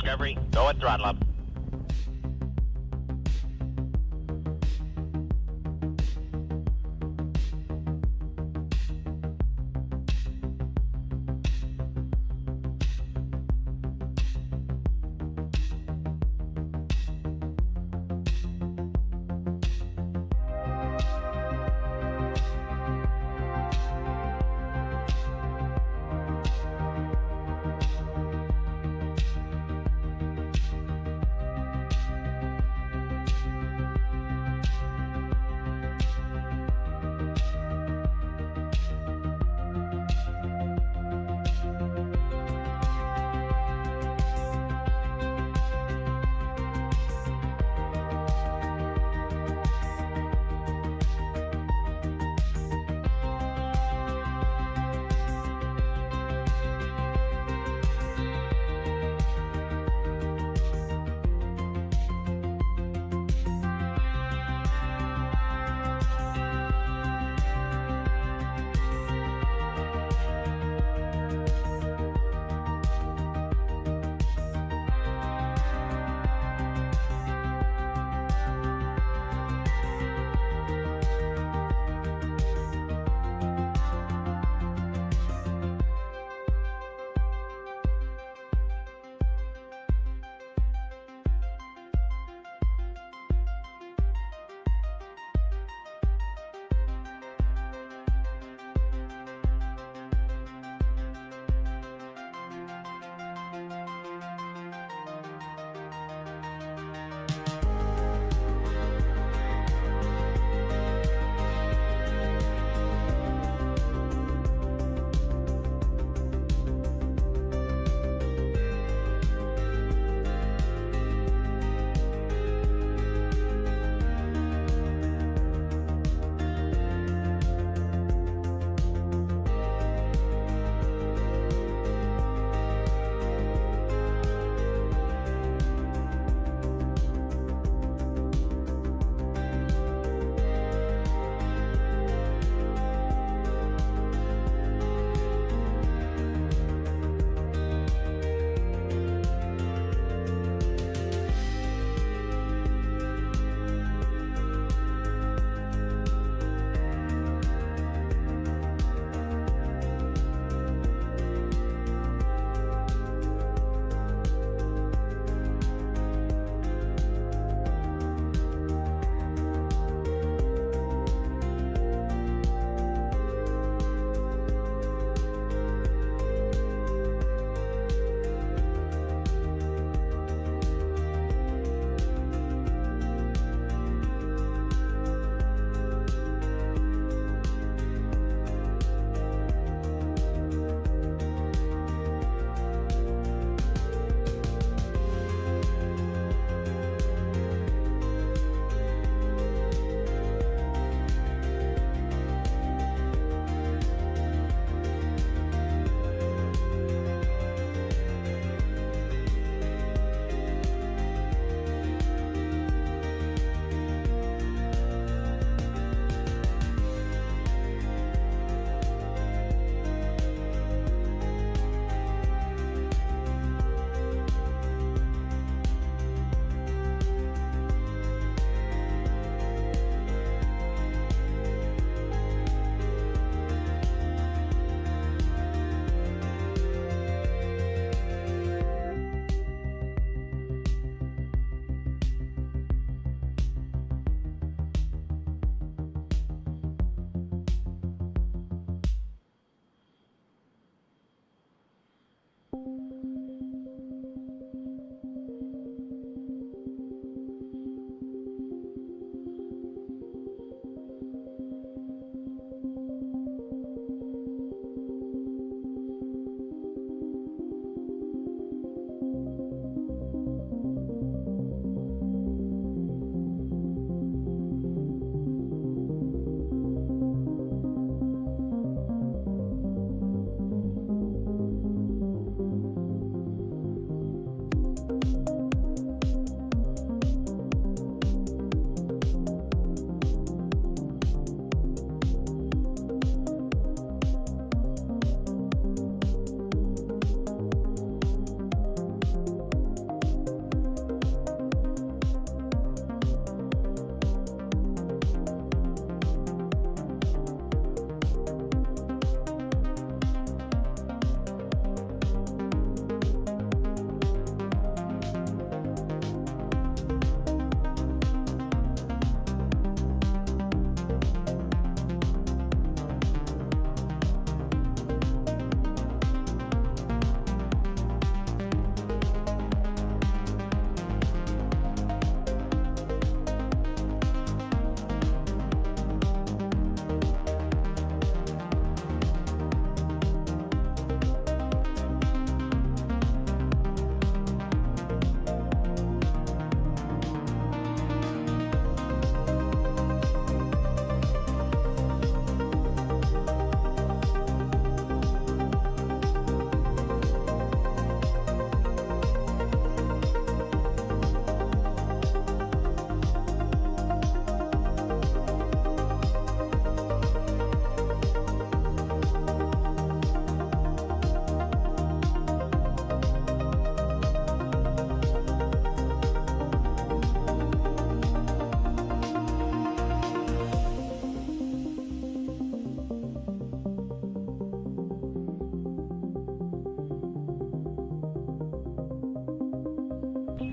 Discovery, go at throttle up.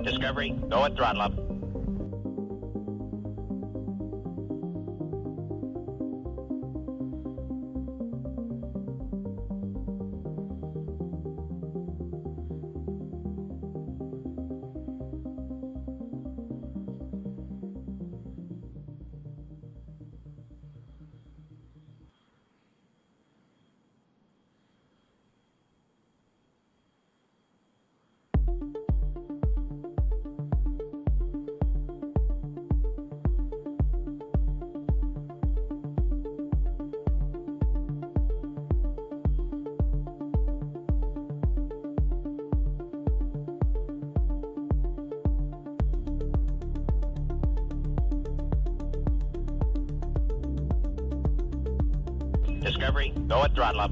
Discovery, go at throttle up. Discovery, go at throttle up.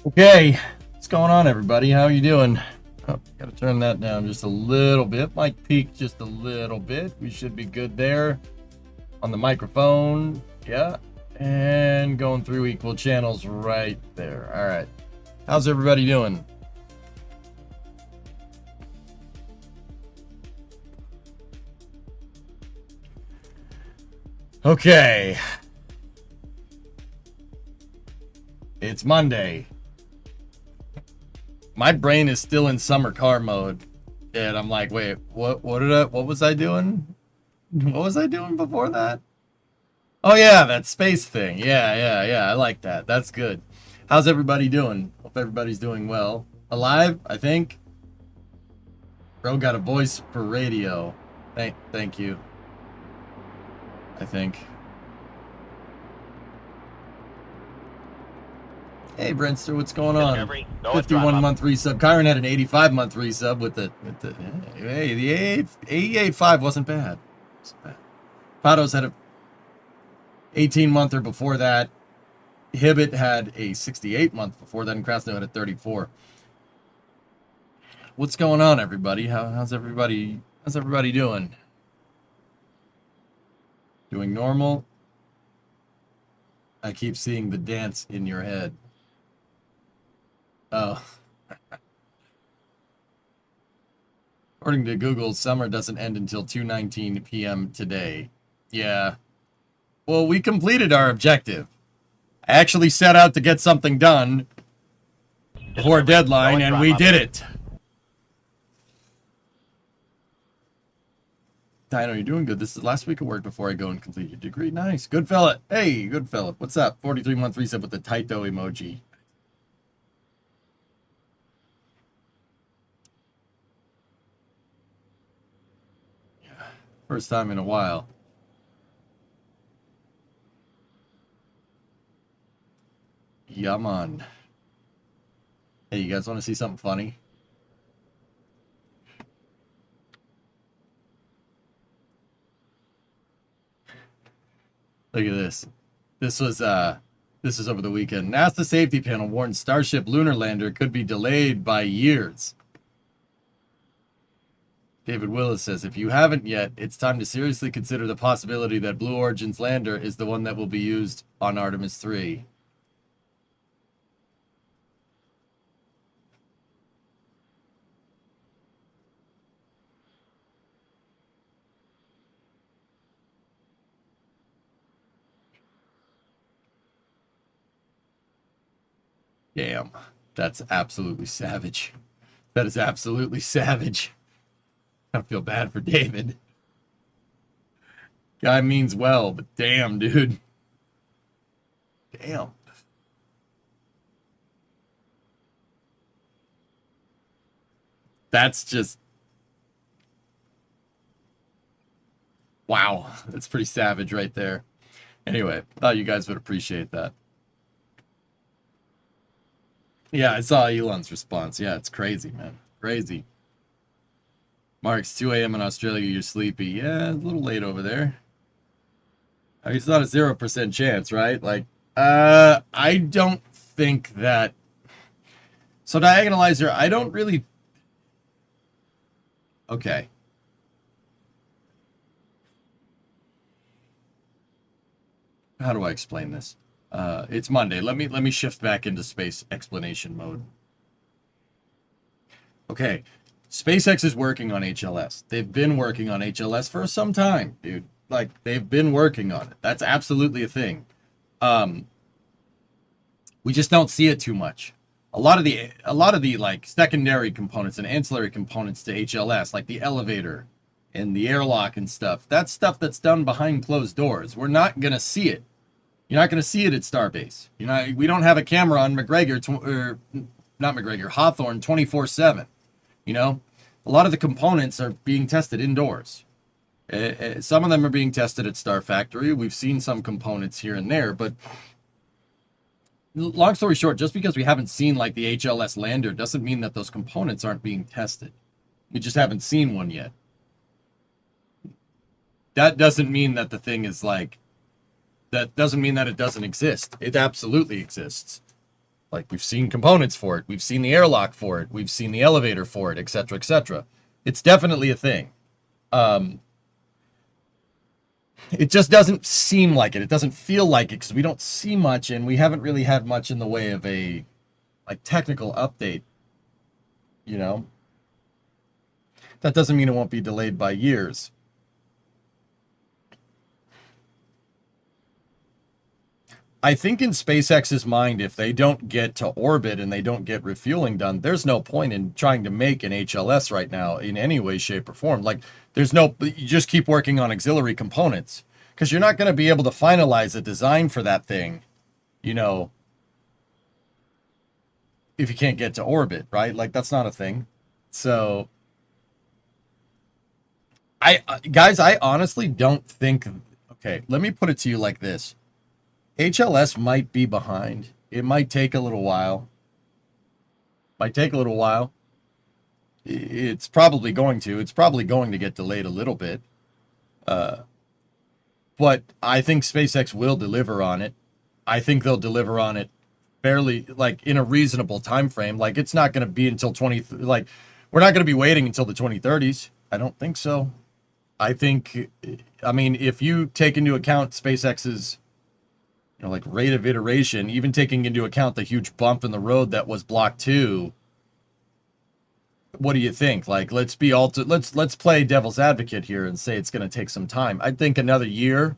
Okay, what's going on, everybody? How are you doing? Oh, gotta turn that down just a little bit. Mic peak just a little bit. We should be good there on the microphone. Yeah, and going through equal channels right there. All right, how's everybody doing? Okay, it's Monday. My brain is still in summer car mode, and I'm like, wait, what was I doing? What was I doing before that? Oh yeah, that space thing. Yeah. I like that. That's good. How's everybody doing? Hope everybody's doing well. Alive, I think. Bro got a voice for radio. Thank you. I think. Hey, Brentster, what's going on? Discovery, go at throttle 51 up. month resub. Kyron had an 85 month resub with the hey, the 885 wasn't bad. Pados had a 18 monther before that. Hibbit had a 68 month before that, and Krasno had a 34. What's going on, everybody? How's everybody doing? Doing normal? I keep seeing the dance in your head. Oh. According to Google, summer doesn't end until 2:19 p.m. today. Yeah. Well, we completed our objective. I actually set out to get something done before deadline, and we did it. Dino, you're doing good. This is the last week of work before I go and complete your degree. Nice. Good fella. Hey, good fella. What's up? 43 month reset with the Taito emoji. First time in a while. Yeah, man. Hey, you guys want to see something funny? Look at this. This was over the weekend. NASA safety panel warns Starship lunar lander could be delayed by years. David Willis says, if you haven't yet, it's time to seriously consider the possibility that Blue Origin's lander is the one that will be used on Artemis 3. Damn, that's absolutely savage. That is absolutely savage. I feel bad for David. Guy means well, but damn, dude. Damn. That's just... Wow, that's pretty savage right there. Anyway, thought you guys would appreciate that. Yeah, I saw Elon's response. Yeah, it's crazy, man. Crazy. Mark's 2 a.m. in Australia, you're sleepy. Yeah, a little late over there. I mean, it's not a 0% chance, right? Like, I don't think that... So, Diagonalizer, I don't really... Okay. How do I explain this? It's Monday. Let me shift back into space explanation mode. Okay. SpaceX is working on HLS. They've been working on HLS for some time, dude. Like, they've been working on it. That's absolutely a thing. We just don't see it too much. A lot of the like secondary components and ancillary components to HLS, like the elevator and the airlock and stuff, that's stuff that's done behind closed doors. We're not gonna see it. You're not gonna see it at Starbase. You know, we don't have a camera on Hawthorne 24/7. You know, a lot of the components are being tested indoors. Some of them are being tested at Star Factory. We've seen some components here and there, but long story short, just because we haven't seen like the HLS lander doesn't mean that those components aren't being tested. We just haven't seen one yet. That doesn't mean that the thing is like, that doesn't mean that it doesn't exist. It absolutely exists. Like, we've seen components for it. We've seen the airlock for it. We've seen the elevator for it, etc., etc. It's definitely a thing. It just doesn't seem like it. It doesn't feel like it because we don't see much, and we haven't really had much in the way of a like technical update. You know? That doesn't mean it won't be delayed by years. I think in SpaceX's mind, if they don't get to orbit and they don't get refueling done, there's no point in trying to make an HLS right now in any way, shape, or form. Like, you just keep working on auxiliary components because you're not going to be able to finalize a design for that thing, you know, if you can't get to orbit, right? Like, that's not a thing. So, guys, I honestly don't think, okay, let me put it to you like this. HLS might be behind It might take a little while. It's probably going to. It's probably going to get delayed a little bit. But I think SpaceX will deliver on it. I think they'll deliver on it fairly, like, in a reasonable time frame. Like, it's not going to be until we're not going to be waiting until the 2030s. I don't think so. I mean, if you take into account SpaceX's, like, rate of iteration, even taking into account the huge bump in the road that was Block 2, what do you think? Like, let's play devil's advocate here and say it's going to take some time. I think another year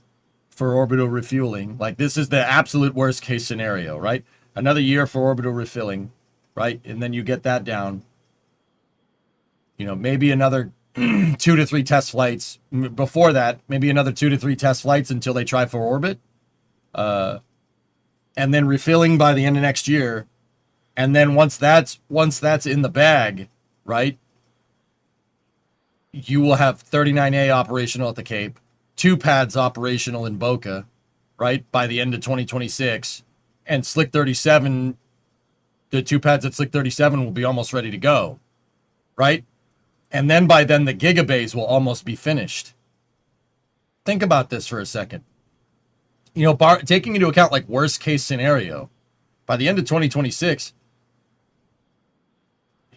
for orbital refueling. Like, this is the absolute worst case scenario, right? Another year for orbital refueling, right? And then you get that down. Maybe another 2 to 3 test flights. Before that, maybe another 2 to 3 test flights until they try for orbit. And then refilling by the end of next year. And then once that's in the bag, right, you will have 39A operational at the Cape, 2 pads operational in Boca, right, by the end of 2026, and Slick 37, the 2 pads at Slick 37 will be almost ready to go, right? And then by then the gigabays will almost be finished. Think about this for a second. Taking into account, like, worst case scenario, by the end of 2026,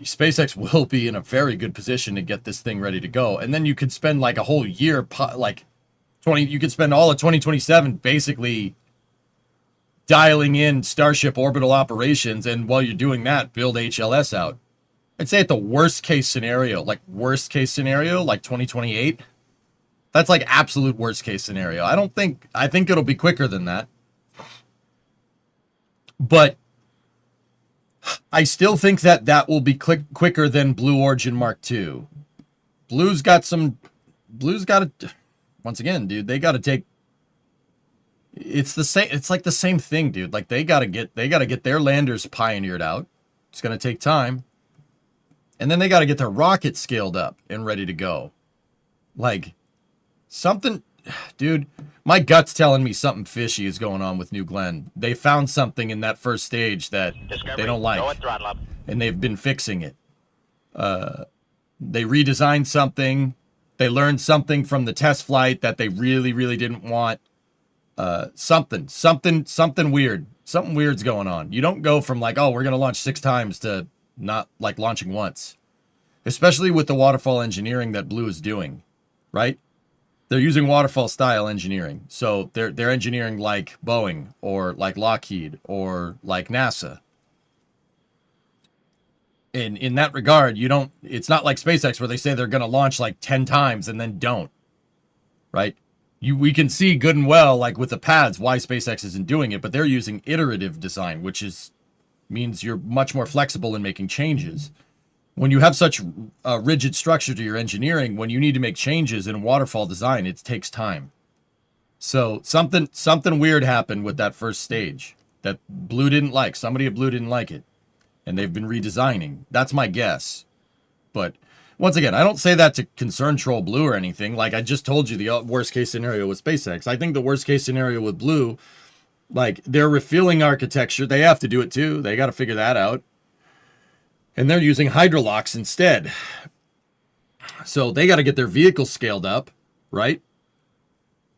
SpaceX will be in a very good position to get this thing ready to go. And then you could spend like a whole year, you could spend all of 2027 basically dialing in Starship orbital operations. And while you're doing that, build HLS out. I'd say at the worst case scenario, like 2028. That's like absolute worst case scenario. I think it'll be quicker than that. But I still think that will be quicker than Blue Origin Mark II. Blue's got to, once again, dude, they got to take, it's like the same thing, dude. Like, they got to get their landers pioneered out. It's going to take time. And then they got to get their rockets scaled up and ready to go. Like, something, dude, my gut's telling me something fishy is going on with New Glenn. They found something in that first stage that they don't like, and they've been fixing it. They redesigned something. They learned something from the test flight that they really, really didn't want. Something weird. Something weird's going on. You don't go from like, oh, we're going to launch 6 times to not like launching once. Especially with the waterfall engineering that Blue is doing, right? They're using waterfall style engineering. So they're engineering like Boeing or like Lockheed or like NASA. And in that regard, it's not like SpaceX where they say they're going to launch like 10 times and then don't, right? We can see good and well, like with the pads, why SpaceX isn't doing it, but they're using iterative design, which means you're much more flexible in making changes. When you have such a rigid structure to your engineering, when you need to make changes in waterfall design, it takes time. So something weird happened with that first stage that Blue didn't like. Somebody at Blue didn't like it, and they've been redesigning. That's my guess. But once again, I don't say that to concern Troll Blue or anything. Like I just told you, the worst case scenario with SpaceX. I think the worst case scenario with Blue, like their refueling architecture, they have to do it too. They got to figure that out. And they're using hydrolocks instead. So they got to get their vehicles scaled up, right?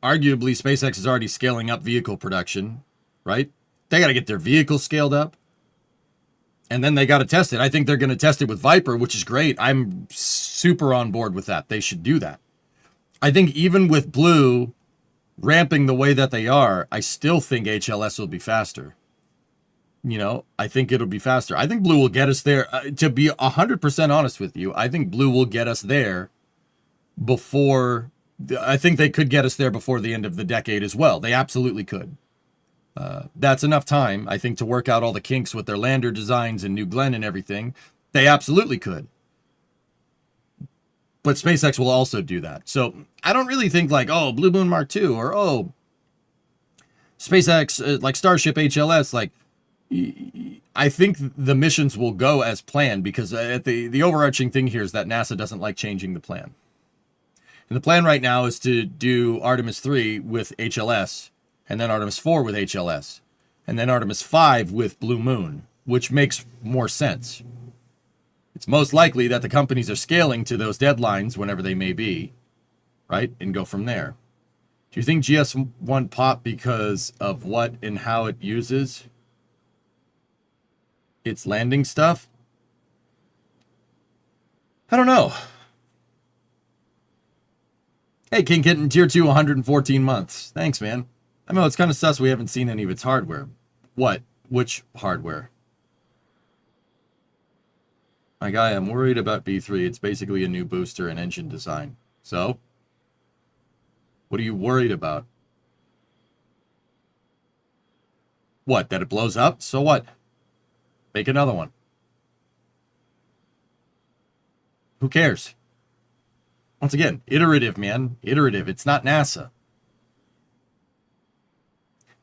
Arguably, SpaceX is already scaling up vehicle production, right? They got to get their vehicles scaled up. And then they got to test it. I think they're going to test it with Viper, which is great. I'm super on board with that. They should do that. I think even with Blue ramping the way that they are, I still think HLS will be faster. I think it'll be faster. I think Blue will get us there. To be 100% honest with you, I think Blue will get us there before... I think they could get us there before the end of the decade as well. They absolutely could. That's enough time, I think, to work out all the kinks with their lander designs and New Glenn and everything. They absolutely could. But SpaceX will also do that. So I don't really think like, oh, Blue Moon Mark II or, oh, SpaceX, like Starship HLS, like, I think the missions will go as planned because the overarching thing here is that NASA doesn't like changing the plan. And the plan right now is to do Artemis 3 with HLS and then Artemis 4 with HLS. And then Artemis 5 with Blue Moon, which makes more sense. It's most likely that the companies are scaling to those deadlines whenever they may be, right? And go from there. Do you think GS1 popped because of what and how it uses its landing stuff? I don't know. Hey, King Kitten, tier 2, 114 months. Thanks, man. I know it's kind of sus we haven't seen any of its hardware. What? Which hardware? My guy, I'm worried about B3. It's basically a new booster and engine design. So? What are you worried about? What, that it blows up? So what? Make another one. Who cares? Once again, iterative, man. Iterative. It's not NASA.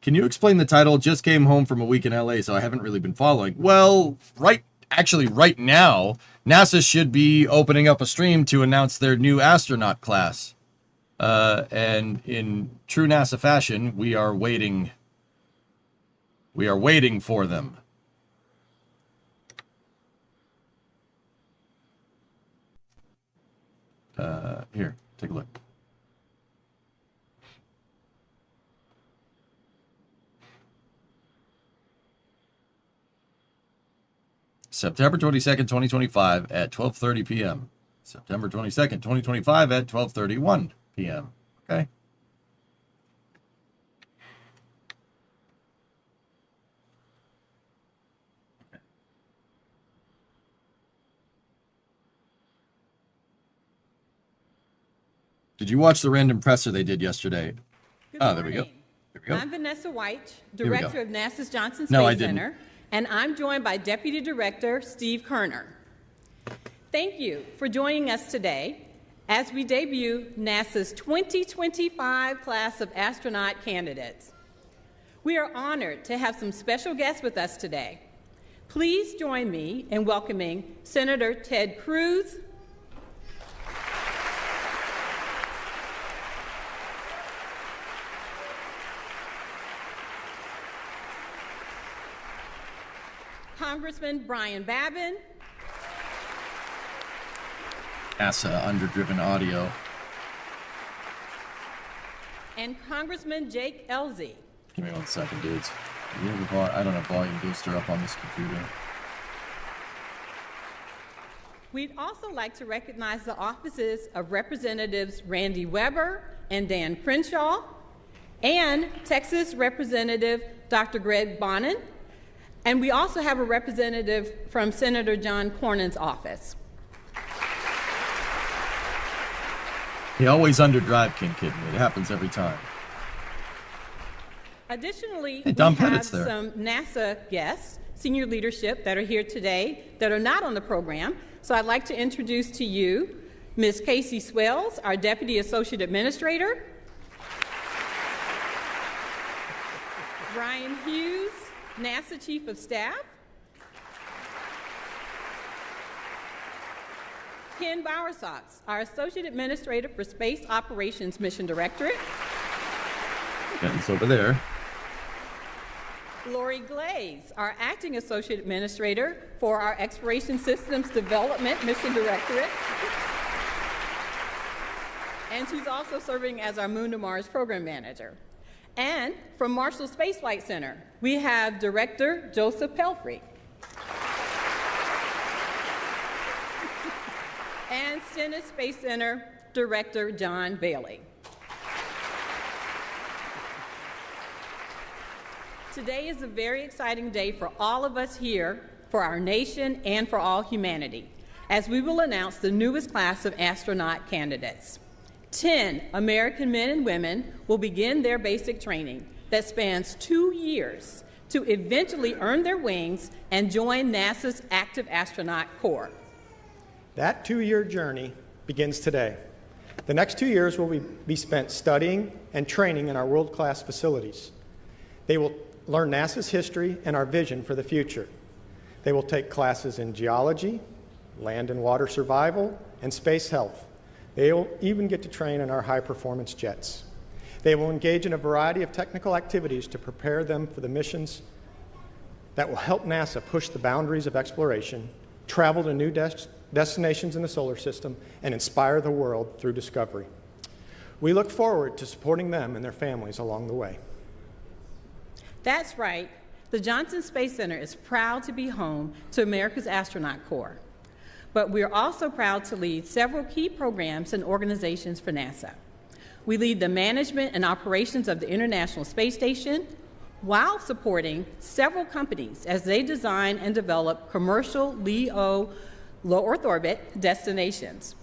Can you explain the title? Just came home from a week in LA, so I haven't really been following. Well, right now, NASA should be opening up a stream to announce their new astronaut class. And in true NASA fashion, we are waiting. We are waiting for them. Here, take a look. September 22nd, 2025 at 12:30 p.m. September 22nd, 2025 at 12:31 p.m. Okay. Did you watch the random presser they did yesterday? Good There we go. morning. There we go. I'm Vanessa White, we go. Director of NASA's Johnson Space No, I didn't. Center, and I'm joined by Deputy Director Steve Kerner. Thank you for joining us today as we debut NASA's 2025 class of astronaut candidates. We are honored to have some special guests with us today. Please join me in welcoming Senator Ted Cruz, Congressman Brian Babin, NASA underdriven audio. and Congressman Jake Elzy. Give me 1 second, dudes. Do you have I don't have volume booster up on this computer. We'd also like to recognize the offices of Representatives Randy Weber and Dan Crenshaw, and Texas Representative Dr. Greg Bonin, and we also have a representative from Senator John Cornyn's office. He always underdrive King Kitten. It happens every time. Additionally, Hey, Don we have Pettit's there. some NASA guests, senior leadership that are here today that are not on the program. So I'd like to introduce to you Ms. Casey Swells, our Deputy Associate Administrator, Brian Hughes, NASA Chief of Staff, Ken Bowersox, our Associate Administrator for Space Operations Mission Directorate, Ken's over there. Lori Glaze, our Acting Associate Administrator for our Exploration Systems Development Mission Directorate, and she's also serving as our Moon to Mars Program Manager. And from Marshall Space Flight Center, we have Director Joseph Pelfrey. And Stennis Space Center Director John Bailey. Today is a very exciting day for all of us here, for our nation, and for all humanity, as we will announce the newest class of astronaut candidates. 10 American men and women will begin their basic training that spans 2 years to eventually earn their wings and join NASA's active astronaut corps. That 2-year journey begins today. The next 2 years will be spent studying and training in our world-class facilities. They will learn NASA's history and our vision for the future. They will take classes in geology, land and water survival, and space health. They will even get to train in our high-performance jets. They will engage in a variety of technical activities to prepare them for the missions that will help NASA push the boundaries of exploration, travel to new destinations in the solar system, and inspire the world through discovery. We look forward to supporting them and their families along the way. That's right. The Johnson Space Center is proud to be home to America's Astronaut Corps. But we are also proud to lead several key programs and organizations for NASA. We lead the management and operations of the International Space Station while supporting several companies as they design and develop commercial LEO low Earth orbit destinations.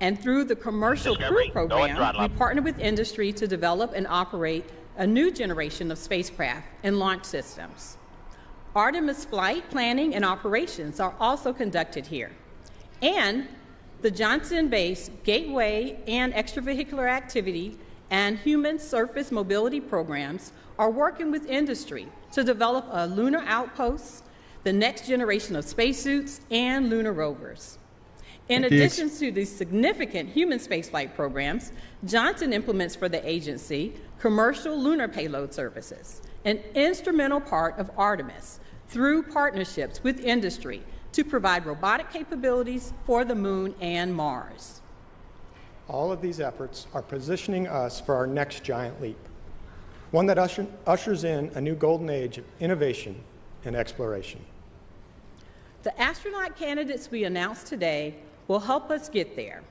And through the Commercial Crew Program, we partner with industry to develop and operate a new generation of spacecraft and launch systems. Artemis flight planning and operations are also conducted here. And the Johnson Base Gateway and Extravehicular Activity and Human Surface Mobility programs are working with industry to develop a lunar outpost, the next generation of spacesuits, and lunar rovers. In addition to these significant human spaceflight programs, Johnson implements for the agency commercial lunar payload services, an instrumental part of Artemis, through partnerships with industry to provide robotic capabilities for the Moon and Mars. All of these efforts are positioning us for our next giant leap, one that ushers in a new golden age of innovation and exploration. The astronaut candidates we announced today will help us get there.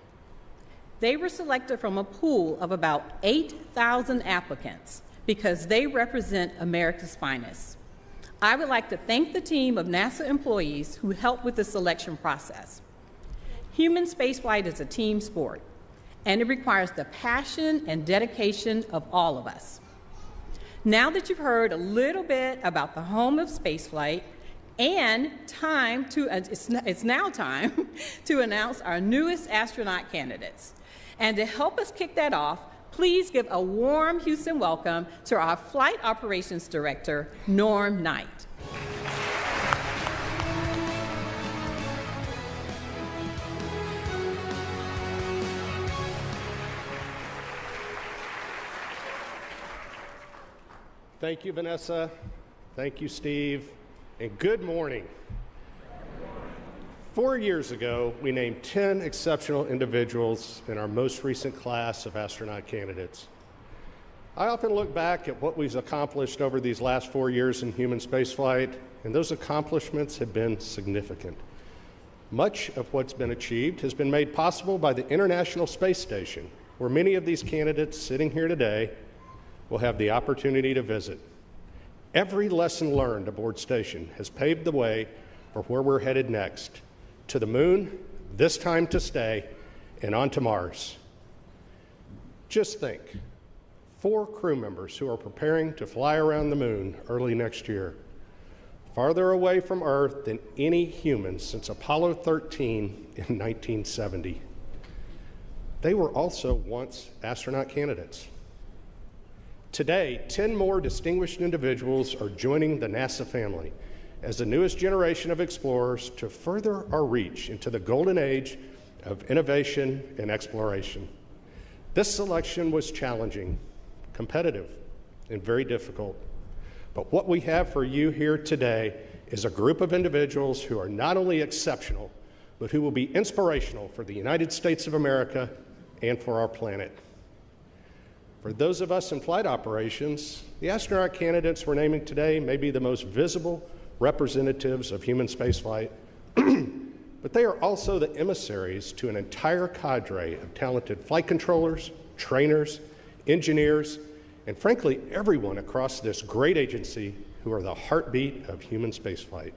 They were selected from a pool of about 8,000 applicants because they represent America's finest. I would like to thank the team of NASA employees who helped with the selection process. Human spaceflight is a team sport, and it requires the passion and dedication of all of us. Now that you've heard a little bit about the home of spaceflight, and it's now time to announce our newest astronaut candidates. And to help us kick that off, please give a warm Houston welcome to our Flight Operations Director, Norm Knight. Thank you, Vanessa. Thank you, Steve. And good morning. 4 years ago, we named 10 exceptional individuals in our most recent class of astronaut candidates. I often look back at what we've accomplished over these last 4 years in human spaceflight, and those accomplishments have been significant. Much of what's been achieved has been made possible by the International Space Station, where many of these candidates sitting here today will have the opportunity to visit. Every lesson learned aboard station has paved the way for where we're headed next, to the Moon, this time to stay, and on to Mars. Just think, 4 crew members who are preparing to fly around the Moon early next year, farther away from Earth than any human since Apollo 13 in 1970. They were also once astronaut candidates. Today, 10 more distinguished individuals are joining the NASA family as the newest generation of explorers to further our reach into the golden age of innovation and exploration. This selection was challenging, competitive, and very difficult. But what we have for you here today is a group of individuals who are not only exceptional, but who will be inspirational for the United States of America and for our planet. For those of us in flight operations, the astronaut candidates we're naming today may be the most visible representatives of human spaceflight, but they are also the emissaries to an entire cadre of talented flight controllers, trainers, engineers, and frankly, everyone across this great agency who are the heartbeat of human spaceflight.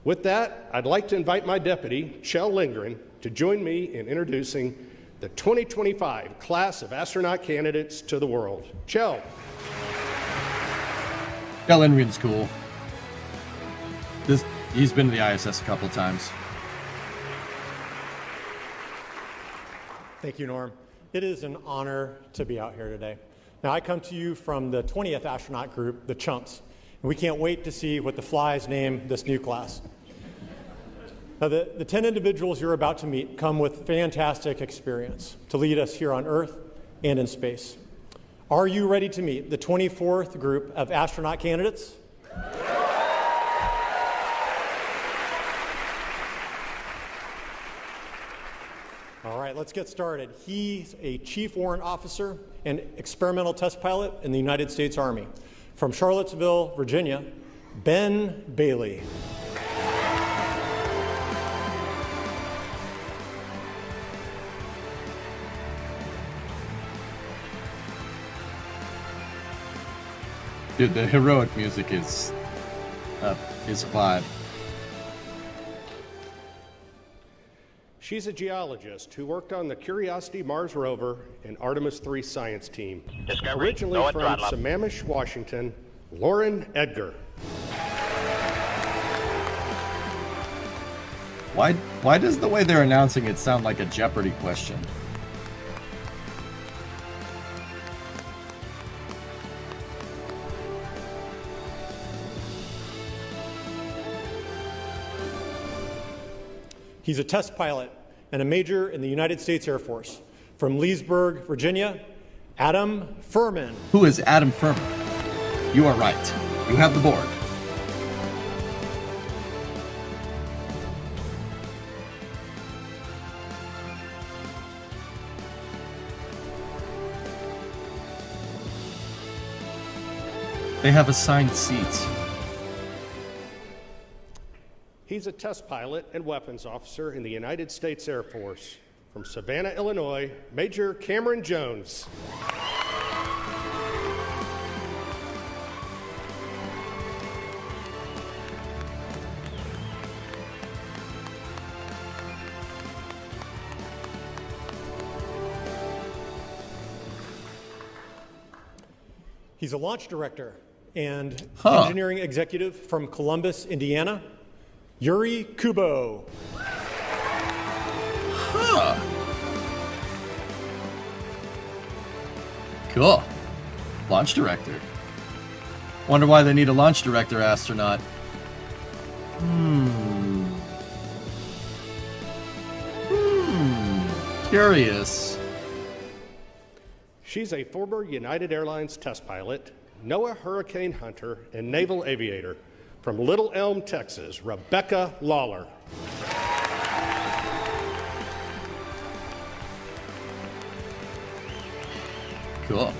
With that, I'd like to invite my deputy, Chell Lindgren, to join me in introducing the 2025 class of astronaut candidates to the world. Chell. Chell Lindgren's cool. He's been to the ISS a couple of times. Thank you, Norm. It is an honor to be out here today. Now, I come to you from the 20th astronaut group, the Chumps, and we can't wait to see what the Flies name this new class. Now, the 10 individuals you're about to meet come with fantastic experience to lead us here on Earth and in space. Are you ready to meet the 24th group of astronaut candidates? All right, let's get started. He's a Chief Warrant Officer and Experimental Test Pilot in the United States Army. From Charlottesville, Virginia, Ben Bailey. Dude, the heroic music is vibe. She's a geologist who worked on the Curiosity Mars rover and Artemis 3 science team. Discovery, Originally go at from throttle up. Sammamish, Washington, Lauren Edgar. Why does the way they're announcing it sound like a Jeopardy question? He's a test pilot and a major in the United States Air Force. From Leesburg, Virginia, Adam Furman. Who is Adam Furman? You are right. You have the board. They have assigned seats. He's a test pilot and weapons officer in the United States Air Force. From Savannah, Illinois, Major Cameron Jones. He's a launch director and engineering executive from Columbus, Indiana, Yuri Kubo. Cool. Launch director. Wonder why they need a launch director astronaut. Curious. She's a former United Airlines test pilot, NOAA hurricane hunter, and naval aviator. From Little Elm, Texas, Rebecca Lawler. Cool.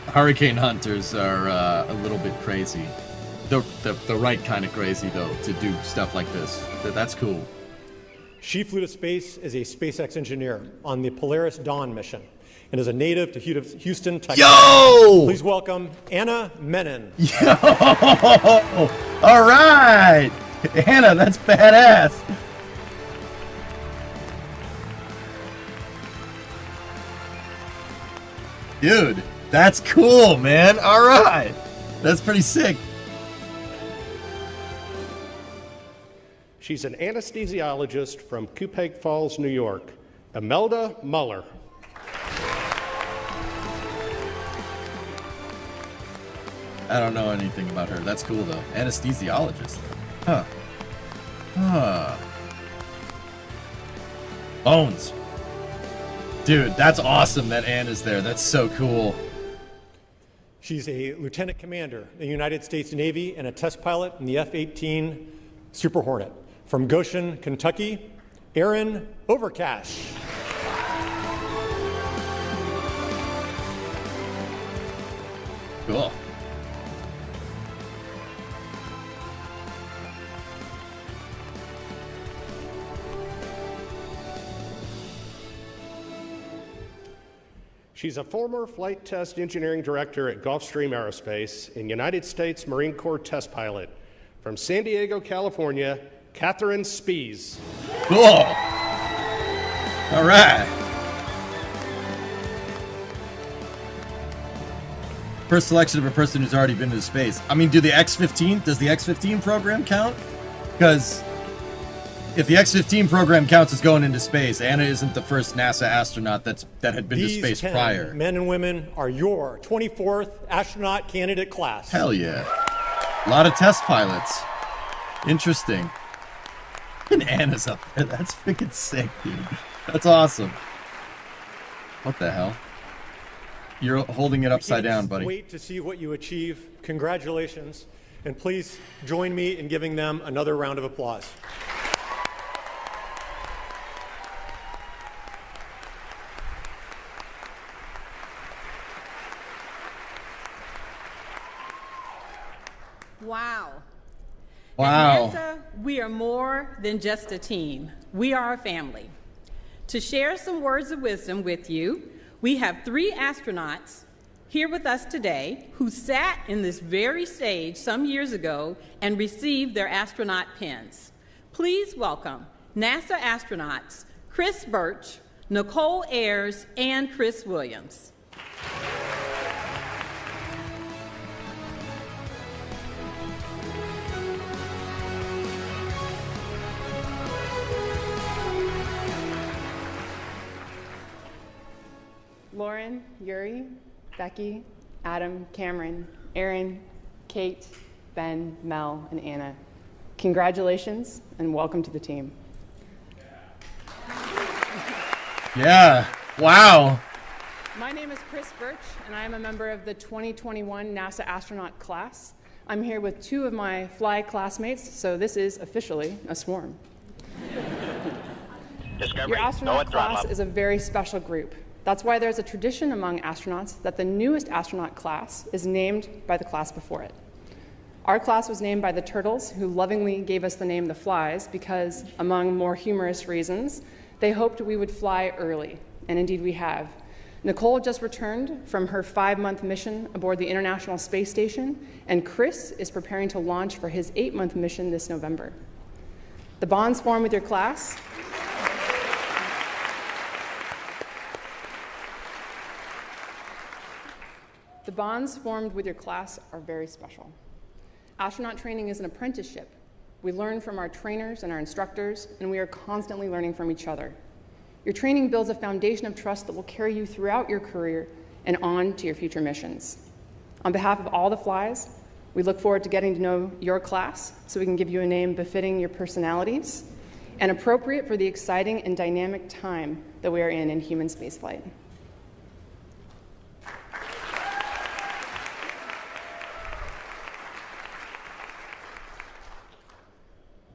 Hurricane hunters are a little bit crazy. The right kind of crazy, though, to do stuff like this. That's cool. She flew to space as a SpaceX engineer on the Polaris Dawn mission and is a native to Houston, Texas. Yo! Please welcome Anna Menon. Yo! All right! Anna, that's badass. Dude, that's cool, man. All right. That's pretty sick. She's an anesthesiologist from Cupake Falls, New York, Imelda Muller. I don't know anything about her. That's cool, though. Anesthesiologist. Huh. Bones. Dude, that's awesome that Ann is there. That's so cool. She's a lieutenant commander in the United States Navy and a test pilot in the F-18 Super Hornet. From Goshen, Kentucky, Erin Overcash. Cool. She's a former flight test engineering director at Gulfstream Aerospace and United States Marine Corps test pilot. From San Diego, California, Catherine Spees. Cool. All right. First selection of a person who's already been to space. I mean, does the X-15 program count? Because if the X-15 program counts as going into space, Anna isn't the first NASA astronaut that had been to space These 10 prior. men and women are your 24th astronaut candidate class. Hell yeah. A lot of test pilots. Interesting. And Anna's up there. That's freaking sick, dude. That's awesome. What the hell? You're holding it upside down, buddy. Wait to see what you achieve. Congratulations. And please join me in giving them another round of applause. Wow. Wow. At NASA, we are more than just a team. We are a family. To share some words of wisdom with you, we have 3 astronauts here with us today who sat in this very stage some years ago and received their astronaut pins. Please welcome NASA astronauts Chris Birch, Nicole Ayers, and Chris Williams. Lauren, Yuri, Becky, Adam, Cameron, Aaron, Kate, Ben, Mel, and Anna. Congratulations and welcome to the team. Yeah. Wow. My name is Chris Birch, and I am a member of the 2021 NASA astronaut class. I'm here with 2 of my fly classmates, so this is officially a swarm. Discovery, Your go astronaut at throttle class up. is a very special group. That's why there's a tradition among astronauts that the newest astronaut class is named by the class before it. Our class was named by the turtles, who lovingly gave us the name the Flies because, among more humorous reasons, they hoped we would fly early, and indeed we have. Nicole just returned from her 5-month mission aboard the International Space Station, and Chris is preparing to launch for his 8-month mission this November. The bonds formed with your class The bonds formed with your class are very special. Astronaut training is an apprenticeship. We learn from our trainers and our instructors, and we are constantly learning from each other. Your training builds a foundation of trust that will carry you throughout your career and on to your future missions. On behalf of all the Flies, we look forward to getting to know your class so we can give you a name befitting your personalities and appropriate for the exciting and dynamic time that we are in human spaceflight.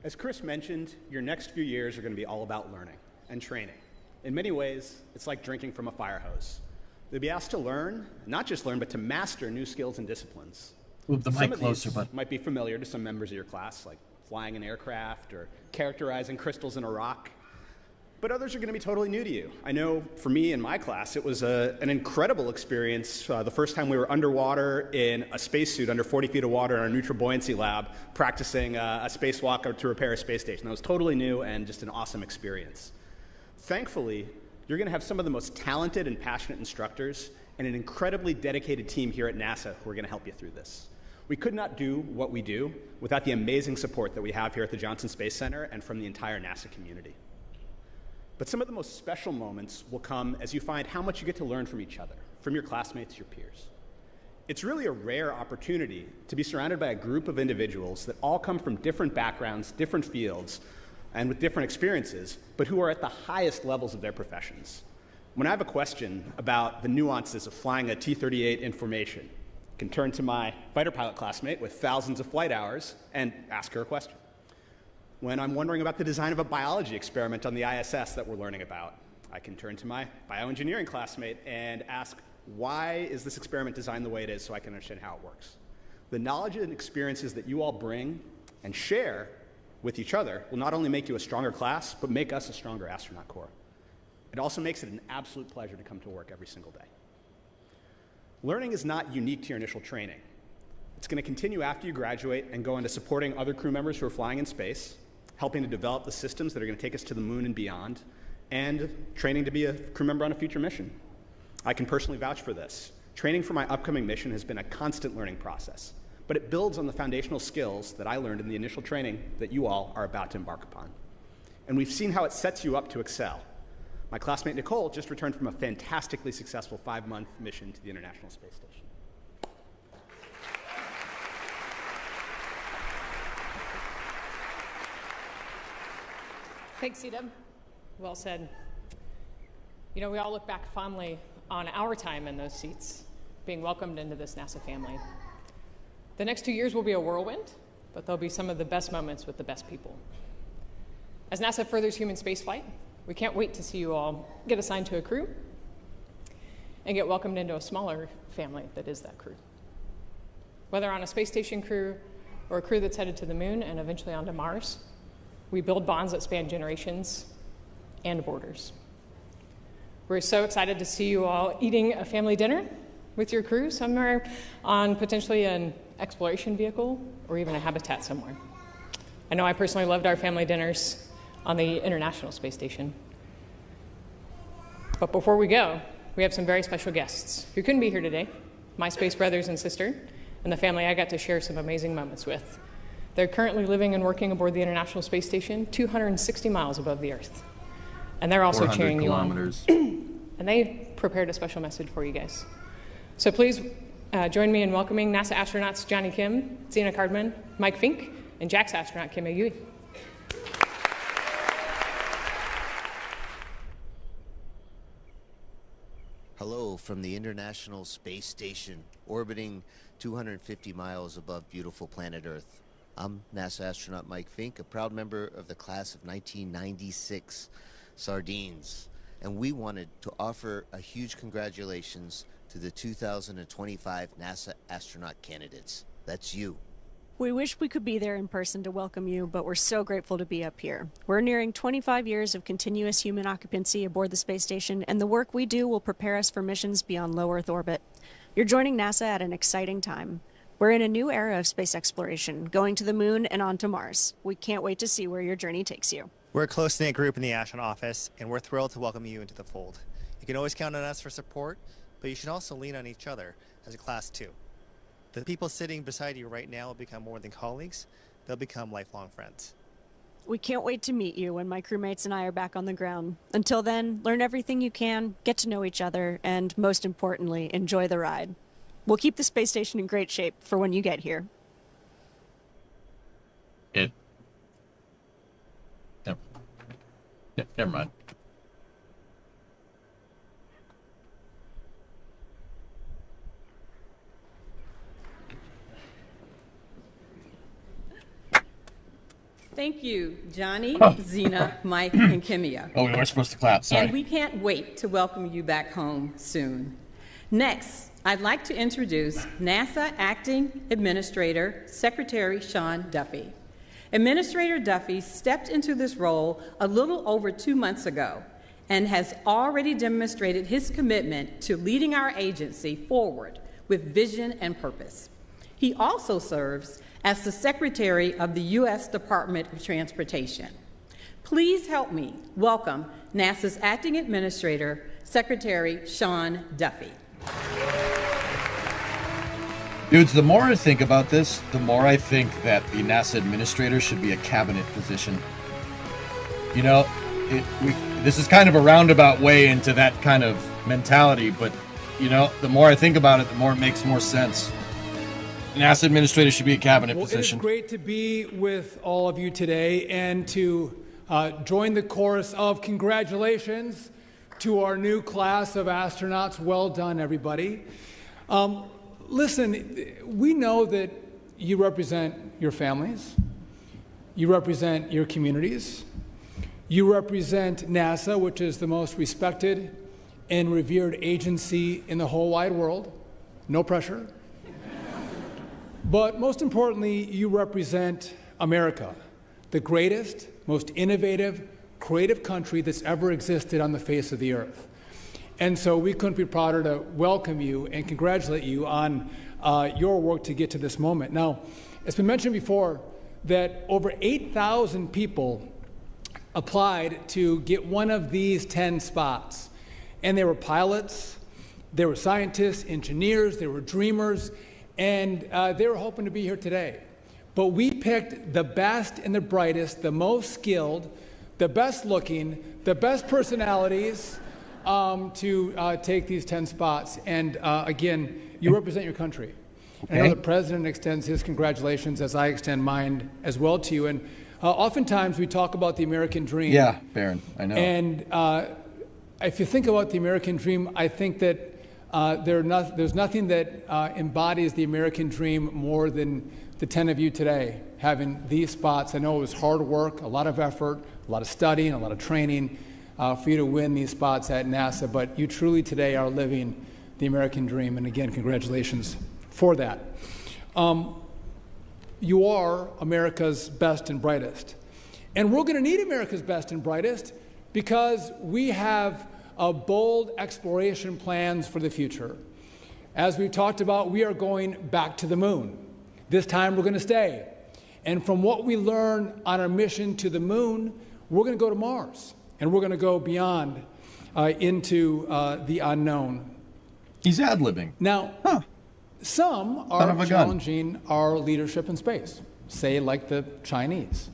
As Chris mentioned, your next few years are going to be all about learning and training. In many ways, it's like drinking from a fire hose. You'll be asked to learn, not just learn, but to master new skills and disciplines. Move the Some mic of closer, these bud. might be familiar to some members of your class, like flying an aircraft or characterizing crystals in a rock. But others are going to be totally new to you. I know for me in my class, it was an incredible experience the first time we were underwater in a spacesuit under 40 feet of water in our neutral buoyancy lab, practicing a spacewalk to repair a space station. That was totally new and just an awesome experience. Thankfully, you're going to have some of the most talented and passionate instructors and an incredibly dedicated team here at NASA who are going to help you through this. We could not do what we do without the amazing support that we have here at the Johnson Space Center and from the entire NASA community. But some of the most special moments will come as you find how much you get to learn from each other, from your classmates, your peers. It's really a rare opportunity to be surrounded by a group of individuals that all come from different backgrounds, different fields, and with different experiences, but who are at the highest levels of their professions. When I have a question about the nuances of flying a T-38 in formation, I can turn to my fighter pilot classmate with thousands of flight hours and ask her a question. When I'm wondering about the design of a biology experiment on the ISS that we're learning about, I can turn to my bioengineering classmate and ask, why is this experiment designed the way it is so I can understand how it works? The knowledge and experiences that you all bring and share with each other will not only make you a stronger class, but make us a stronger astronaut corps. It also makes it an absolute pleasure to come to work every single day. Learning is not unique to your initial training. It's going to continue after you graduate and go into supporting other crew members who are flying in space, helping to develop the systems that are going to take us to the moon and beyond, and training to be a crew member on a future mission. I can personally vouch for this. Training for my upcoming mission has been a constant learning process, but it builds on the foundational skills that I learned in the initial training that you all are about to embark upon. And we've seen how it sets you up to excel. My classmate Nicole just returned from a fantastically successful 5-month mission to the International Space Station. Thanks, CW. Well said. You know, we all look back fondly on our time in those seats, being welcomed into this NASA family. The next 2 years will be a whirlwind, but they'll be some of the best moments with the best people. As NASA furthers human spaceflight, we can't wait to see you all get assigned to a crew and get welcomed into a smaller family that is that crew. Whether on a space station crew or a crew that's headed to the moon and eventually onto Mars, we build bonds that span generations and borders. We're so excited to see you all eating a family dinner with your crew somewhere on potentially an exploration vehicle or even a habitat somewhere. I know I personally loved our family dinners on the International Space Station. But before we go, we have some very special guests who couldn't be here today, my space brothers and sister, and the family I got to share some amazing moments with. They're currently living and working aboard the International Space Station 260 miles above the Earth. And they're also cheering you on. And they prepared a special message for you guys. So please join me in welcoming NASA astronauts Johnny Kim, Zena Cardman, Mike Fink, and JAXA astronaut Kim Ayui. Hello from the International Space Station, orbiting 250 miles above beautiful planet Earth. I'm NASA astronaut Mike Fink, a proud member of the class of 1996 Sardines, and we wanted to offer a huge congratulations to the 2025 NASA astronaut candidates. That's you. We wish we could be there in person to welcome you, but we're so grateful to be up here. We're nearing 25 years of continuous human occupancy aboard the space station, and the work we do will prepare us for missions beyond low Earth orbit. You're joining NASA at an exciting time. We're in a new era of space exploration, going to the moon and on to Mars. We can't wait to see where your journey takes you. We're a close-knit group in the astronaut office, and we're thrilled to welcome you into the fold. You can always count on us for support, but you should also lean on each other as a class too. The people sitting beside you right now will become more than colleagues. They'll become lifelong friends. We can't wait to meet you when my crewmates and I are back on the ground. Until then, learn everything you can, get to know each other, and most importantly, enjoy the ride. We'll keep the space station in great shape for when you get here. Never mind. Thank you, Johnny, Zena, Mike, and Kimia. Oh, we weren't supposed to clap, sorry. And we can't wait to welcome you back home soon. Next, I'd like to introduce NASA Acting Administrator Secretary Sean Duffy. Administrator Duffy stepped into this role a little over 2 months ago and has already demonstrated his commitment to leading our agency forward with vision and purpose. He also serves as the Secretary of the U.S. Department of Transportation. Please help me welcome NASA's Acting Administrator, Secretary Sean Duffy. Dudes, the more I think about this, the more I think that the NASA Administrator should be a cabinet position. You know, this is kind of a roundabout way into that kind of mentality, but, you know, the more I think about it, the more it makes more sense. NASA Administrator should be a cabinet position. It is great to be with all of you today and to join the chorus of congratulations to our new class of astronauts. Well done, everybody. Listen, we know that you represent your families, you represent your communities, you represent NASA, which is the most respected and revered agency in the whole wide world. No pressure. But most importantly, you represent America, the greatest, most innovative, creative country that's ever existed on the face of the earth. And so we couldn't be prouder to welcome you and congratulate you on your work to get to this moment. Now, it's been mentioned before that over 8,000 people applied to get one of these 10 spots. And they were pilots, they were scientists, engineers, they were dreamers, and they were hoping to be here today. But we picked the best and the brightest, the most skilled, the best looking, the best personalities to take these 10 spots. And again, you represent your country. Okay. I know the President extends his congratulations as I extend mine as well to you. And oftentimes we talk about the American dream. Yeah, Baron, I know. And if you think about the American dream, I think that there's nothing that embodies the American dream more than the 10 of you today having these spots. I know it was hard work, a lot of effort, a lot of studying, a lot of training for you to win these spots at NASA, but you truly today are living the American dream, and again, congratulations for that. You are America's best and brightest. And we're going to need America's best and brightest because we have bold exploration plans for the future. As we've talked about, we are going back to the moon. This time we're going to stay. And from what we learn on our mission to the moon, we're going to go to Mars. And we're going to go beyond into the unknown. He's ad-libbing. Now, some are challenging our leadership in space, say like the Chinese.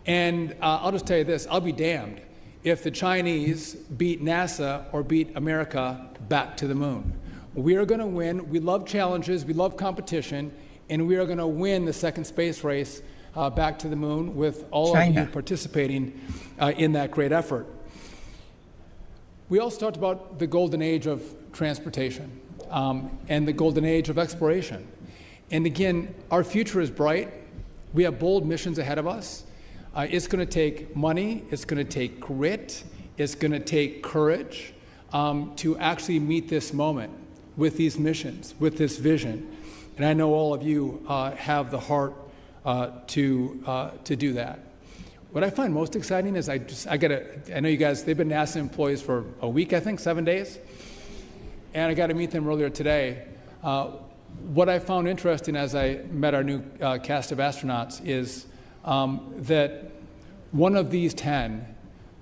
And I'll just tell you this, I'll be damned if the Chinese beat NASA or beat America back to the moon. We are going to win. We love challenges. We love competition. And we are going to win the second space race back to the moon with all of you participating in that great effort. We also talked about the golden age of transportation and the golden age of exploration. And again, our future is bright. We have bold missions ahead of us. It's going to take money. It's going to take grit. It's going to take courage to actually meet this moment with these missions, with this vision. And I know all of you have the heart to do that. What I find most exciting is I know you guys, they've been NASA employees for a week, I think, 7 days. And I got to meet them earlier today. What I found interesting as I met our new cast of astronauts is that one of these 10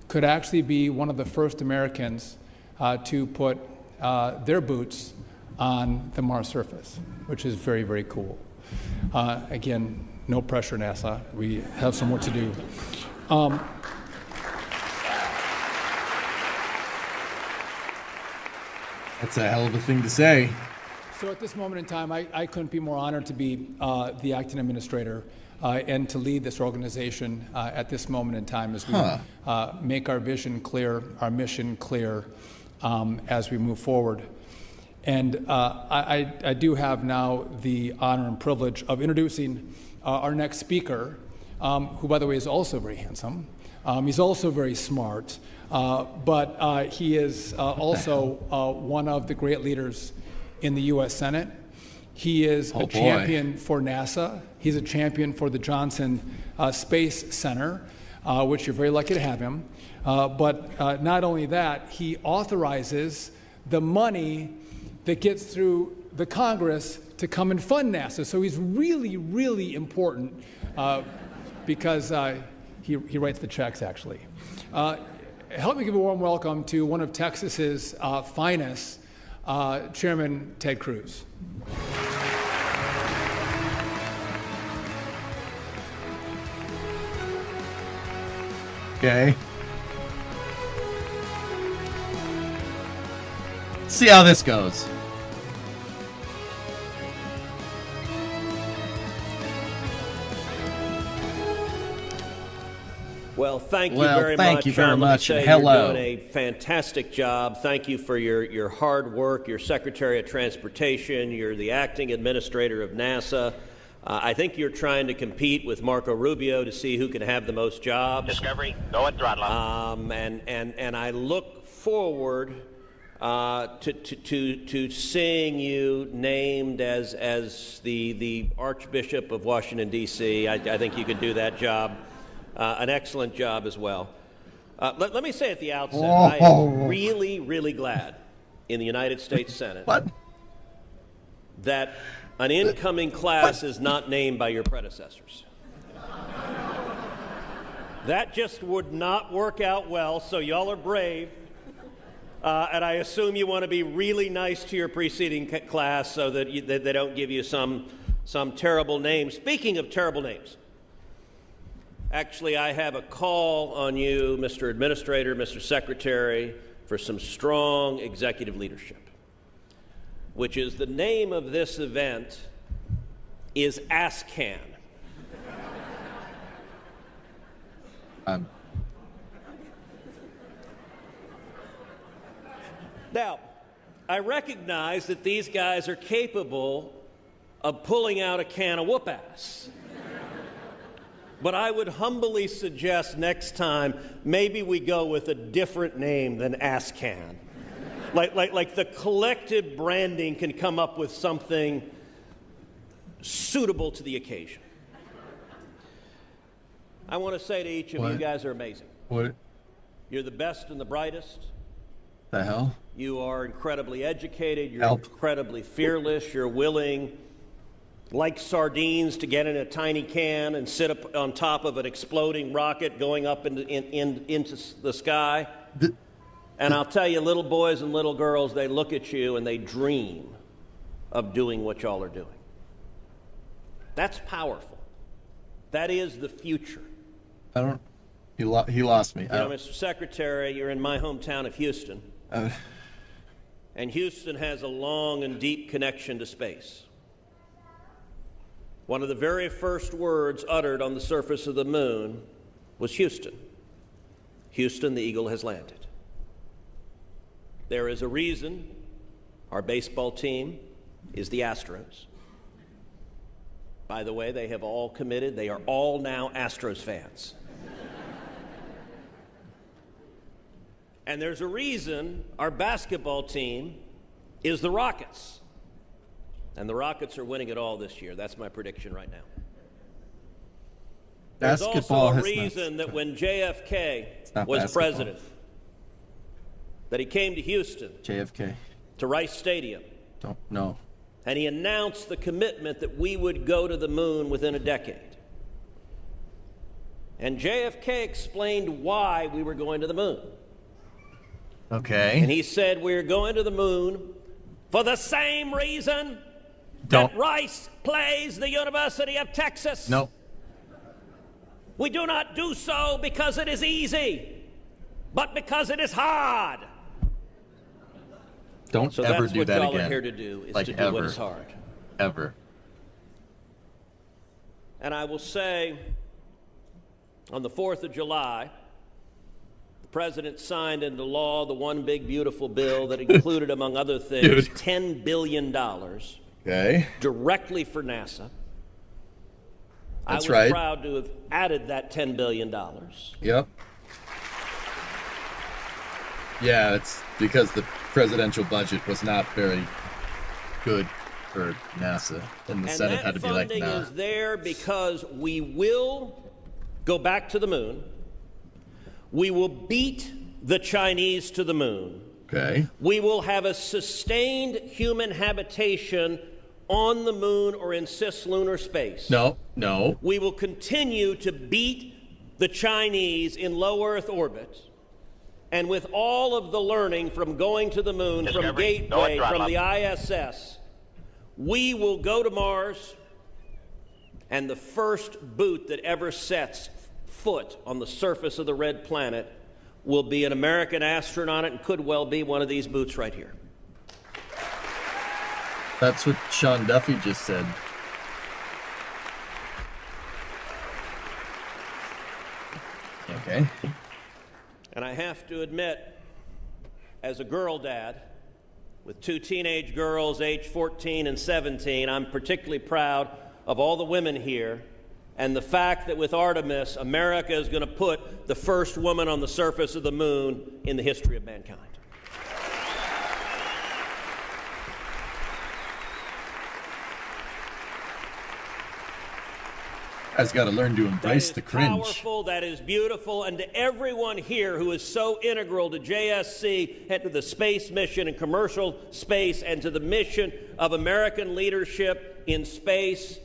could actually be one of the first Americans to put their boots on the Mars surface, which is very, very cool. Again, no pressure, NASA. We have some work to do. That's a hell of a thing to say. So at this moment in time, I couldn't be more honored to be the acting administrator and to lead this organization at this moment in time as we make our vision clear, our mission clear as we move forward. And I do have now the honor and privilege of introducing our next speaker, who, by the way, is also very handsome. He's also very smart, but he is also one of the great leaders in the U.S. Senate. He is a champion for NASA. He's a champion for the Johnson Space Center, which you're very lucky to have him. But not only that, he authorizes the money that gets through the Congress to come and fund NASA. So he's really, really important because he writes the checks, actually. Help me give a warm welcome to one of Texas's finest, Chairman Ted Cruz. Okay. Let's see how this goes. Well, thank you very much. Hello. You're doing a fantastic job. Thank you for your hard work. You're Secretary of Transportation. You're the acting administrator of NASA. I think you're trying to compete with Marco Rubio to see who can have the most jobs. Discovery, go at throttle. And I look forward to seeing you named as the Archbishop of Washington, D.C. I think you can do that job. An excellent job as well. Let me say at the outset, I am really, really glad in the United States Senate that an incoming class is not named by your predecessors. That just would not work out well, so y'all are brave. And I assume you want to be really nice to your preceding class so that they don't give you some terrible name. Speaking of terrible names, actually, I have a call on you, Mr. Administrator, Mr. Secretary, for some strong executive leadership, which is the name of this event is ASCAN. Now, I recognize that these guys are capable of pulling out a can of whoop-ass. But I would humbly suggest next time maybe we go with a different name than Ass-Can. Like the collective branding can come up with something suitable to the occasion. I want to say to each of you guys are amazing. What? You're the best and the brightest. The hell? You are incredibly educated. You're Help. incredibly fearless. You're willing, like sardines, to get in a tiny can and sit up on top of an exploding rocket going up into the sky. And I'll tell you, little boys and little girls, they look at you and they dream of doing what y'all are doing. That's powerful. That is the future. He lost me. You know, Mr. Secretary, you're in my hometown of Houston. And Houston has a long and deep connection to space. One of the very first words uttered on the surface of the moon was Houston. Houston, the eagle has landed. There is a reason our baseball team is the Astros. By the way, they have all committed. They are all now Astros fans. And there's a reason our basketball team is the Rockets. And the Rockets are winning it all this year. That's my prediction right now. There's Basketball also a has reason that when JFK was president, that he came to Houston, JFK, to Rice Stadium. Don't know. And he announced the commitment that we would go to the moon within a decade. And JFK explained why we were going to the moon. Okay. And he said we're going to the moon for the same reason that Rice plays the University of Texas. No. We do not do so because it is easy, but because it is hard. Don't So ever that's do what that y'all again. are here to do, is like to do ever. what is hard. Ever. And I will say, on the 4th of July, the president signed into law the one big beautiful bill that included, among other things, $10 billion directly for NASA. I was proud to have added that $10 billion. Yep. Yeah, it's because the presidential budget was not very good for NASA, and the Senate had to be like, that funding nah. is there because we will go back to the moon. We will beat the Chinese to the moon. Okay. We will have a sustained human habitation on the moon or in cislunar space. No. We will continue to beat the Chinese in low Earth orbit. And with all of the learning from going to the moon, from Gateway, from the ISS, we will go to Mars, and the first boot that ever sets foot on the surface of the red planet will be an American astronaut, and could well be one of these boots right here. That's what Sean Duffy just said. Okay. And I have to admit, as a girl dad with two teenage girls aged 14 and 17, I'm particularly proud of all the women here and the fact that with Artemis, America is going to put the first woman on the surface of the moon in the history of mankind. Guys got to learn to embrace the cringe. Powerful, that is beautiful, and to everyone here who is so integral to JSC and to the space mission and commercial space and to the mission of American leadership in space,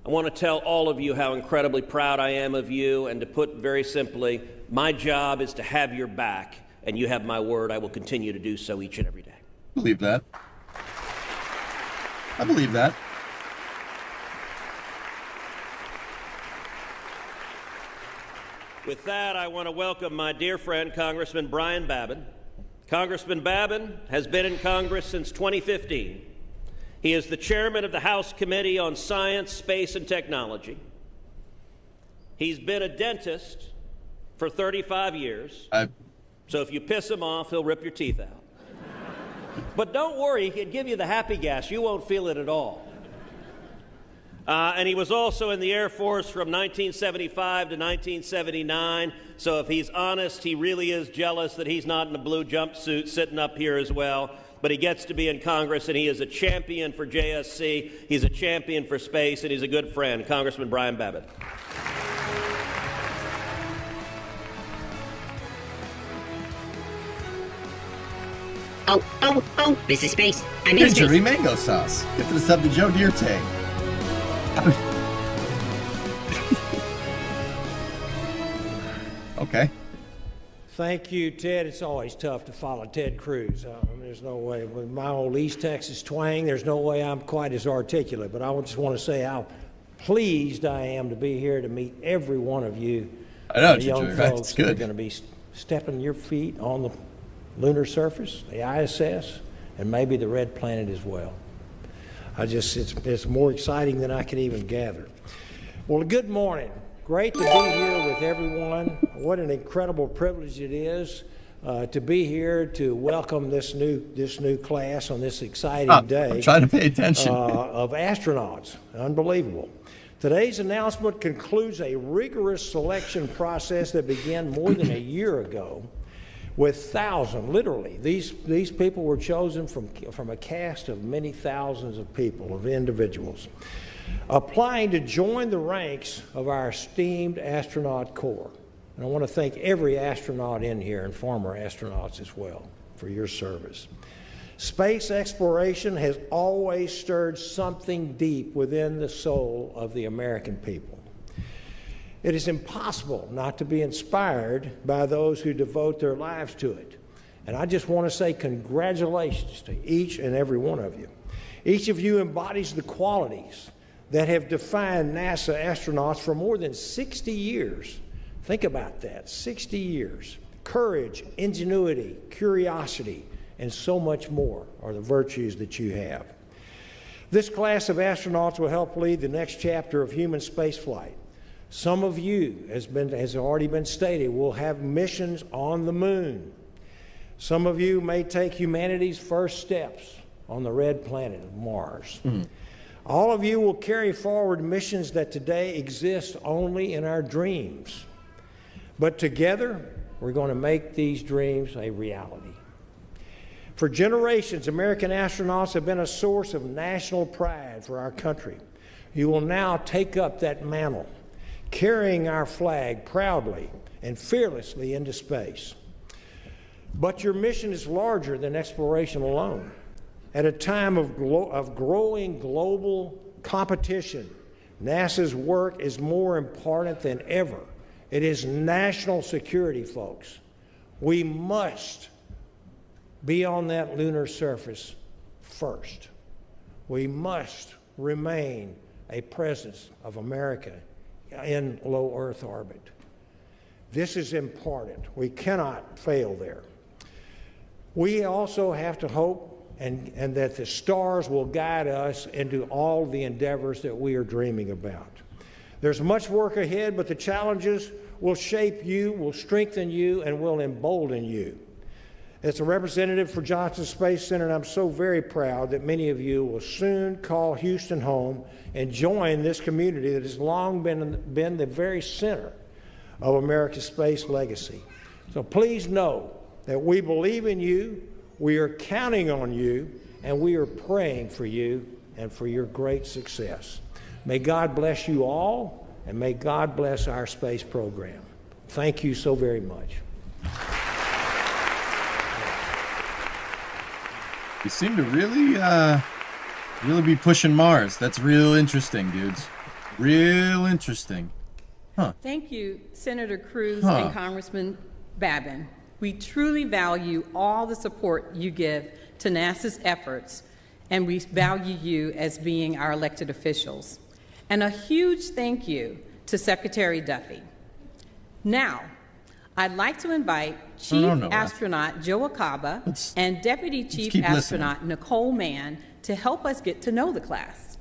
I want to tell all of you how incredibly proud I am of you, and to put very simply, my job is to have your back, and you have my word, I will continue to do so each and every day. Believe that. I believe that. With that, I want to welcome my dear friend, Congressman Brian Babin. Congressman Babin has been in Congress since 2015. He is the chairman of the House Committee on Science, Space, and Technology. He's been a dentist for 35 years. So if you piss him off, he'll rip your teeth out. But don't worry, he can give you the happy gas. You won't feel it at all. And he was also in the Air Force from 1975 to 1979. So if he's honest, he really is jealous that he's not in a blue jumpsuit sitting up here as well. But he gets to be in Congress, and he is a champion for JSC. He's a champion for space, and he's a good friend, Congressman Brian Babbitt. Oh, this is space. I'm in Hey, space. mango sauce. Get to the sub to Joe Dierte. Okay. Thank you, Ted. It's always tough to follow Ted Cruz. There's no way, with my old East Texas twang, there's no way I'm quite as articulate. But I just want to say how pleased I am to be here to meet every one of you. I know, young Ginger, folks it's that are good. going to be stepping your feet on the lunar surface, the ISS, and maybe the red planet as well. It's more exciting than I can even gather. Well, good morning. Great to be here with everyone. What an incredible privilege it is to be here to welcome this new class on this exciting day. I'm trying to pay attention. Of astronauts. Unbelievable. Today's announcement concludes a rigorous selection process that began more than a year ago with thousands, literally. These people were chosen from a cast of many thousands of people, of individuals, applying to join the ranks of our esteemed astronaut corps. And I want to thank every astronaut in here and former astronauts as well for your service. Space exploration has always stirred something deep within the soul of the American people. It is impossible not to be inspired by those who devote their lives to it. And I just want to say congratulations to each and every one of you. Each of you embodies the qualities that have defined NASA astronauts for more than 60 years. Think about that, 60 years. Courage, ingenuity, curiosity, and so much more are the virtues that you have. This class of astronauts will help lead the next chapter of human spaceflight. Some of you, as already been stated, will have missions on the moon. Some of you may take humanity's first steps on the red planet of Mars. All of you will carry forward missions that today exist only in our dreams. But together, we're going to make these dreams a reality. For generations, American astronauts have been a source of national pride for our country. You will now take up that mantle, carrying our flag proudly and fearlessly into space. But your mission is larger than exploration alone. At a time of growing global competition, NASA's work is more important than ever. It is national security, folks. We must be on that lunar surface first. We must remain a presence of America in low Earth orbit. This is important. We cannot fail there. We also have to hope and that the stars will guide us into all the endeavors that we are dreaming about. There's much work ahead, but the challenges will shape you, will strengthen you, and will embolden you. As a representative for Johnson Space Center, I'm so very proud that many of you will soon call Houston home and join this community that has long been the very center of America's space legacy. So please know that we believe in you, we are counting on you, and we are praying for you and for your great success. May God bless you all, and may God bless our space program. Thank you so very much. You seem to really be pushing Mars. That's real interesting, dudes. Real interesting. Huh. Thank you, Senator Cruz and Congressman Babin. We truly value all the support you give to NASA's efforts, and we value you as being our elected officials. And a huge thank you to Secretary Duffy. Now, I'd like to invite Chief Astronaut Joe Acaba and Deputy Chief Astronaut Nicole Mann to help us get to know the class.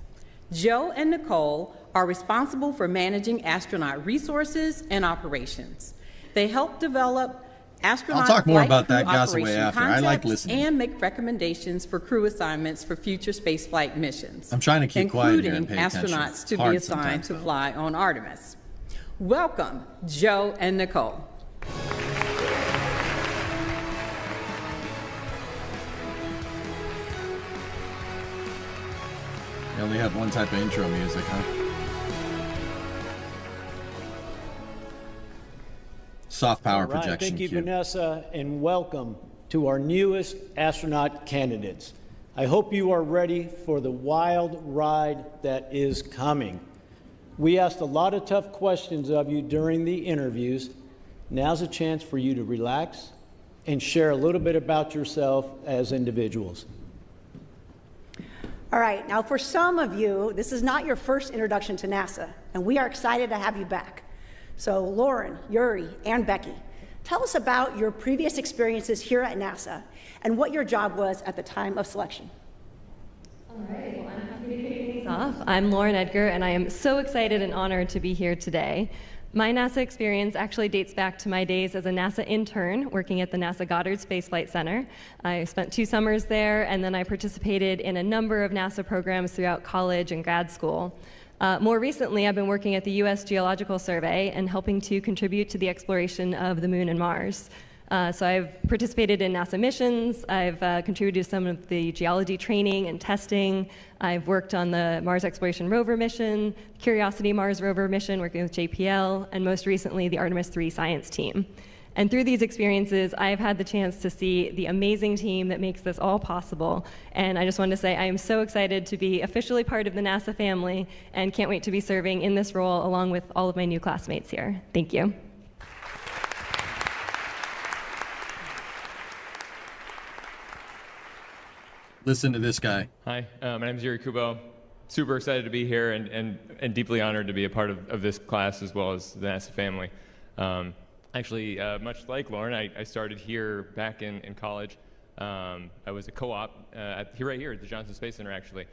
Joe and Nicole are responsible for managing astronaut resources and operations. They help develop Astronauts I'll talk more flight about crew that gossip way operation after. I like concepts listening. and make recommendations for crew assignments for future spaceflight missions. I'm trying to keep quiet here and including pay attention. astronauts It's to be hard assigned sometimes, to though. fly on Artemis. Welcome, Joe and Nicole. They only have one type of intro music, huh? Soft power All right, projection thank you, cue. Vanessa, and welcome to our newest astronaut candidates. I hope you are ready for the wild ride that is coming. We asked a lot of tough questions of you during the interviews. Now's a chance for you to relax and share a little bit about yourself as individuals. All right, now for some of you, this is not your first introduction to NASA, and we are excited to have you back. So Lauren, Yuri, and Becky, tell us about your previous experiences here at NASA and what your job was at the time of selection. All right, well, I'm happy to kick things off. I'm Lauren Edgar, and I am so excited and honored to be here today. My NASA experience actually dates back to my days as a NASA intern working at the NASA Goddard Space Flight Center. I spent 2 summers there, and then I participated in a number of NASA programs throughout college and grad school. More recently, I've been working at the U.S. Geological Survey and helping to contribute to the exploration of the Moon and Mars. So I've participated in NASA missions, I've contributed to some of the geology training and testing, I've worked on the Mars Exploration Rover mission, Curiosity Mars Rover mission working with JPL, and most recently the Artemis 3 science team. And through these experiences, I've had the chance to see the amazing team that makes this all possible. And I just wanted to say I am so excited to be officially part of the NASA family and can't wait to be serving in this role along with all of my new classmates here. Thank you. Listen to this guy. Hi, my name is Yuri Kubo. Super excited to be here and deeply honored to be a part of this class as well as the NASA family. Actually, much like Lauren, I started here back in college. I was a co-op right here at the Johnson Space Center, actually.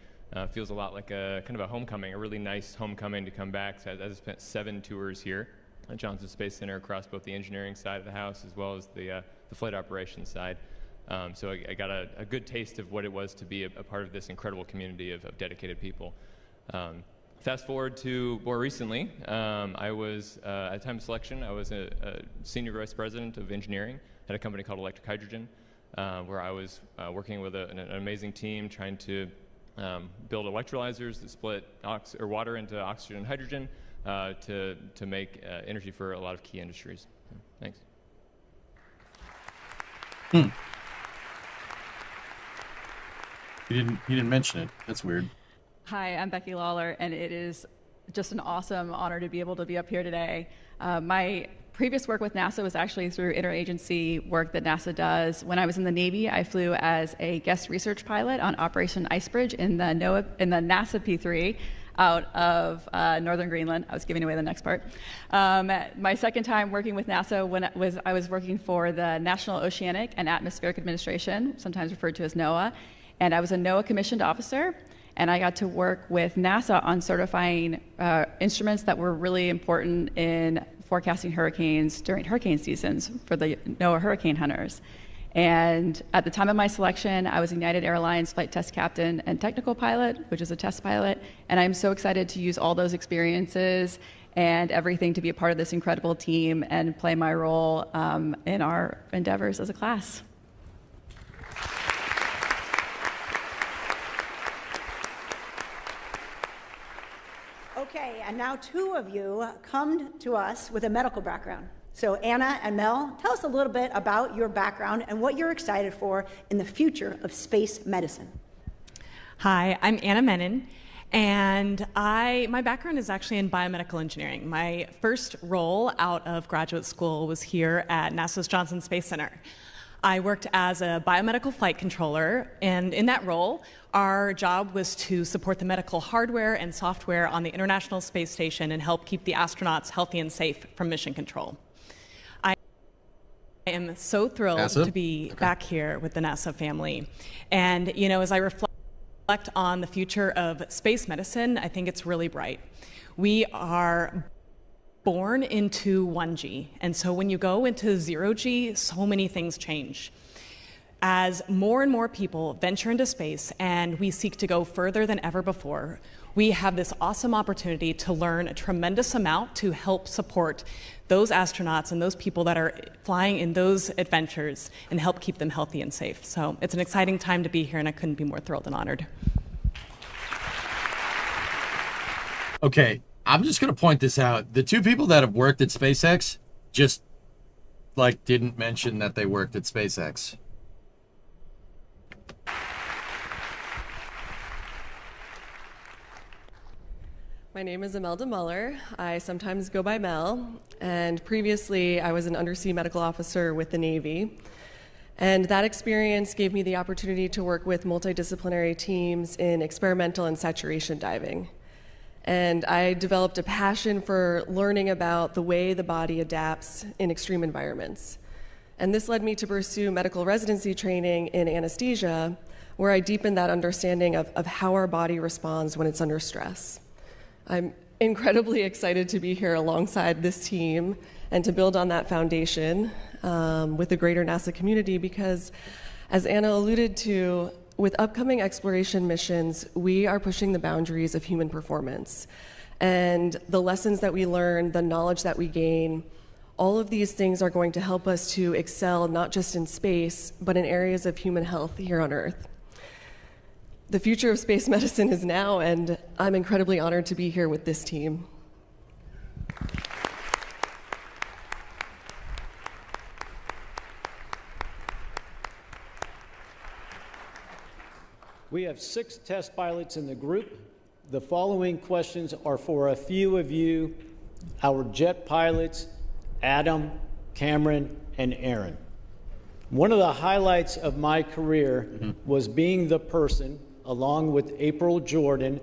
Feels a lot like a kind of a homecoming, a really nice homecoming to come back. So I spent 7 tours here at Johnson Space Center across both the engineering side of the house as well as the flight operations side. So I got a good taste of what it was to be a part of this incredible community of dedicated people. Fast forward to more recently, I was, at time of selection, I was a senior vice president of engineering at a company called Electric Hydrogen, where I was working with an amazing team trying to build electrolyzers that split water into oxygen and hydrogen to make energy for a lot of key industries. Thanks. He didn't mention it. That's weird. Hi, I'm Becky Lawler, and it is just an awesome honor to be able to be up here today. My previous work with NASA was actually through interagency work that NASA does. When I was in the Navy, I flew as a guest research pilot on Operation Icebridge in the NASA P3 out of northern Greenland. I was giving away the next part. My second time working with NASA I was working for the National Oceanic and Atmospheric Administration, sometimes referred to as NOAA, and I was a NOAA commissioned officer. And I got to work with NASA on certifying instruments that were really important in forecasting hurricanes during hurricane seasons for the NOAA hurricane hunters. And at the time of my selection, I was United Airlines flight test captain and technical pilot, which is a test pilot. And I'm so excited to use all those experiences and everything to be a part of this incredible team and play my role in our endeavors as a class. Okay, and now 2 of you come to us with a medical background. So Anna and Mel, tell us a little bit about your background and what you're excited for in the future of space medicine. Hi, I'm Anna Menon, and my background is actually in biomedical engineering. My first role out of graduate school was here at NASA's Johnson Space Center. I worked as a biomedical flight controller, and in that role, our job was to support the medical hardware and software on the International Space Station and help keep the astronauts healthy and safe from mission control. I am so thrilled to be back here with the NASA family. And, you know, as I reflect on the future of space medicine, I think it's really bright. We are born into 1G. And so when you go into 0G, so many things change. As more and more people venture into space and we seek to go further than ever before, we have this awesome opportunity to learn a tremendous amount to help support those astronauts and those people that are flying in those adventures and help keep them healthy and safe. So it's an exciting time to be here, and I couldn't be more thrilled and honored. Okay, I'm just going to point this out. The two people that have worked at SpaceX just, like, didn't mention that they worked at SpaceX. My name is Imelda Muller. I sometimes go by Mel, and previously I was an undersea medical officer with the Navy. And that experience gave me the opportunity to work with multidisciplinary teams in experimental and saturation diving. And I developed a passion for learning about the way the body adapts in extreme environments. And this led me to pursue medical residency training in anesthesia, where I deepened that understanding of how our body responds when it's under stress. I'm incredibly excited to be here alongside this team and to build on that foundation with the greater NASA community, because, as Anna alluded to, with upcoming exploration missions, we are pushing the boundaries of human performance. And the lessons that we learn, the knowledge that we gain, all of these things are going to help us to excel not just in space, but in areas of human health here on Earth. The future of space medicine is now, and I'm incredibly honored to be here with this team. We have 6 test pilots in the group. The following questions are for a few of you, our jet pilots, Adam, Cameron, and Aaron. One of the highlights of my career was being the person, along with April Jordan,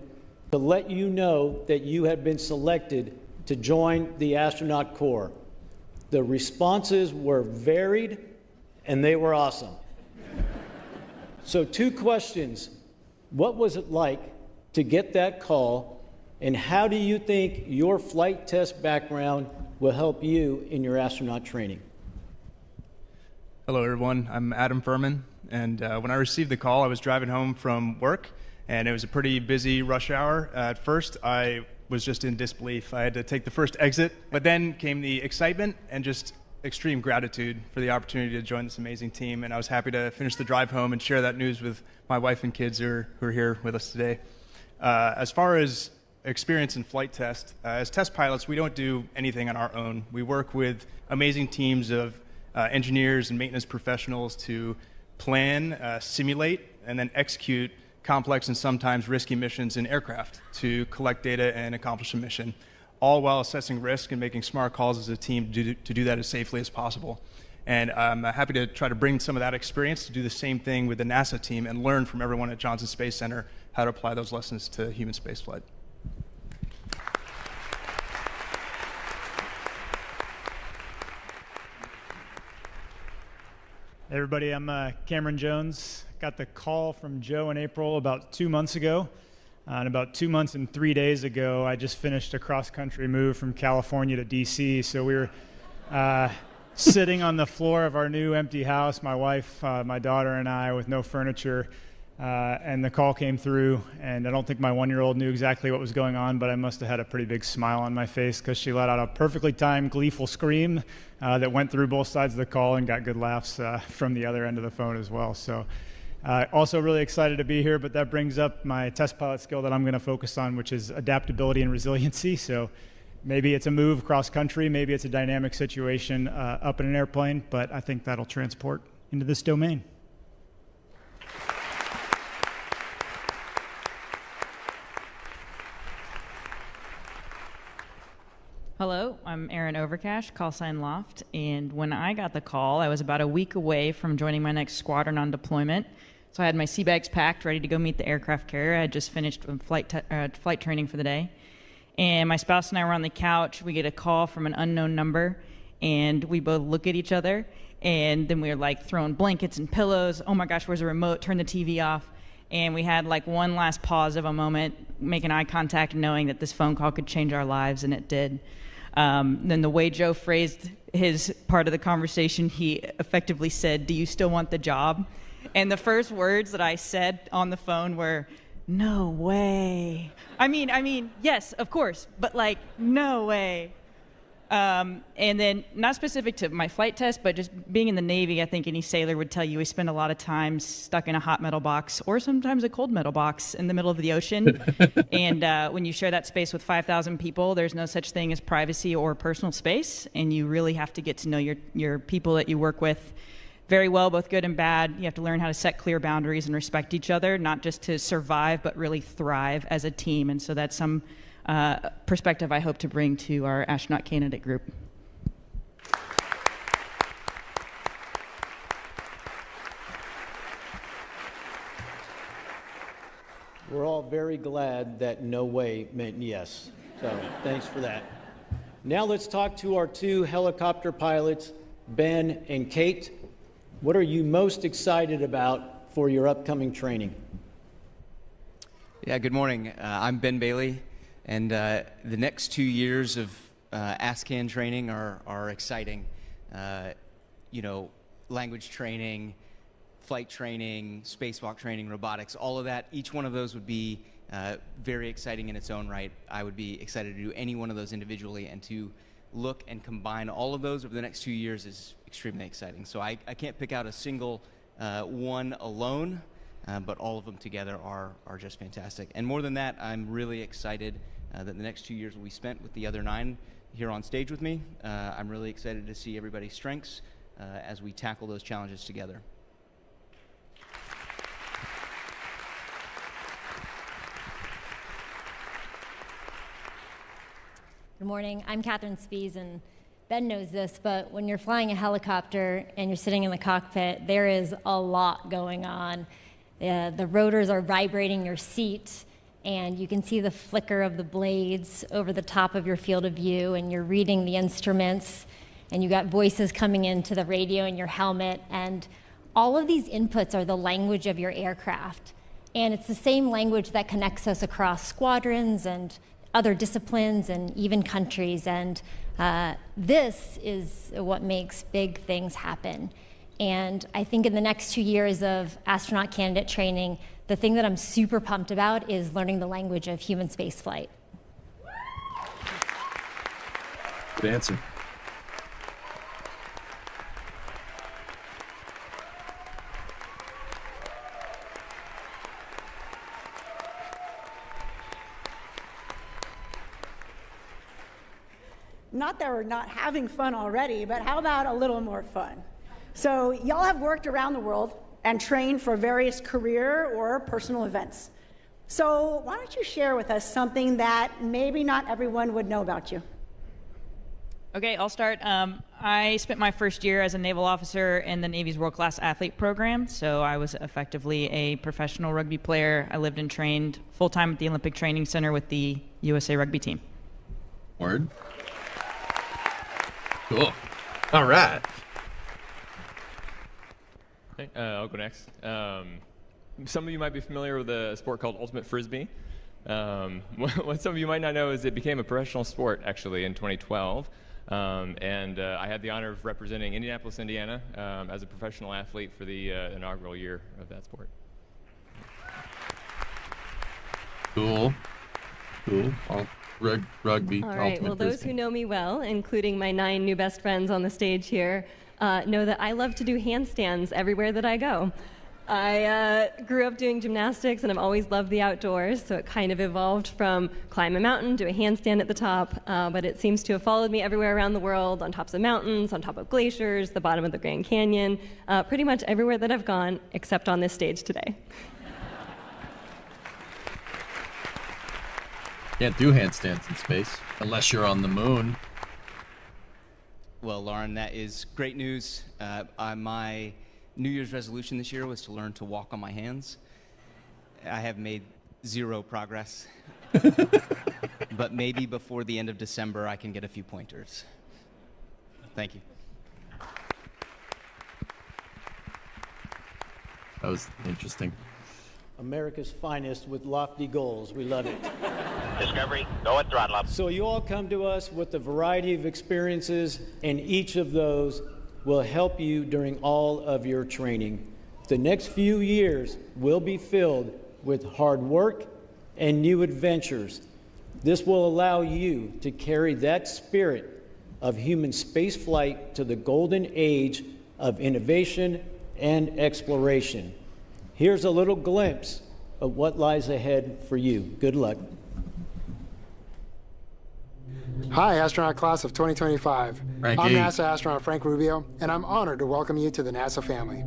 to let you know that you had been selected to join the astronaut corps. The responses were varied, and they were awesome. So 2 questions. What was it like to get that call, and how do you think your flight test background will help you in your astronaut training? Hello, everyone. I'm Adam Furman, and when I received the call, I was driving home from work, and it was a pretty busy rush hour. At first, I was just in disbelief. I had to take the first exit, but then came the excitement and just extreme gratitude for the opportunity to join this amazing team, and I was happy to finish the drive home and share that news with my wife and kids who are here with us today. As far as experience in flight test, as test pilots, we don't do anything on our own. We work with amazing teams of engineers and maintenance professionals to plan, simulate, and then execute complex and sometimes risky missions in aircraft to collect data and accomplish a mission, all while assessing risk and making smart calls as a team to do that as safely as possible. And I'm happy to try to bring some of that experience to do the same thing with the NASA team and learn from everyone at Johnson Space Center how to apply those lessons to human spaceflight. Hey everybody, I'm Cameron Jones. Got the call from Joe and April about 2 months ago. And about 2 months and 3 days ago, I just finished a cross-country move from California to DC. So we were sitting on the floor of our new empty house, my wife, my daughter, and I, with no furniture. And the call came through, and I don't think my 1-year-old knew exactly what was going on, but I must have had a pretty big smile on my face because she let out a perfectly timed, gleeful scream that went through both sides of the call and got good laughs from the other end of the phone as well. So also really excited to be here, but that brings up my test pilot skill that I'm going to focus on, which is adaptability and resiliency. So maybe it's a move cross country, maybe it's a dynamic situation up in an airplane, but I think that'll transport into this domain. Hello, I'm Erin Overcash, call sign Loft, and when I got the call, I was about a week away from joining my next squadron on deployment. So I had my sea bags packed, ready to go meet the aircraft carrier. I had just finished flight training for the day. And my spouse and I were on the couch. We get a call from an unknown number, and we both look at each other, and then we were like throwing blankets and pillows. Oh my gosh, where's the remote? Turn the TV off. And we had like one last pause of a moment, making eye contact, knowing that this phone call could change our lives, and it did. Then the way Joe phrased his part of the conversation, he effectively said, "Do you still want the job?" And the first words that I said on the phone were, "No way." I mean, yes, of course, but like, no way. And then, not specific to my flight test, but just being in the Navy, I think any sailor would tell you we spend a lot of time stuck in a hot metal box or sometimes a cold metal box in the middle of the ocean. And when you share that space with 5,000 people, there's no such thing as privacy or personal space. And you really have to get to know your people that you work with very well, both good and bad. You have to learn how to set clear boundaries and respect each other, not just to survive, but really thrive as a team. And so that's some perspective I hope to bring to our astronaut candidate group. We're all very glad that no way meant yes. So thanks for that. Now let's talk to our two helicopter pilots, Ben and Kate. What are you most excited about for your upcoming training? Yeah, good morning. I'm Ben Bailey, and the next 2 years of ASCAN training are exciting. Language training, flight training, spacewalk training, robotics, all of that. Each one of those would be very exciting in its own right. I would be excited to do any one of those individually, and to look and combine all of those over the next 2 years is extremely exciting. So I can't pick out a single one alone, but all of them together are just fantastic. And more than that, I'm really excited that the next 2 years will be spent with the other 9 here on stage with me. I'm really excited to see everybody's strengths as we tackle those challenges together. Good morning. I'm Catherine Spies, and Ben knows this, but when you're flying a helicopter and you're sitting in the cockpit, there is a lot going on. The rotors are vibrating your seat, and you can see the flicker of the blades over the top of your field of view, and you're reading the instruments, and you got voices coming into the radio in your helmet, and all of these inputs are the language of your aircraft. And it's the same language that connects us across squadrons and other disciplines and even countries. And this is what makes big things happen. And I think in the next 2 years of astronaut candidate training, the thing that I'm super pumped about is learning the language of human spaceflight. Good answer. Not that we're not having fun already, but how about a little more fun? So y'all have worked around the world and trained for various career or personal events. So why don't you share with us something that maybe not everyone would know about you? Okay, I'll start. I spent my first year as a naval officer in the Navy's world-class athlete program, so I was effectively a professional rugby player. I lived and trained full-time at the Olympic Training Center with the USA rugby team. Word. Cool. All right. I'll go next. Some of you might be familiar with a sport called Ultimate Frisbee. What some of you might not know is it became a professional sport, actually, in 2012. And I had the honor of representing Indianapolis, Indiana, as a professional athlete for the inaugural year of that sport. Cool. Rugby. All right, well, those who know me well, including my 9 new best friends on the stage here, know that I love to do handstands everywhere that I go. I grew up doing gymnastics, and I've always loved the outdoors, so it kind of evolved from climb a mountain to a handstand at the top, but it seems to have followed me everywhere around the world, on tops of mountains, on top of glaciers, the bottom of the Grand Canyon, pretty much everywhere that I've gone, except on this stage today. Can't do handstands in space unless you're on the moon. Well, Lauren, that is great news. My New Year's resolution this year was to learn to walk on my hands. I have made 0 progress, but maybe before the end of December I can get a few pointers. Thank you. That was interesting. America's finest with lofty goals. We love it. Discovery, go at throttle up. So you all come to us with a variety of experiences, and each of those will help you during all of your training. The next few years will be filled with hard work and new adventures. This will allow you to carry that spirit of human spaceflight to the golden age of innovation and exploration. Here's a little glimpse of what lies ahead for you. Good luck. Hi, astronaut class of 2025. Frankie. I'm NASA astronaut Frank Rubio, and I'm honored to welcome you to the NASA family.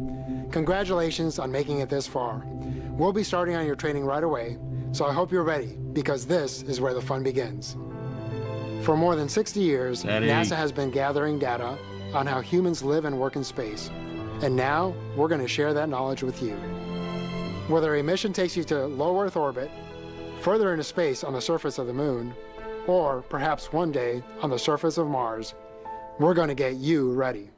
Congratulations on making it this far. We'll be starting on your training right away, so I hope you're ready, because this is where the fun begins. For more than 60 years, Daddy. NASA has been gathering data on how humans live and work in space. And now, we're going to share that knowledge with you. Whether a mission takes you to low Earth orbit, further into space on the surface of the moon, or perhaps one day on the surface of Mars, we're going to get you ready.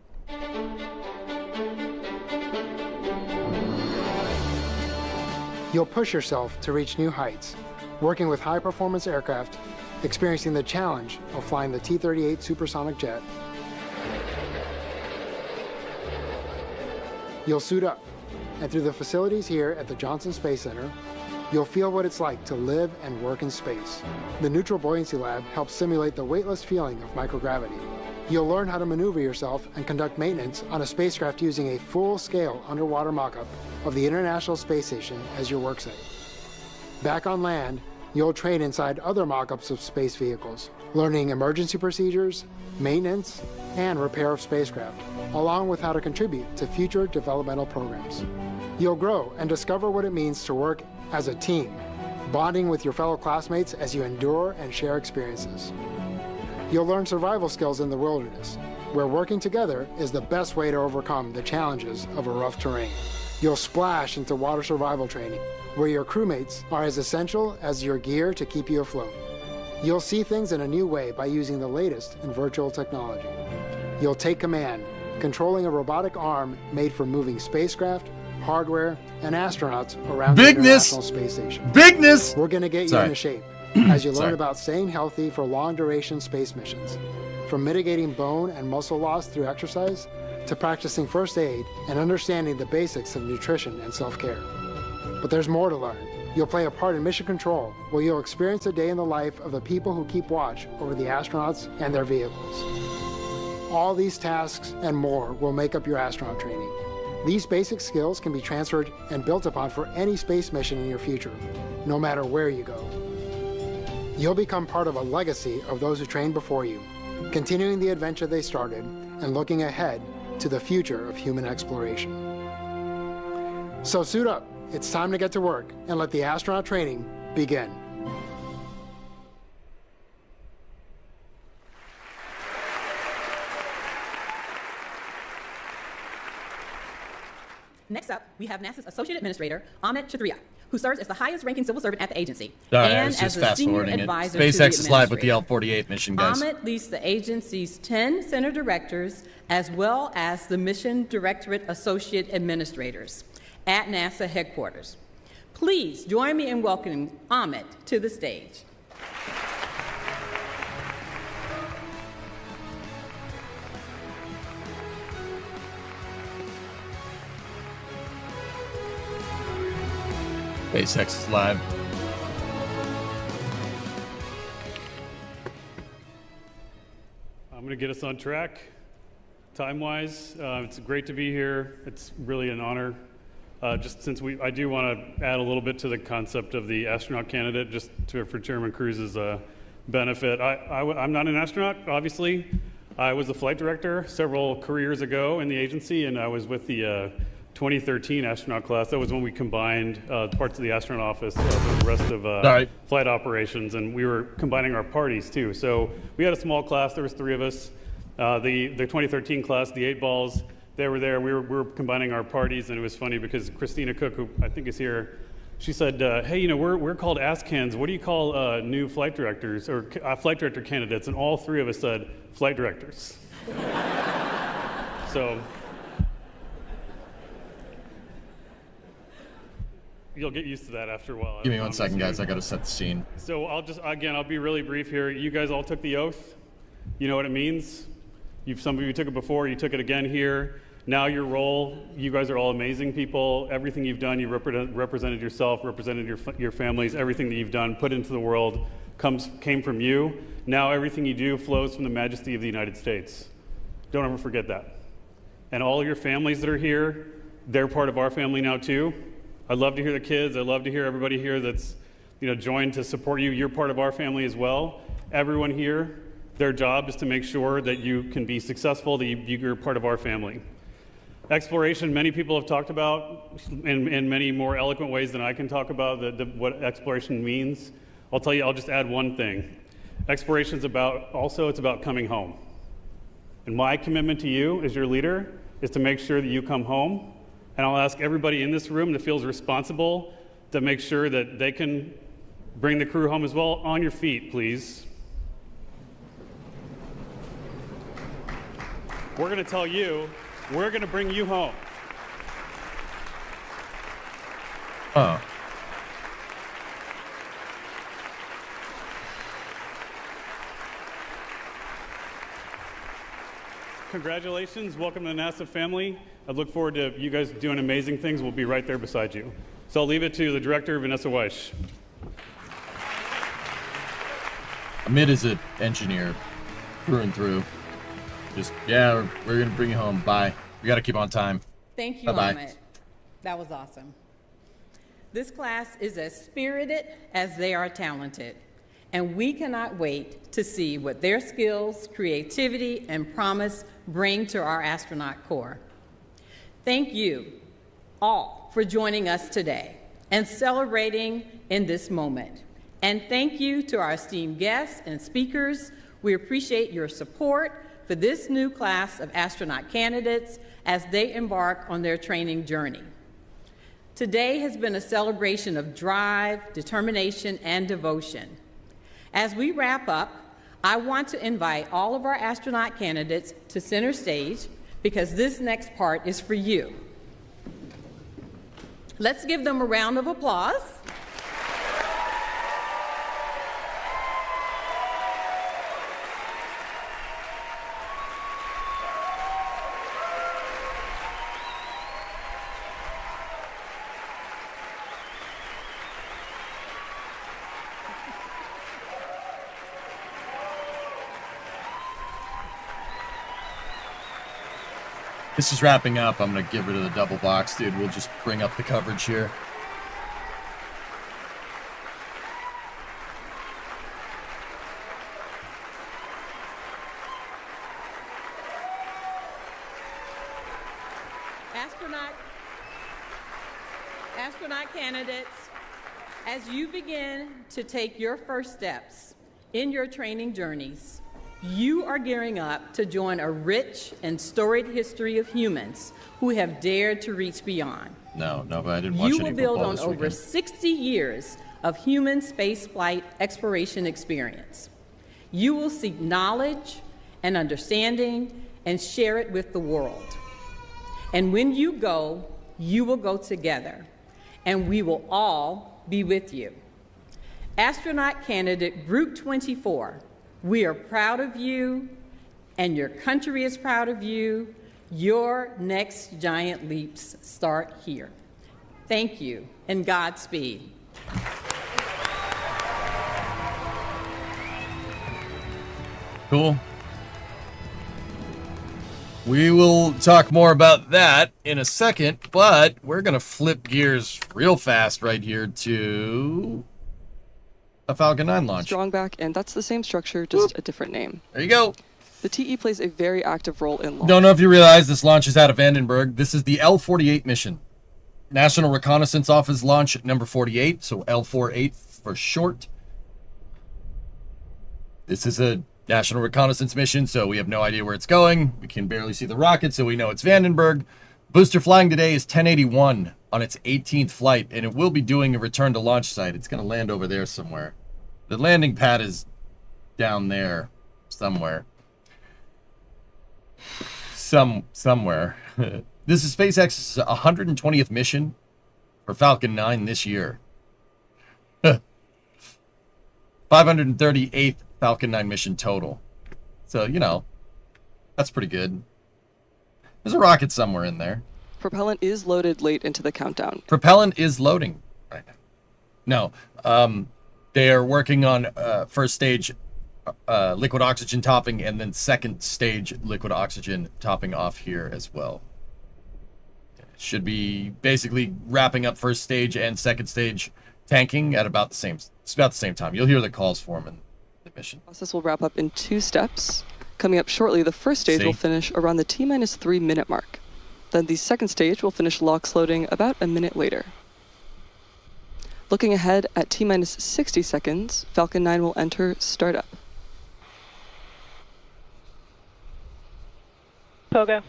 You'll push yourself to reach new heights, working with high-performance aircraft, experiencing the challenge of flying the T-38 supersonic jet. You'll suit up, and through the facilities here at the Johnson Space Center, you'll feel what it's like to live and work in space. The Neutral Buoyancy Lab helps simulate the weightless feeling of microgravity. You'll learn how to maneuver yourself and conduct maintenance on a spacecraft using a full-scale underwater mock-up of the International Space Station as your worksite. Back on land, you'll train inside other mock-ups of space vehicles, learning emergency procedures, maintenance, and repair of spacecraft, along with how to contribute to future developmental programs. You'll grow and discover what it means to work as a team, bonding with your fellow classmates as you endure and share experiences. You'll learn survival skills in the wilderness, where working together is the best way to overcome the challenges of a rough terrain. You'll splash into water survival training, where your crewmates are as essential as your gear to keep you afloat. You'll see things in a new way by using the latest in virtual technology. You'll take command, controlling a robotic arm made for moving spacecraft, hardware, and astronauts around the International Space Station. Bigness! We're going to get you into shape as you learn about staying healthy for long-duration space missions. From mitigating bone and muscle loss through exercise, to practicing first aid and understanding the basics of nutrition and self-care. But there's more to learn. You'll play a part in mission control, where you'll experience a day in the life of the people who keep watch over the astronauts and their vehicles. All these tasks and more will make up your astronaut training. These basic skills can be transferred and built upon for any space mission in your future, no matter where you go. You'll become part of a legacy of those who trained before you, continuing the adventure they started and looking ahead to the future of human exploration. So suit up, it's time to get to work and let the astronaut training begin. Next up, we have NASA's Associate Administrator, Amit Chaudhry, who serves as the highest-ranking civil servant at the agency, Sorry, I and was just as the senior fast-forwarding it. advisor to the SpaceX is live with the administrator. L-48 mission, guys. Amit leads the agency's 10 center directors, as well as the Mission Directorate Associate Administrators at NASA headquarters. Please join me in welcoming Amit to the stage. SpaceX is live. I'm going to get us on track. Time-wise, it's great to be here. It's really an honor. Just since I do want to add a little bit to the concept of the astronaut candidate, just for Chairman Cruz's benefit. I'm not an astronaut, obviously. I was a flight director several careers ago in the agency, and I was with the 2013 astronaut class. That was when we combined parts of the astronaut office with the rest of flight operations, and we were combining our parties too. So we had a small class. There was 3 of us. The 2013 class, the 8 balls, they were there. We were combining our parties, and it was funny because Christina Cook, who I think is here, she said, "Hey, you know, we're called ASCANs. What do you call new flight directors or flight director candidates?" And all 3 of us said flight directors. So. You'll get used to that after a while. Give me 1 second, guys. I got to set the scene. So I'll be really brief here. You guys all took the oath. You know what it means. Some of you took it before. You took it again here. Now your role. You guys are all amazing people. Everything you've done, you represented yourself, represented your families. Everything that you've done, put into the world, came from you. Now everything you do flows from the majesty of the United States. Don't ever forget that. And all your families that are here, they're part of our family now too. I'd love to hear the kids. I'd love to hear everybody here that's joined to support you. You're part of our family as well. Everyone here, their job is to make sure that you can be successful, that you're part of our family. Exploration, many people have talked about in many more eloquent ways than I can talk about what exploration means. I'll tell you, I'll just add one thing. Exploration is about coming home. And my commitment to you as your leader is to make sure that you come home. And I'll ask everybody in this room that feels responsible to make sure that they can bring the crew home as well. On your feet, please. We're going to tell you, we're going to bring you home. Oh. Congratulations. Welcome to the NASA family. I look forward to you guys doing amazing things. We'll be right there beside you. So I'll leave it to the director, Vanessa Weiss. Amit is an engineer through and through. We're going to bring you home. Bye. We got to keep on time. Thank you, Bye-bye. Ahmed. That was awesome. This class is as spirited as they are talented, and we cannot wait to see what their skills, creativity, and promise bring to our astronaut corps. Thank you all for joining us today and celebrating in this moment. And thank you to our esteemed guests and speakers. We appreciate your support for this new class of astronaut candidates as they embark on their training journey. Today has been a celebration of drive, determination, and devotion. As we wrap up, I want to invite all of our astronaut candidates to center stage because this next part is for you. Let's give them a round of applause. This is wrapping up. I'm going to get rid of the double box, dude. We'll just bring up the coverage here. Astronaut candidates, as you begin to take your first steps in your training journeys, you are gearing up to join a rich and storied history of humans who have dared to reach beyond. No, but I didn't watch You any will build football on this over weekend. 60 years of human spaceflight exploration experience. You will seek knowledge and understanding and share it with the world. And when you go, you will go together, and we will all be with you. Astronaut candidate Group 24, we are proud of you, and your country is proud of you. Your next giant leaps start here. Thank you, and Godspeed. Cool. We will talk more about that in a second, but we're going to flip gears real fast right here to a Falcon 9 launch. Strong back, and that's the same structure, just a different name. There you go. The TE plays a very active role in launch. Don't know if you realize this launch is out of Vandenberg. This is the L-48 mission. National Reconnaissance Office launch number 48, so L-48 for short. This is a National Reconnaissance mission, so we have no idea where it's going. We can barely see the rocket, so we know it's Vandenberg. Booster flying today is 1081 on its 18th flight, and it will be doing a return to launch site. It's going to land over there somewhere. The landing pad is down there somewhere. Somewhere. This is SpaceX's 120th mission for Falcon 9 this year. 538th Falcon 9 mission total. So, you know, that's pretty good. There's a rocket somewhere in there. Propellant is loaded late into the countdown. Propellant is loading right now. No, they are working on first stage liquid oxygen topping and then second stage liquid oxygen topping off here as well. Should be basically wrapping up first stage and second stage tanking at about the same time. You'll hear the calls for them in the mission. The process will wrap up in 2 steps. Coming up shortly, the first stage will finish around the T-3 minute mark. Then the second stage will finish LOX loading about a minute later. Looking ahead at T-60 seconds, Falcon 9 will enter startup. Pogo.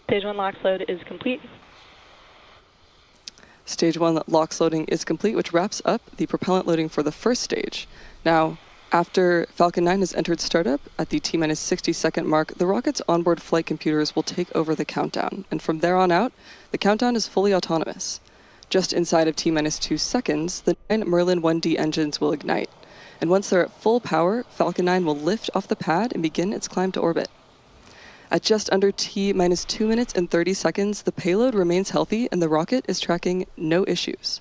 Stage 1 LOX load is complete. Stage 1 LOX loading is complete, which wraps up the propellant loading for the first stage. Now, after Falcon 9 has entered startup at the T-60 second mark, the rocket's onboard flight computers will take over the countdown. And from there on out, the countdown is fully autonomous. Just inside of T-2 seconds, the 9 Merlin 1D engines will ignite. And once they're at full power, Falcon 9 will lift off the pad and begin its climb to orbit. At just under T-2 minutes and 30 seconds, the payload remains healthy and the rocket is tracking no issues.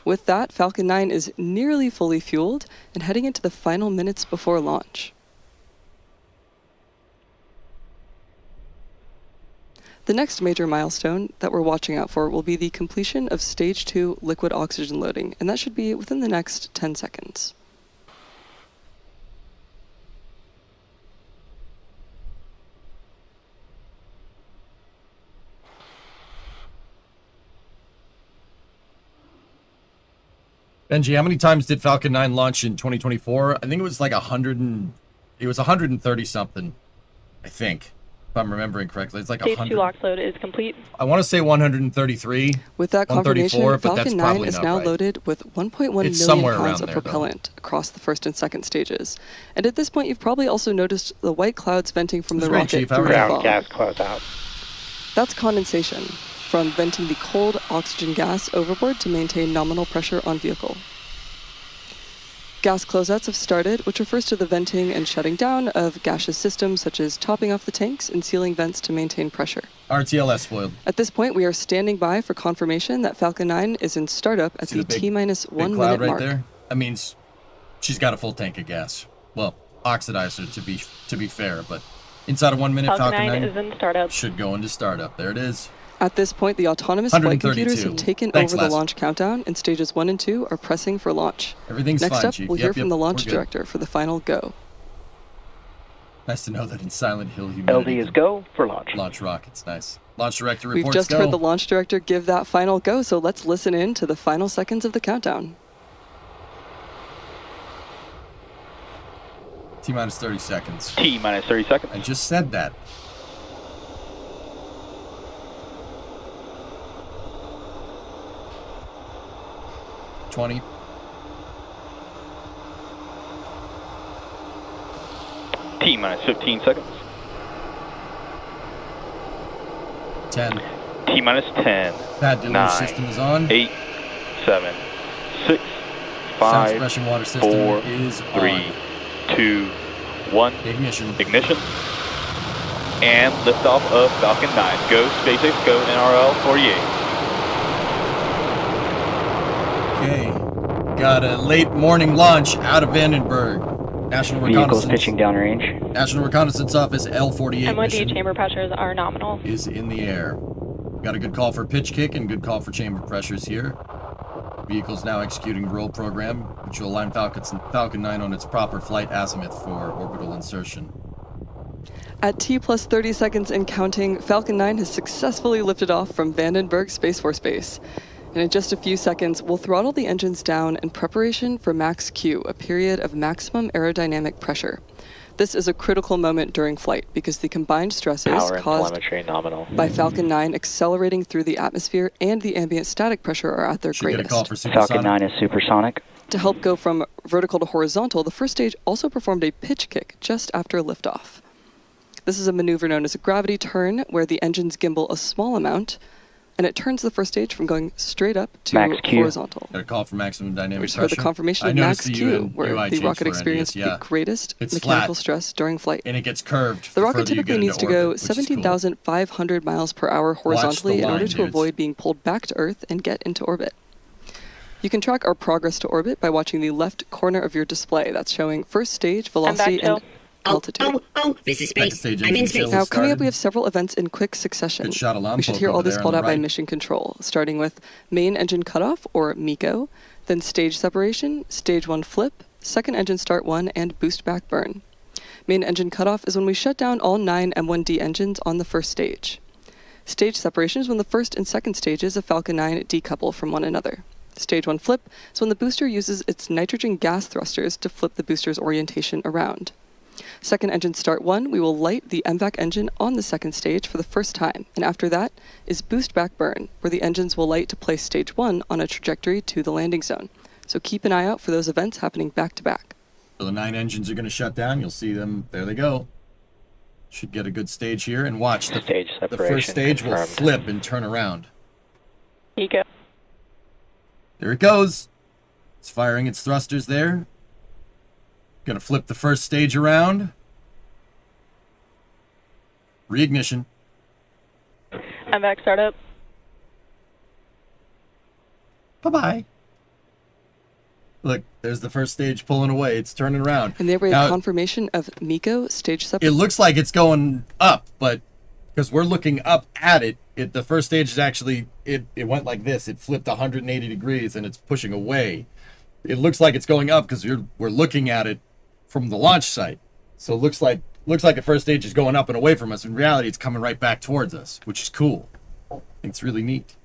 With that, Falcon 9 is nearly fully fueled and heading into the final minutes before launch. The next major milestone that we're watching out for will be the completion of Stage 2 liquid oxygen loading, and that should be within the next 10 seconds. Benji, how many times did Falcon 9 launch in 2024? I think it was like 130 something, I think, if I'm remembering correctly. It's like Stage 100. 2 LOX load is complete. I want to say 133. With that confirmation, Falcon 9 is now right. loaded with 1.1 million pounds of propellant across the first and second stages. And at this point, you've probably also noticed the white clouds venting from the rocket through the fall. Gas close out. That's condensation from venting the cold oxygen gas overboard to maintain nominal pressure on vehicle. Gas closeouts have started, which refers to the venting and shutting down of gaseous systems such as topping off the tanks and sealing vents to maintain pressure. RTLS foiled. At this point, we are standing by for confirmation that Falcon 9 is in startup at the T-1 big cloud minute right mark. there? That means she's got a full tank of gas. Well, oxidizer to be fair, but inside of 1 minute, Falcon 9 is in startup. should go into startup. There it is. At this point, the autonomous flight computers 132. have taken Thanks, over the Les. launch countdown, and stages 1 and 2 are pressing for launch. Everything's Next fine, up, Chief. we'll hear Yep, from the launch we're good. director for the final go. Nice to know that in Silent Hill, humidity LD is go for launch. Launch rockets. Nice. Launch director We've reports just go. heard the launch director give that final go, so let's listen in to the final seconds of the countdown. T-minus 30 seconds. T-minus 30 seconds. I just said that. $20. T-minus 15 seconds. 10. T-minus 10. Pad deluge 9, system is on. 8, 7, 6, Sound 5, suppression water system 4, is 3, on. 2, 1. Ignition. Ignition. And liftoff of Falcon 9. Go, SpaceX, go, NRL 48. Okay. Got a late morning launch out of Vandenberg. National Vehicles Reconnaissance. pitching downrange. National Reconnaissance Office L48 MOD mission chamber pressures are nominal. is in the air. Got a good call for pitch kick and good call for chamber pressures here. Vehicle's now executing roll program, which will align Falcon 9 on its proper flight azimuth for orbital insertion. At T plus 30 seconds and counting, Falcon 9 has successfully lifted off from Vandenberg Space Force Base. And in just a few seconds, we'll throttle the engines down in preparation for max Q, a period of maximum aerodynamic pressure. This is a critical moment during flight because the combined stresses Power and caused telemetry nominal. by Falcon 9 accelerating through the atmosphere and the ambient static pressure are at their Should get a greatest. call for supersonic. Falcon 9 is supersonic. To help go from vertical to horizontal, the first stage also performed a pitch kick just after liftoff. This is a maneuver known as a gravity turn, where the engines gimbal a small amount and it turns the first stage from going straight up to Max Q. horizontal. Got a call for maximum dynamic We just pressure. heard the confirmation I of noticed Max the Q, where UI the changed rocket for experienced NDS, yeah. the greatest It's mechanical flat. stress during flight. And it gets curved. The the rocket further you typically get needs to into go orbit, which is cool. 17,500 miles per hour horizontally in order line, to dudes. avoid being pulled back to Earth and get into orbit. You can track our progress to orbit by watching the left corner of your display. That's showing first stage, velocity, and altitude. This is space. I'm in space. Now, coming up, we have several events in quick succession. Good shot of We should Lompoc hear all over this there on called the out by right. mission control, starting with main engine cutoff, or MECO, then stage separation, stage 1 flip, second engine start 1, and boost back burn. Main engine cutoff is when we shut down all 9 M1D engines on the first stage. Stage separation is when the first and second stages of Falcon 9 decouple from one another. Stage 1 flip is when the booster uses its nitrogen gas thrusters to flip the booster's orientation around. Second engine start 1, we will light the MVAC engine on the second stage for the first time, and after that is boost back burn, where the engines will light to place stage 1 on a trajectory to the landing zone. So keep an eye out for those events happening back to back. So the 9 engines are going to shut down. You'll see them. There they go. Should get a good stage here. And watch, the first stage will confirmed. flip and turn around. Eco. There it goes. It's firing its thrusters there. Gonna flip the first stage around. Reignition. I'm back, startup. Bye-bye. Look, there's the first stage pulling away. It's turning around. And there we Now, have confirmation of MECO stage it separation. looks like it's going up, but because we're looking up at it, the first stage is actually, it went like this. It flipped 180 degrees and it's pushing away. It looks like it's going up because we're looking at it from the launch site. So it looks like the first stage is going up and away from us. In reality, it's coming right back towards us, which is cool. I think it's really neat.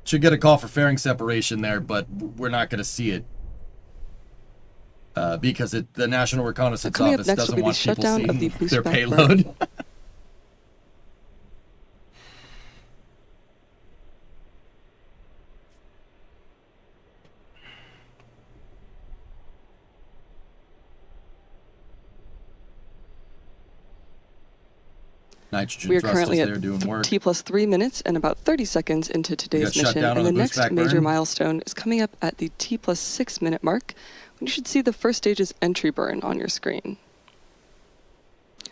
Should get a call for fairing separation there, but we're not going to see it. Because the National Reconnaissance Coming up Office next will doesn't be the want people shutdown of the seeing boost their back payload. burn. Nitrogen We are thrusters currently there doing work. at T plus 3 minutes and about 30 seconds into today's got shut mission, down and on the the boost next back major burn. milestone is coming up at the T plus 6 minute mark, when you should see the first stage's entry burn on your screen.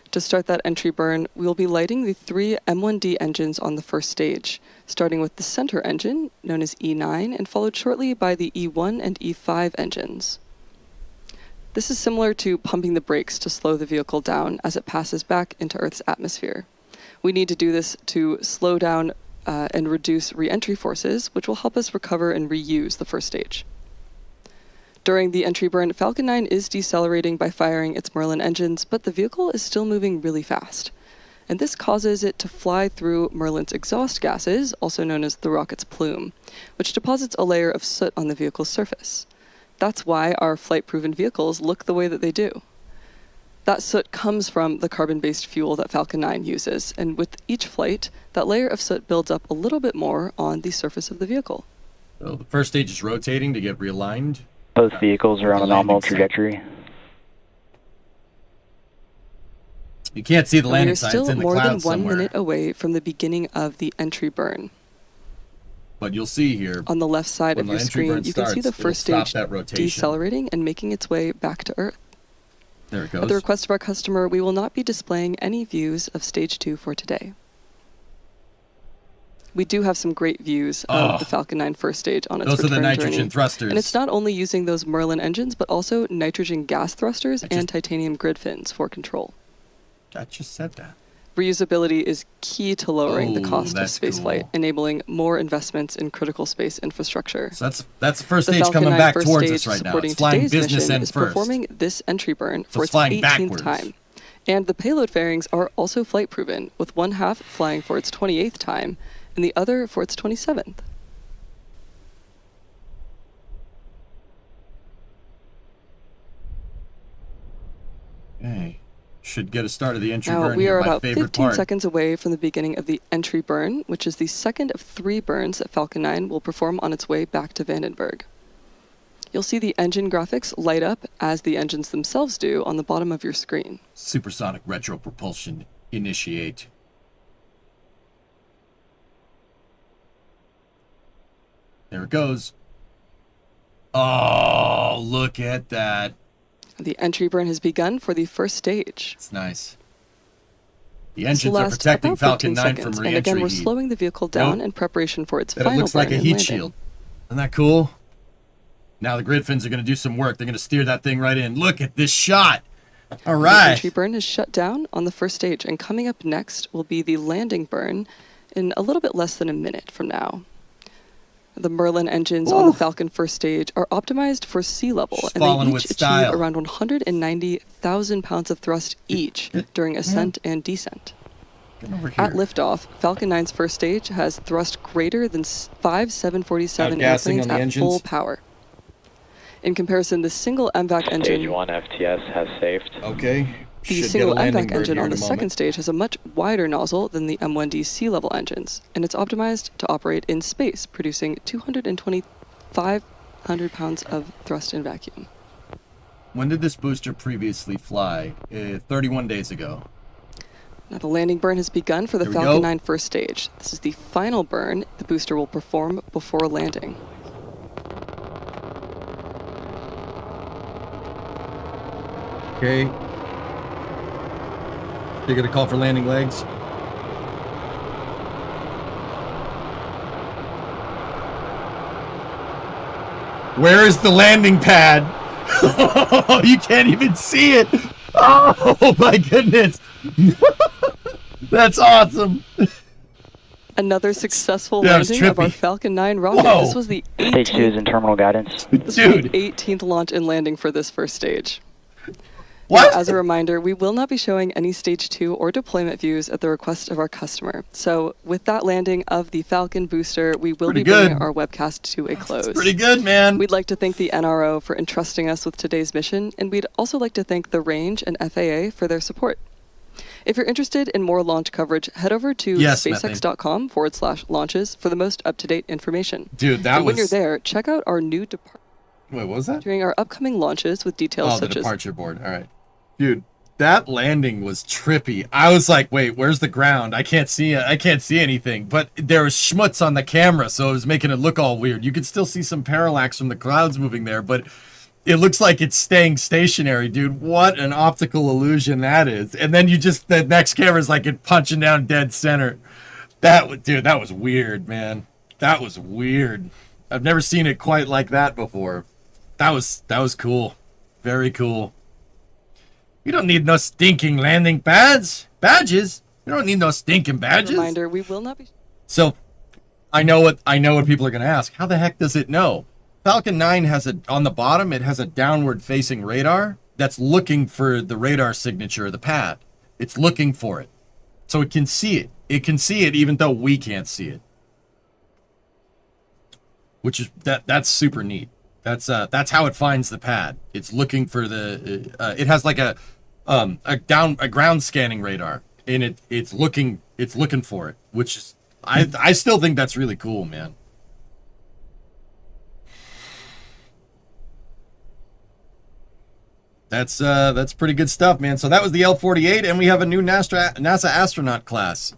To start that entry burn, we will be lighting the 3 M1D engines on the first stage, starting with the center engine, known as E9, and followed shortly by the E1 and E5 engines. This is similar to pumping the brakes to slow the vehicle down as it passes back into Earth's atmosphere. We need to do this to slow down and reduce re-entry forces, which will help us recover and reuse the first stage. During the entry burn, Falcon 9 is decelerating by firing its Merlin engines, but the vehicle is still moving really fast. And this causes it to fly through Merlin's exhaust gases, also known as the rocket's plume, which deposits a layer of soot on the vehicle's surface. That's why our flight-proven vehicles look the way that they do. That soot comes from the carbon-based fuel that Falcon 9 uses, and with each flight, that layer of soot builds up a little bit more on the surface of the vehicle. So the first stage is rotating to get realigned. Both vehicles are on a nominal trajectory. You can't see the And landing we are sign. still It's in the more than clouds 1 somewhere. minute away from the beginning of the entry burn. But you'll see here, On the left side when of your the entry screen, burn you can see starts, the it'll first stop stage that rotation. decelerating and making its way back to Earth. There it At the goes. request of our customer, we will not be displaying any views of Stage 2 for today. We do have some great views of the Falcon 9 first stage on its Those are the return nitrogen journey. thrusters. And it's not only using those Merlin engines, but also nitrogen gas thrusters and titanium grid fins for control. I just said that. Reusability is key to lowering the Oh, cost of that's spaceflight, cool. enabling more investments in critical space infrastructure. So that's the first The stage Falcon coming 9 back first towards stage, us right now. supporting It's flying today's business mission, end is first. performing this entry burn So for it's its flying 18th backwards. time. And the payload fairings are also flight proven, with one half flying for its 28th time and the other for its 27th. Okay. Should get a start of the entry Now, burn we here, are my about favorite 15 part. seconds away from the beginning of the entry burn, which is the second of 3 burns that Falcon 9 will perform on its way back to Vandenberg. You'll see the engine graphics light up as the engines themselves do on the bottom of your screen. Supersonic retro propulsion initiate. There it goes. Oh, look at that. The entry burn has begun for the first stage. It's nice. The engines are protecting Falcon 9 from re-entry and again, we're heat. slowing the vehicle down in preparation for its But final it looks like burn a and heat landing. shield. Isn't that cool? Now the grid fins are going to do some work. They're going to steer that thing right in. Look at this shot. All The right. entry burn is shut down on the first stage, and coming up next will be the landing burn in a little bit less than a minute from now. The Merlin engines on the Falcon first stage are optimized for sea level, and falling they with each achieve style. around 190,000 pounds of thrust each during ascent and descent. At liftoff, Falcon 9's first stage has thrust greater than 5 747 Outgassing airplanes on the at engines. full power. In comparison, the single MVAC engine... Stage 1 FTS has saved. Okay. The Should single get a landing MVAC bird engine here on in the a second moment. stage has a much wider nozzle than the M1D sea-level engines, and it's optimized to operate in space, producing 225 pounds of thrust in vacuum. When did this booster previously fly? 31 days ago. Now the landing burn has begun for the Here we Falcon go. 9 first stage. This is the final burn the booster will perform before landing. Okay. You're going to call for landing legs? Where is the landing pad? You can't even see it. Oh my goodness. That's awesome. Another successful That was landing of our trippy. Falcon 9 rocket. Whoa. This was the Stage 2 is in terminal guidance. This was the 18th launch and landing for this first stage. What? Now, as a reminder, we will not be showing any Stage 2 or deployment views at the request of our customer. So with that landing of the Falcon booster, we will Pretty be bringing good. our webcast to a close. Pretty good, man. We'd like to thank the NRO for entrusting us with today's mission, and we'd also like to thank the Range and FAA for their support. If you're interested in more launch coverage, head over to Yes, spacex.com/launches for the most up-to-date information. Dude, that and when was- you're there, check out our new department Wait, what was that? during our upcoming launches with details Oh, the such as departure board. All right. Dude, that landing was trippy. I was like, wait, where's the ground? I can't see it. I can't see anything. But there was schmutz on the camera, so it was making it look all weird. You could still see some parallax from the clouds moving there, but it looks like it's staying stationary, dude. What an optical illusion that is. And then the next camera's like it punching down dead center. That was weird, man. That was weird. I've never seen it quite like that before. That was cool. Very cool. You don't need no stinking landing badges. You don't need no stinking badges. reminder, we will not be So, I know what people are going to ask. How the heck does it know? Falcon 9 has on the bottom, it has a downward facing radar that's looking for the radar signature of the pad. It's looking for it. So it can see it. It can see it even though we can't see it. Which is that's super neat. That's how it finds the pad. It's looking for it has like a ground scanning radar, and it's looking for it, which is I still think that's really cool, man. That's pretty good stuff, man. So that was the L-48, and we have a new NASA astronaut class.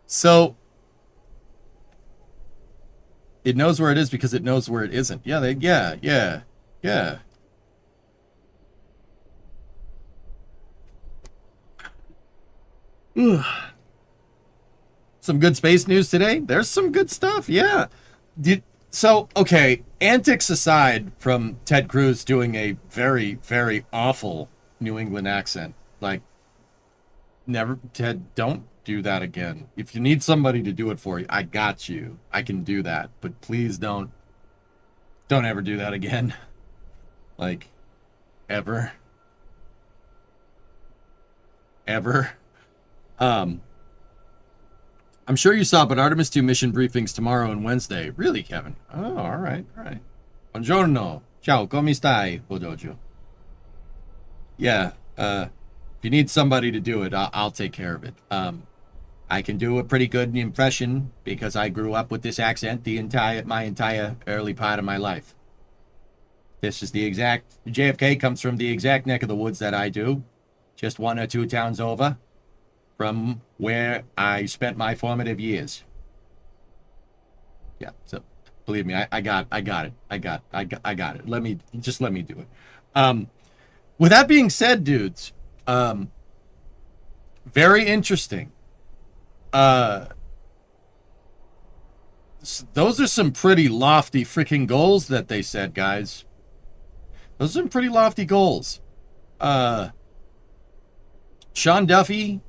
So it knows where it is because it knows where it isn't. Yeah. Some good space news today. There's some good stuff. Yeah. Okay, antics aside from Ted Cruz doing a very, very awful New England accent, like, Ted, don't do that again. If you need somebody to do it for you, I got you. I can do that, but please don't ever do that again. Like, ever. I'm sure you saw, but Artemis 2 mission briefings tomorrow and Wednesday. Really, Kevin? Oh, all right. Buongiorno. Ciao, come stai, Bodojo? Yeah, if you need somebody to do it, I'll take care of it. I can do a pretty good impression because I grew up with this accent my entire early part of my life. This is JFK comes from the exact neck of the woods that I do, just 1 or 2 towns over from where I spent my formative years. Yeah, so Believe me, I got it. I got it. Let me do it. With that being said, dudes, very interesting. Those are some pretty lofty freaking goals that they set, guys. Those are some pretty lofty goals. Sean Duffy,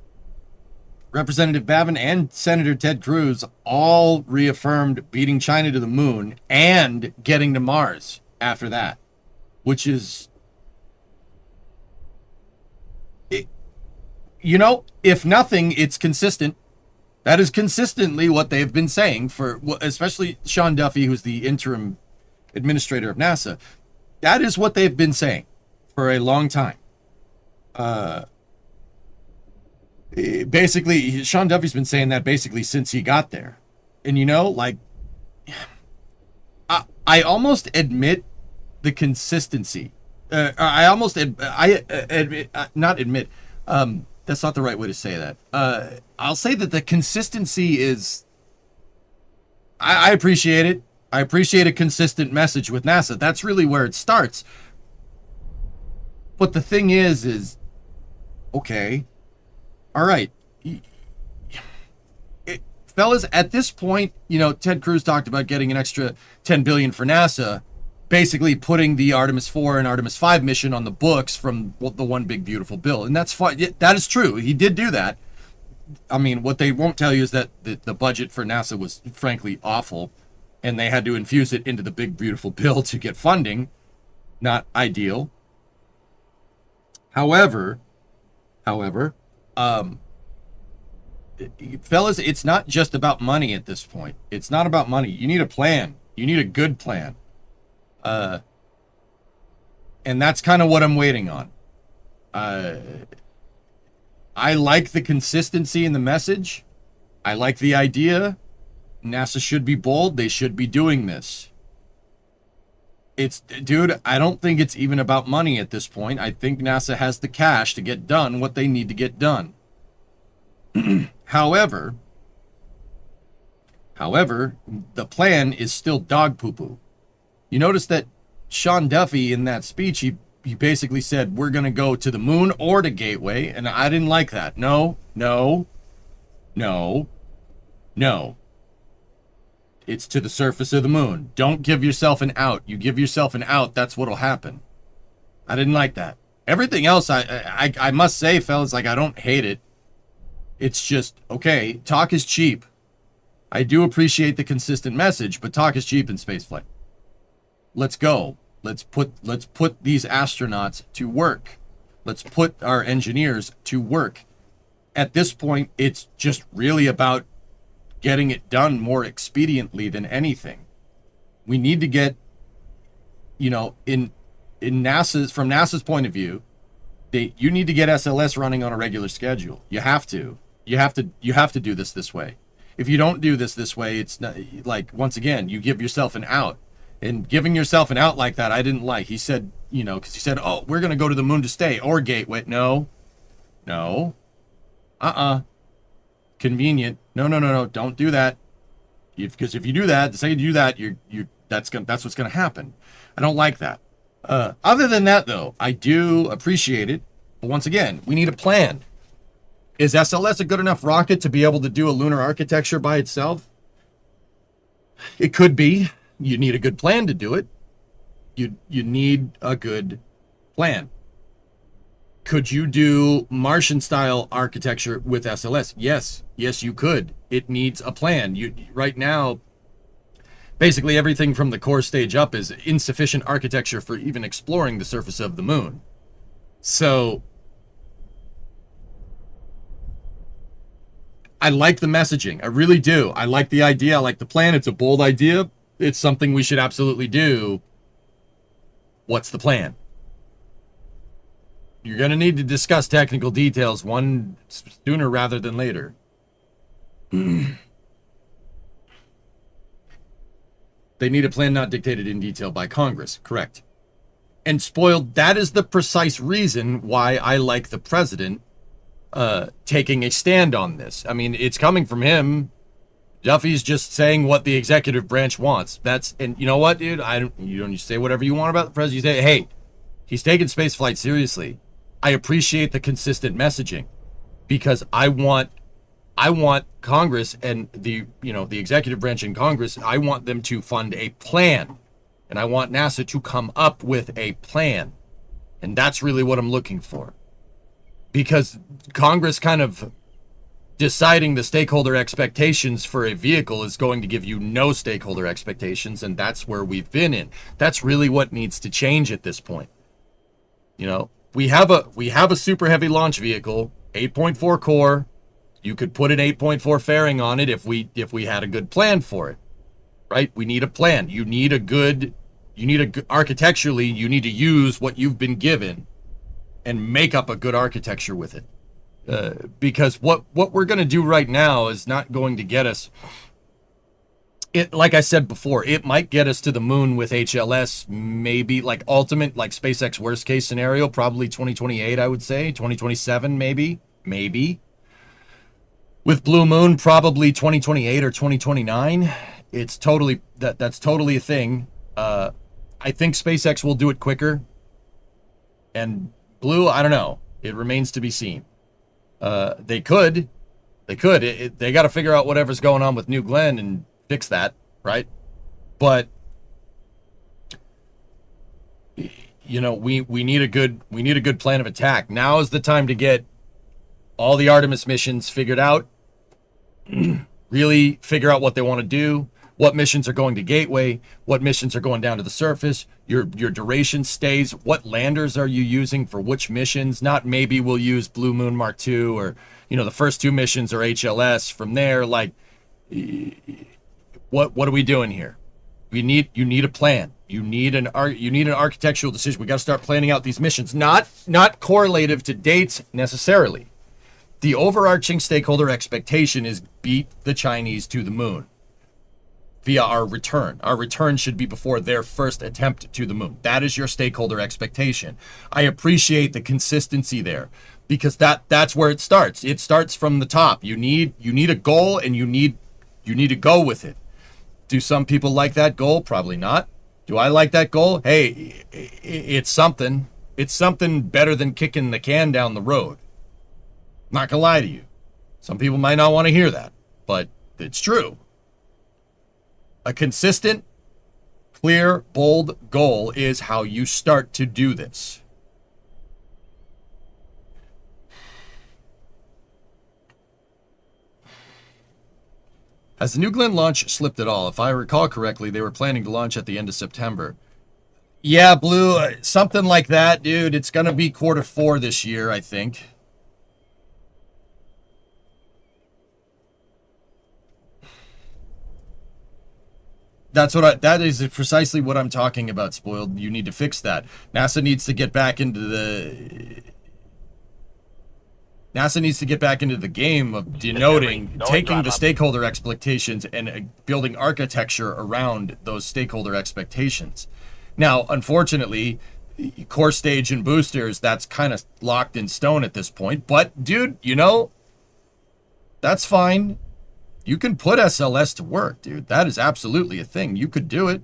Representative Babin, and Senator Ted Cruz all reaffirmed beating China to the moon and getting to Mars after that, which is, you know, if nothing, it's consistent. That is consistently what they've been saying for, especially Sean Duffy, who's the interim administrator of NASA. That is what they've been saying for a long time. Basically, Sean Duffy's been saying that basically since he got there. And you know, like, I almost admit the consistency. I almost admit, not admit, that's not the right way to say that. I'll say that the consistency is, I appreciate it. I appreciate a consistent message with NASA. That's really where it starts. But the thing is okay, all right. Fellas, at this point, you know, Ted Cruz talked about getting an extra $10 billion for NASA, basically putting the Artemis 4 and Artemis 5 mission on the books from the one big beautiful bill. And that's fine. That is true. He did do that. I mean, what they won't tell you is that the budget for NASA was frankly awful, and they had to infuse it into the big beautiful bill to get funding. Not ideal. However, fellas, it's not just about money at this point. It's not about money. You need a plan. You need a good plan. And that's kind of what I'm waiting on. I like the consistency in the message. I like the idea. NASA should be bold. They should be doing this. Dude, I don't think it's even about money at this point. I think NASA has the cash to get done what they need to get done. However, the plan is still dog poo-poo. You notice that Sean Duffy in that speech, he basically said, we're going to go to the moon or to Gateway, and I didn't like that. No. It's to the surface of the moon. Don't give yourself an out. You give yourself an out, that's what'll happen. I didn't like that. Everything else, I must say, fellas, like, I don't hate it. It's just, okay, talk is cheap. I do appreciate the consistent message, but talk is cheap in spaceflight. Let's go. Let's put these astronauts to work. Let's put our engineers to work. At this point, it's just really about getting it done more expediently than anything. We need to get, you know, from NASA's point of view, you need to get SLS running on a regular schedule. You have to do this way. If you don't do this way, it's not, like, once again, you give yourself an out. And giving yourself an out like that, I didn't like. He said, you know, because he said, oh, we're going to go to the moon to stay, or Gateway. No. Convenient. No. Don't do that. Because if you do that, the second you do that, that's what's going to happen. I don't like that. Other than that, though, I do appreciate it. But once again, we need a plan. Is SLS a good enough rocket to be able to do a lunar architecture by itself? It could be. You need a good plan to do it. You need a good plan. Could you do Martian-style architecture with SLS? Yes, you could. It needs a plan. Right now, basically everything from the core stage up is insufficient architecture for even exploring the surface of the moon. So, I like the messaging. I really do. I like the idea. I like the plan. It's a bold idea. It's something we should absolutely do. What's the plan? You're going to need to discuss technical details one sooner rather than later. They need a plan not dictated in detail by Congress. Correct. And spoiled, that is the precise reason why I like the president taking a stand on this. I mean, it's coming from him. Duffy's just saying what the executive branch wants. And you know what, dude? You don't say whatever you want about the president. You say, hey, he's taking space flight seriously. I appreciate the consistent messaging because I want Congress and the executive branch in Congress, I want them to fund a plan. And I want NASA to come up with a plan. And that's really what I'm looking for. Because Congress kind of deciding the stakeholder expectations for a vehicle is going to give you no stakeholder expectations, and that's where we've been in. That's really what needs to change at this point. You know, we have a super heavy launch vehicle, 8.4 core. You could put an 8.4 fairing on it if we had a good plan for it. Right? We need a plan. Architecturally, you need to use what you've been given and make up a good architecture with it. Because what we're going to do right now is not going to get us. Like I said before, it might get us to the moon with HLS, maybe like ultimate, like SpaceX worst case scenario, probably 2028, I would say, 2027, maybe. With Blue Moon, probably 2028 or 2029. It's totally that's totally a thing. I think SpaceX will do it quicker. And Blue, I don't know. It remains to be seen. They could. They got to figure out whatever's going on with New Glenn and fix that, right? But you know, we need a good plan of attack. Now is the time to get all the Artemis missions figured out. Really figure out what they want to do, what missions are going to Gateway, what missions are going down to the surface, your duration stays, what landers are you using for which missions. Not maybe we'll use Blue Moon Mark II, or the first two missions are HLS. From there, like, what are we doing here? You need a plan. You need an architectural decision. We got to start planning out these missions, not correlative to dates necessarily. The overarching stakeholder expectation is beat the Chinese to the moon via our return. Our return should be before their first attempt to the moon. That is your stakeholder expectation. I appreciate the consistency there because that's where it starts. It starts from the top. You need a goal, and you need to go with it. Do some people like that goal? Probably not. Do I like that goal? Hey, it's something. It's something better than kicking the can down the road. Not gonna lie to you. Some people might not want to hear that, but it's true. A consistent, clear, bold goal is how you start to do this. Has the New Glenn launch slipped at all? If I recall correctly, they were planning to launch at the end of September. Yeah, Blue, something like that, dude. It's gonna be Q4 this year, I think. That is precisely what I'm talking about, Spoiled. You need to fix that. NASA needs to get back into the game of denoting, taking the stakeholder expectations and building architecture around those stakeholder expectations. Now, unfortunately, core stage and boosters, that's kind of locked in stone at this point. But, dude, that's fine. You can put SLS to work, dude. That is absolutely a thing. You could do it.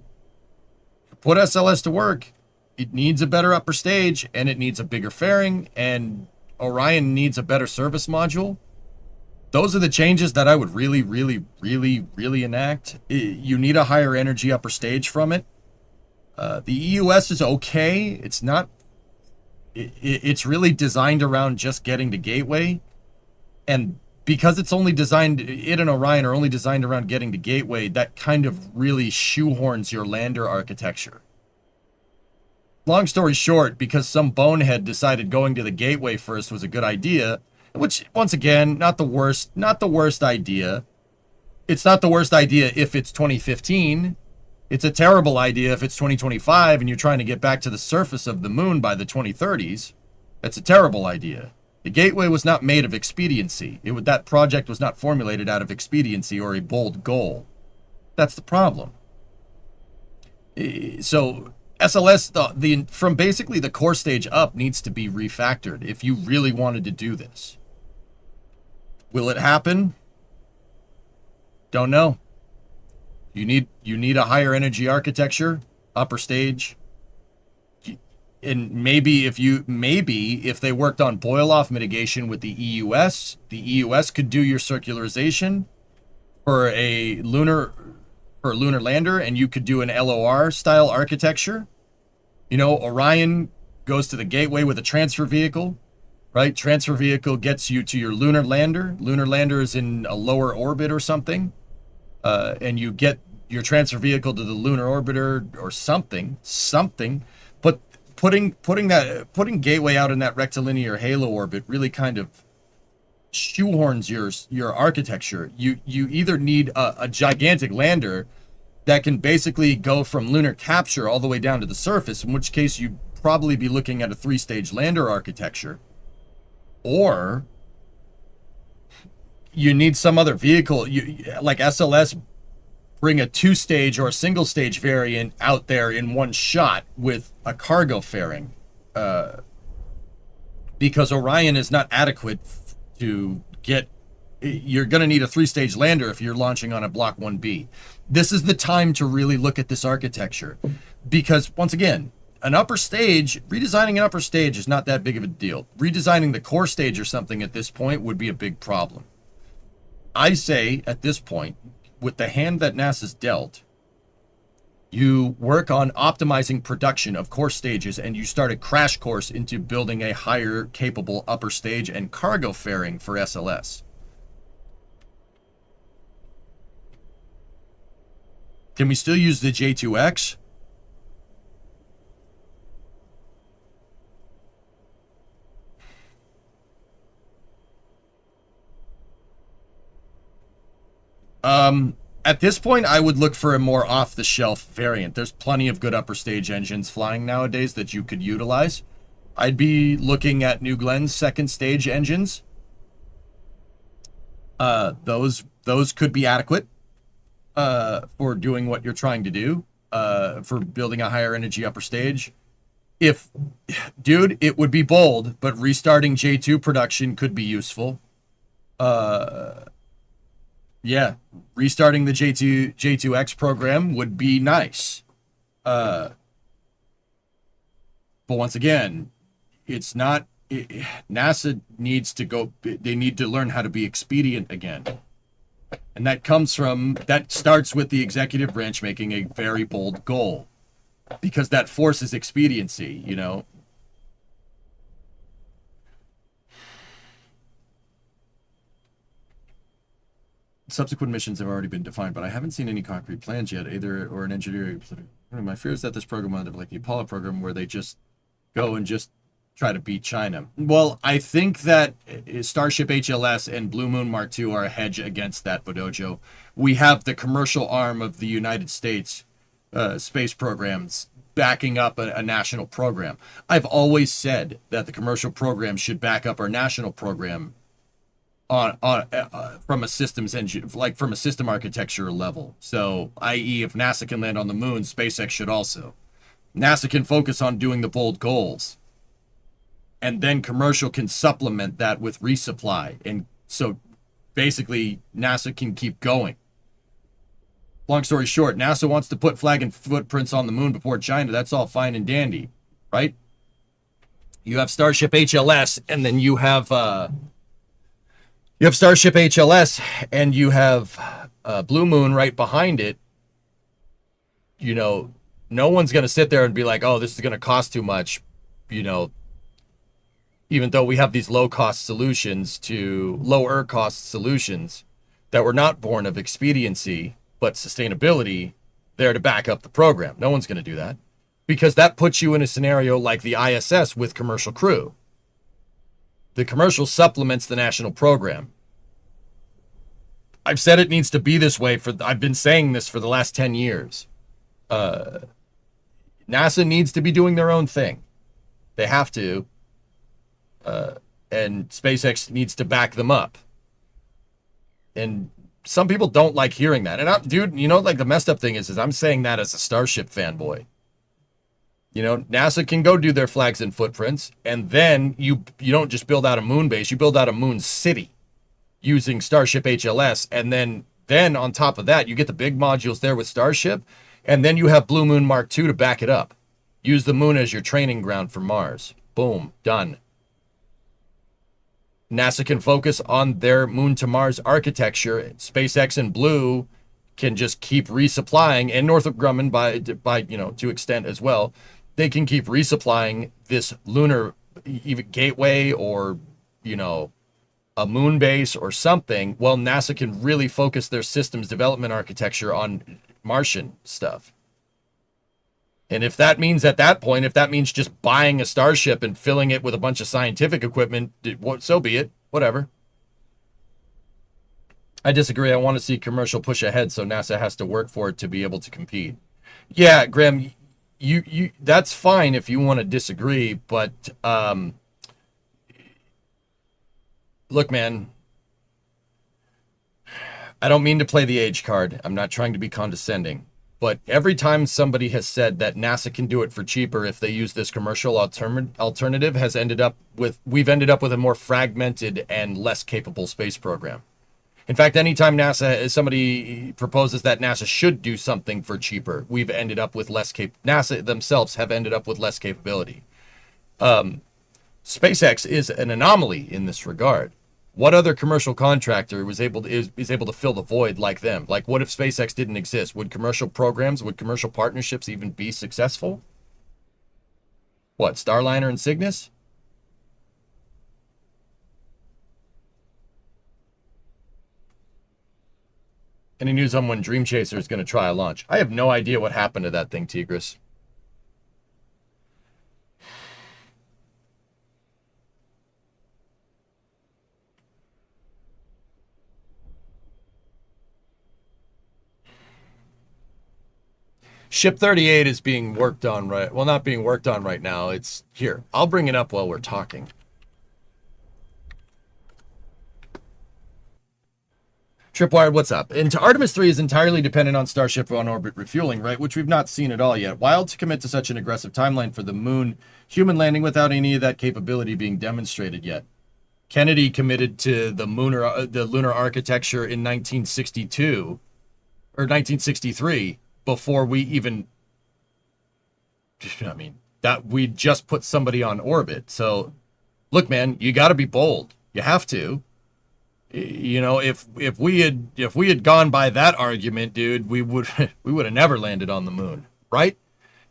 Put SLS to work. It needs a better upper stage, and it needs a bigger fairing, and Orion needs a better service module. Those are the changes that I would really, really, really, really enact. You need a higher energy upper stage from it. The EUS is okay. It's not... It's really designed around just getting to Gateway, and because it's only designed, it and Orion are only designed around getting to Gateway, that kind of really shoehorns your lander architecture. Long story short, because some bonehead decided going to the Gateway first was a good idea, which, once again, not the worst idea. It's not the worst idea if it's 2015. It's a terrible idea if it's 2025 and you're trying to get back to the surface of the moon by the 2030s. That's a terrible idea. The Gateway was not made of expediency. That project was not formulated out of expediency or a bold goal. That's the problem. So SLS, from basically the core stage up, needs to be refactored if you really wanted to do this. Will it happen? Don't know. You need a higher energy architecture, upper stage. And maybe if they worked on boil off mitigation with the EUS could do your circularization for a lunar lander, and you could do an LOR style architecture. You know, Orion goes to the gateway with a transfer vehicle, right? Transfer vehicle gets you to your lunar lander. Lunar lander is in a lower orbit or something, and you get your transfer vehicle to the lunar orbiter or something. But putting gateway out in that rectilinear halo orbit really kind of shoehorns your architecture. You either need a gigantic lander that can basically go from lunar capture all the way down to the surface, in which case you'd probably be looking at a 3-stage lander architecture, or you need some other vehicle, like SLS bring a 2-stage or a single-stage variant out there in one shot with a cargo fairing, because Orion is not adequate to get. You're going to need a 3-stage lander if you're launching on a Block 1B. This is the time to really look at this architecture, because once again, redesigning an upper stage is not that big of a deal. Redesigning the core stage or something at this point would be a big problem. I say at this point, with the hand that NASA's dealt, you work on optimizing production of core stages, and you start a crash course into building a higher capable upper stage and cargo fairing for SLS. Can we still use the J2X? At this point, I would look for a more off-the-shelf variant. There's plenty of good upper stage engines flying nowadays that you could utilize. I'd be looking at New Glenn's second stage engines. Those could be adequate for doing what you're trying to do, for building a higher energy upper stage. Dude, it would be bold, but restarting J2 production could be useful. Yeah, restarting the J2X program would be nice. But once again, it's not. NASA needs to go. They need to learn how to be expedient again, and that starts with the executive branch making a very bold goal, because that forces expediency. You know. Subsequent missions have already been defined, but I haven't seen any concrete plans yet, either or an engineering. My fear is that this program will end up like the Apollo program, where they just go and just try to beat China. Well, I think that Starship HLS and Blue Moon Mark II are a hedge against that, Bodojo. We have the commercial arm of the United States space programs backing up a national program. I've always said that the commercial program should back up our national program from a systems engine, like from a system architecture level. So, i.e., if NASA can land on the moon, SpaceX should also. NASA can focus on doing the bold goals, and then commercial can supplement that with resupply. And so, basically, NASA can keep going. Long story short, NASA wants to put flag and footprints on the moon before China. That's all fine and dandy, right? You have Starship HLS, and then you have Starship HLS, and you have Blue Moon right behind it. You know, no one's going to sit there and be like, oh, this is going to cost too much, you know, even though we have these lower cost solutions that were not born of expediency, but sustainability there to back up the program. No one's going to do that, because that puts you in a scenario like the ISS with commercial crew. The commercial supplements the national program. I've said it needs to be this way I've been saying this for the last 10 years. NASA needs to be doing their own thing. They have to. And SpaceX needs to back them up. And some people don't like hearing that. And dude, you know, like the messed up thing is I'm saying that as a Starship fanboy. You know, NASA can go do their flags and footprints, and then you don't just build out a moon base, you build out a moon city using Starship HLS, and then Then on top of that, you get the big modules there with Starship, and then you have Blue Moon Mark II to back it up. Use the moon as your training ground for Mars. Boom, done. NASA can focus on their moon to Mars architecture. SpaceX and Blue can just keep resupplying, and Northrop Grumman by to extent as well. They can keep resupplying this lunar even gateway or a moon base or something. Well, NASA can really focus their systems development architecture on Martian stuff. And if that means at that point, if that means just buying a Starship and filling it with a bunch of scientific equipment, so be it. Whatever. I disagree. I want to see commercial push ahead, so NASA has to work for it to be able to compete. Yeah, Graham, you that's fine if you want to disagree, but look, man, I don't mean to play the age card. I'm not trying to be condescending. But every time somebody has said that NASA can do it for cheaper if they use this commercial alternative, we've ended up with a more fragmented and less capable space program. In fact, anytime somebody proposes that NASA should do something for cheaper, we've ended up with NASA themselves have ended up with less capability. SpaceX is an anomaly in this regard. What other commercial contractor is able to fill the void like them? Like, what if SpaceX didn't exist? Would commercial partnerships even be successful? What, Starliner and Cygnus? Any news on when Dream Chaser is going to try a launch? I have no idea what happened to that thing, Tigris. Ship 38 is being worked on not being worked on right now. It's here. I'll bring it up while we're talking. Tripwired, what's up? And Artemis 3 is entirely dependent on Starship on-orbit refueling, right? Which we've not seen at all yet. Wild to commit to such an aggressive timeline for the moon human landing without any of that capability being demonstrated yet. Kennedy committed to the lunar architecture in 1962 or 1963. Before we even, that we just put somebody on orbit. So, look, man, you got to be bold. You have to. If we had gone by that argument, dude, we would have never landed on the moon, right?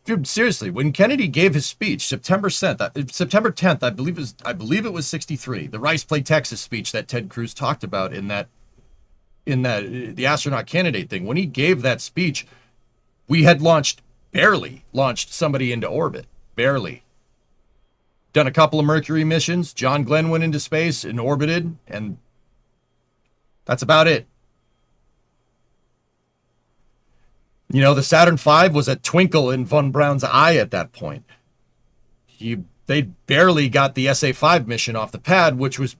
Dude, seriously, when Kennedy gave his speech, September 10th, I believe it was 63, the Rice Play Texas speech that Ted Cruz talked about in the astronaut candidate thing. When he gave that speech, we had barely launched somebody into orbit. Barely. Done a couple of Mercury missions. John Glenn went into space and orbited, and that's about it. The Saturn V was a twinkle in von Braun's eye at that point. They barely got the SA-5 mission off the pad, which was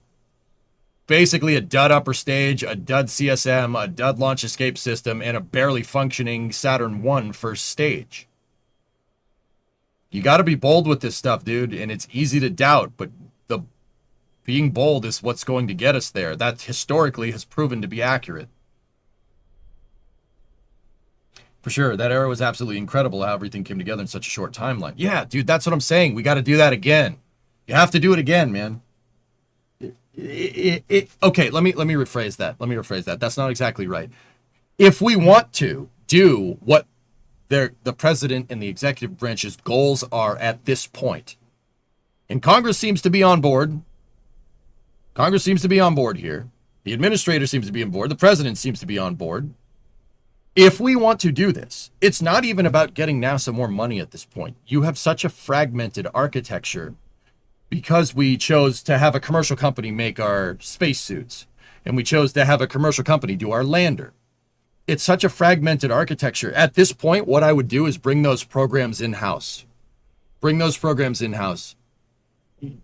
basically a dud upper stage, a dud CSM, a dud launch escape system, and a barely functioning Saturn I first stage. You got to be bold with this stuff, dude, and it's easy to doubt, but being bold is what's going to get us there. That historically has proven to be accurate. For sure, that era was absolutely incredible how everything came together in such a short timeline. Yeah, dude, that's what I'm saying. We got to do that again. You have to do it again, man. Okay, let me rephrase that. That's not exactly right. If we want to do what the president and the executive branch's goals are at this point, and Congress seems to be on board. Congress seems to be on board here. The administrator seems to be on board. The president seems to be on board. If we want to do this, it's not even about getting NASA more money at this point. You have such a fragmented architecture because we chose to have a commercial company make our spacesuits, and we chose to have a commercial company do our lander. It's such a fragmented architecture. At this point, what I would do is bring those programs in-house.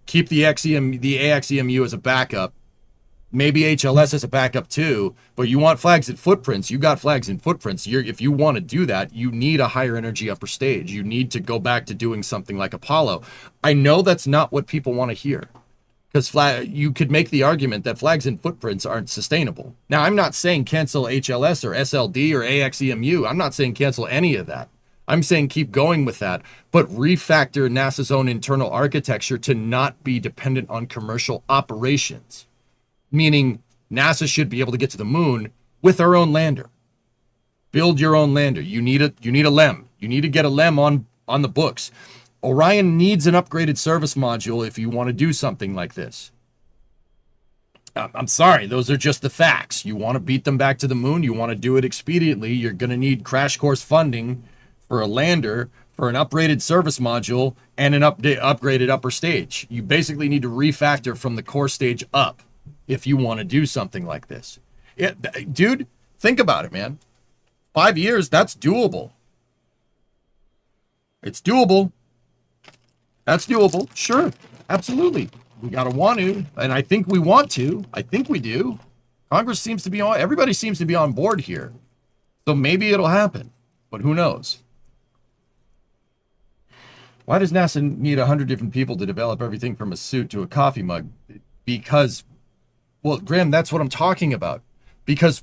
Keep the AXEMU as a backup. Maybe HLS as a backup too, but you want flags and footprints. You got flags and footprints. If you want to do that, you need a higher energy upper stage. You need to go back to doing something like Apollo. I know that's not what people want to hear, Because you could make the argument that flags and footprints aren't sustainable. Now, I'm not saying cancel HLS or SLD or AXEMU. I'm not saying cancel any of that. I'm saying keep going with that, but refactor NASA's own internal architecture to not be dependent on commercial operations. Meaning NASA should be able to get to the moon with our own lander. Build your own lander. You need a LEM. You need to get a LEM on the books. Orion needs an upgraded service module if you want to do something like this. I'm sorry, those are just the facts. You want to beat them back to the moon, you want to do it expediently, you're going to need crash course funding for a lander, for an upgraded service module, and an upgraded upper stage. You basically need to refactor from the core stage up if you want to do something like this. Dude, think about it, man. 5 years, that's doable. It's doable. That's doable. Sure. Absolutely. We got to want to. And I think we want to. I think we do. Congress seems to be on. Everybody seems to be on board here. So maybe it'll happen. But who knows? Why does NASA need 100 different people to develop everything from a suit to a coffee mug? Because, well, Graham, that's what I'm talking about. Because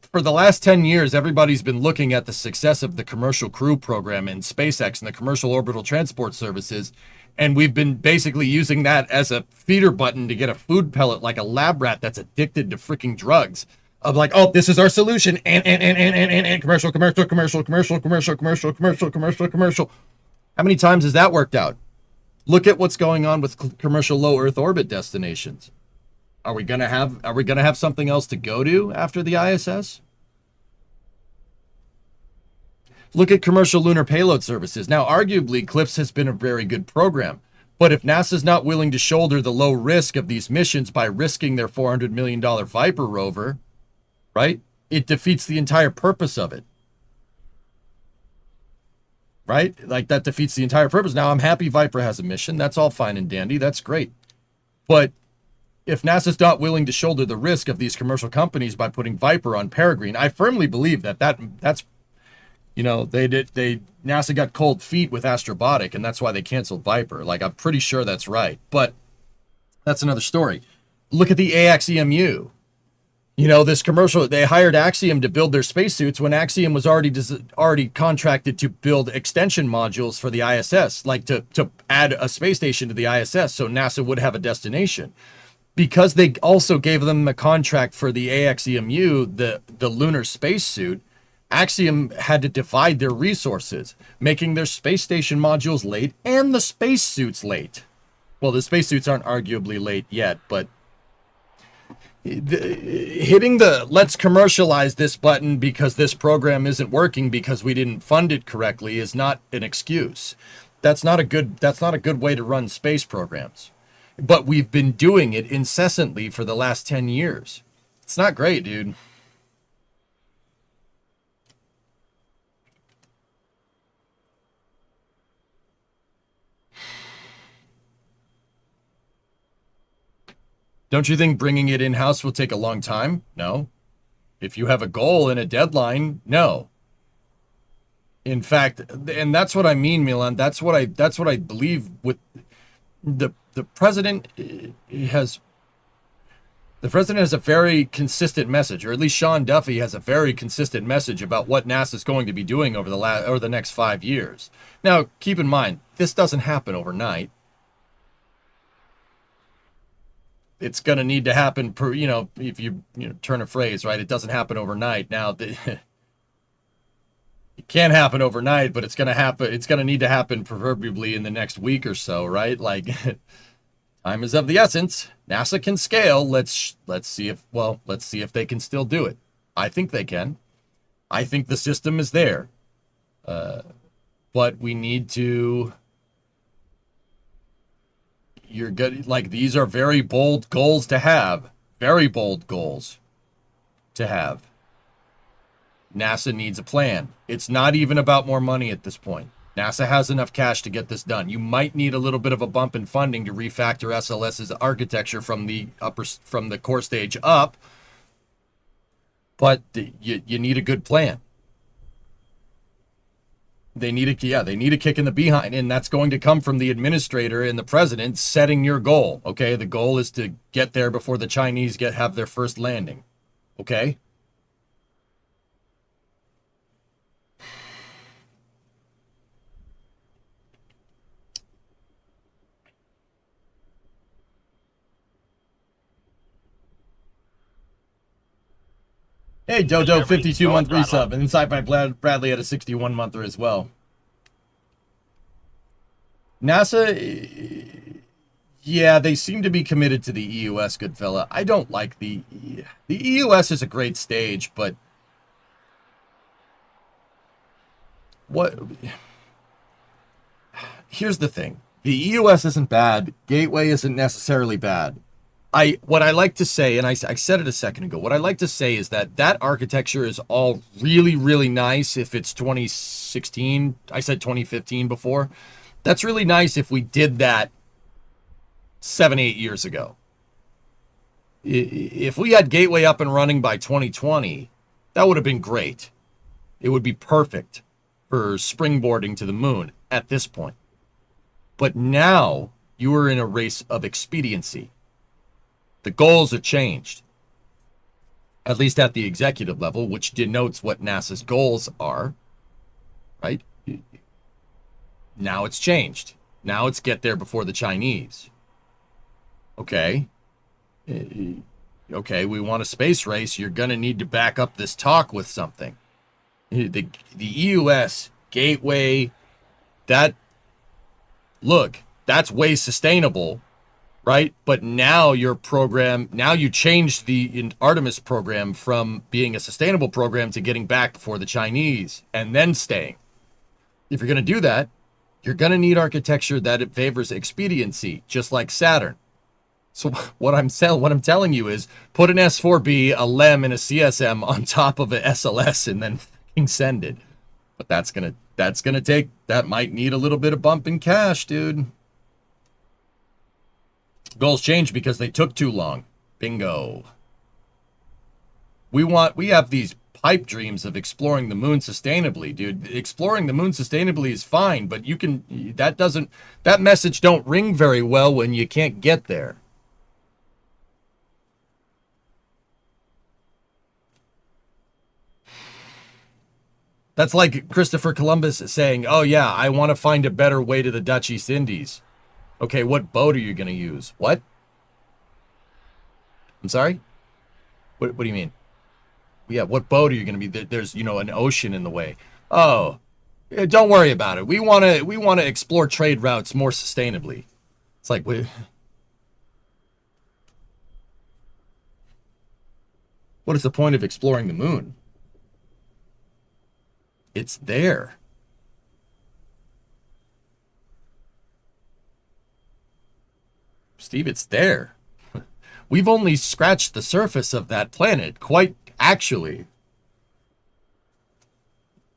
for the last 10 years, everybody's been looking at the success of the Commercial Crew Program and SpaceX and the Commercial Orbital Transport Services, and we've been basically using that as a feeder button to get a food pellet like a lab rat that's addicted to freaking drugs. Of like, oh, this is our solution, and commercial. How many times has that worked out? Look at what's going on with commercial low Earth orbit destinations. Are we gonna have something else to go to after the ISS? Look at commercial lunar payload services. Now, arguably, CLPS has been a very good program, but if NASA's not willing to shoulder the low risk of these missions by risking their $400 million Viper rover, right, it defeats the entire purpose of it. Right? Like, that defeats the entire purpose. Now, I'm happy Viper has a mission. That's all fine and dandy. That's great. But if NASA's not willing to shoulder the risk of these commercial companies by putting Viper on Peregrine, I firmly believe that's you know, NASA got cold feet with Astrobotic, and that's why they canceled Viper. Like, I'm pretty sure that's right. But that's another story. Look at the AXEMU. You know, this commercial, they hired Axiom to build their spacesuits when Axiom was already contracted to build extension modules for the ISS, like to add a space station to the ISS so NASA would have a destination. Because they also gave them a contract for the AXEMU, the lunar spacesuit, Axiom had to divide their resources, making their space station modules late and the spacesuits late. Well, the spacesuits aren't arguably late yet, but hitting the let's commercialize this button because this program isn't working because we didn't fund it correctly is not an excuse. That's not a good way to run space programs. But we've been doing it incessantly for the last 10 years. It's not great, dude. Don't you think bringing it in-house will take a long time? No. If you have a goal and a deadline, no. In fact, and that's what I mean, Milan. That's what I believe with the president has. The president has a very consistent message, or at least Sean Duffy has a very consistent message about what NASA is going to be doing over the next 5 years. Now, keep in mind, this doesn't happen overnight. It's going to need to happen, if you turn a phrase, right? It doesn't happen overnight. Now, it can't happen overnight, but it's going to happen. It's going to need to happen proverbially in the next week or so, right? Like, time is of the essence. NASA can scale. Let's see if they can still do it. I think they can. I think the system is there. But we need to. You're good. Like, these are very bold goals to have. Very bold goals to have. NASA needs a plan. It's not even about more money at this point. NASA has enough cash to get this done. You might need a little bit of a bump in funding to refactor SLS's architecture from the core stage up, but you need a good plan. They need a kick in the behind, and that's going to come from the administrator and the president setting your goal. Okay, the goal is to get there before the Chinese have their first landing. Okay. Hey, Dodo, 52-month resub, and Sci-Fi Bradley had a 61-monther as well. NASA, yeah, they seem to be committed to the EUS, good fella. I don't like the EUS is a great stage, but here's the thing. The EUS isn't bad. Gateway isn't necessarily bad. What I like to say, and I said it a second ago, what I like to say is that architecture is all really, really nice if it's 2016. I said 2015 before. That's really nice if we did that 7-8 years ago. If we had Gateway up and running by 2020, that would have been great. It would be perfect for springboarding to the moon at this point. But now you are in a race of expediency. The goals are changed, at least at the executive level, which denotes what NASA's goals are, right? Now it's changed. Now it's get there before the Chinese. Okay. Okay, we want a space race. You're going to need to back up this talk with something. The EUS, Gateway, that's way sustainable. Right? But now your program, now you changed the Artemis program from being a sustainable program to getting back before the Chinese and then staying. If you're going to do that, you're going to need architecture that it favors expediency, just like Saturn. So what I'm telling you is put an S4B, a LEM, and a CSM on top of an SLS and then fucking send it. But that might need a little bit of bump in cash, dude. Goals changed because they took too long. Bingo. We have these pipe dreams of exploring the moon sustainably, dude. Exploring the moon sustainably is fine, but that message don't ring very well when you can't get there. That's like Christopher Columbus saying, "Oh yeah, I want to find a better way to the Dutch East Indies." Okay, what boat are you going to use? What? I'm sorry? What do you mean? Yeah, what boat are you going to be? There's, an ocean in the way. Oh, don't worry about it. We want to explore trade routes more sustainably. It's like, what is the point of exploring the moon? It's there. Steve, it's there. We've only scratched the surface of that planet, quite actually.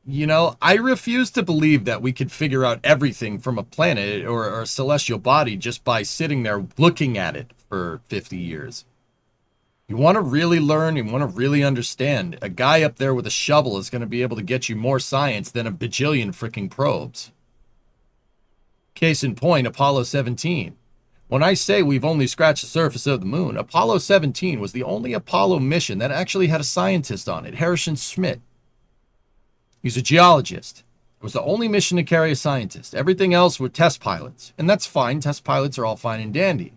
I refuse to believe that we could figure out everything from a planet or a celestial body just by sitting there looking at it for 50 years. You want to really learn, you want to really understand. A guy up there with a shovel is going to be able to get you more science than a bajillion freaking probes. Case in point, Apollo 17. When I say we've only scratched the surface of the moon, Apollo 17 was the only Apollo mission that actually had a scientist on it, Harrison Schmitt. He's a geologist. It was the only mission to carry a scientist. Everything else were test pilots. And that's fine. Test pilots are all fine and dandy.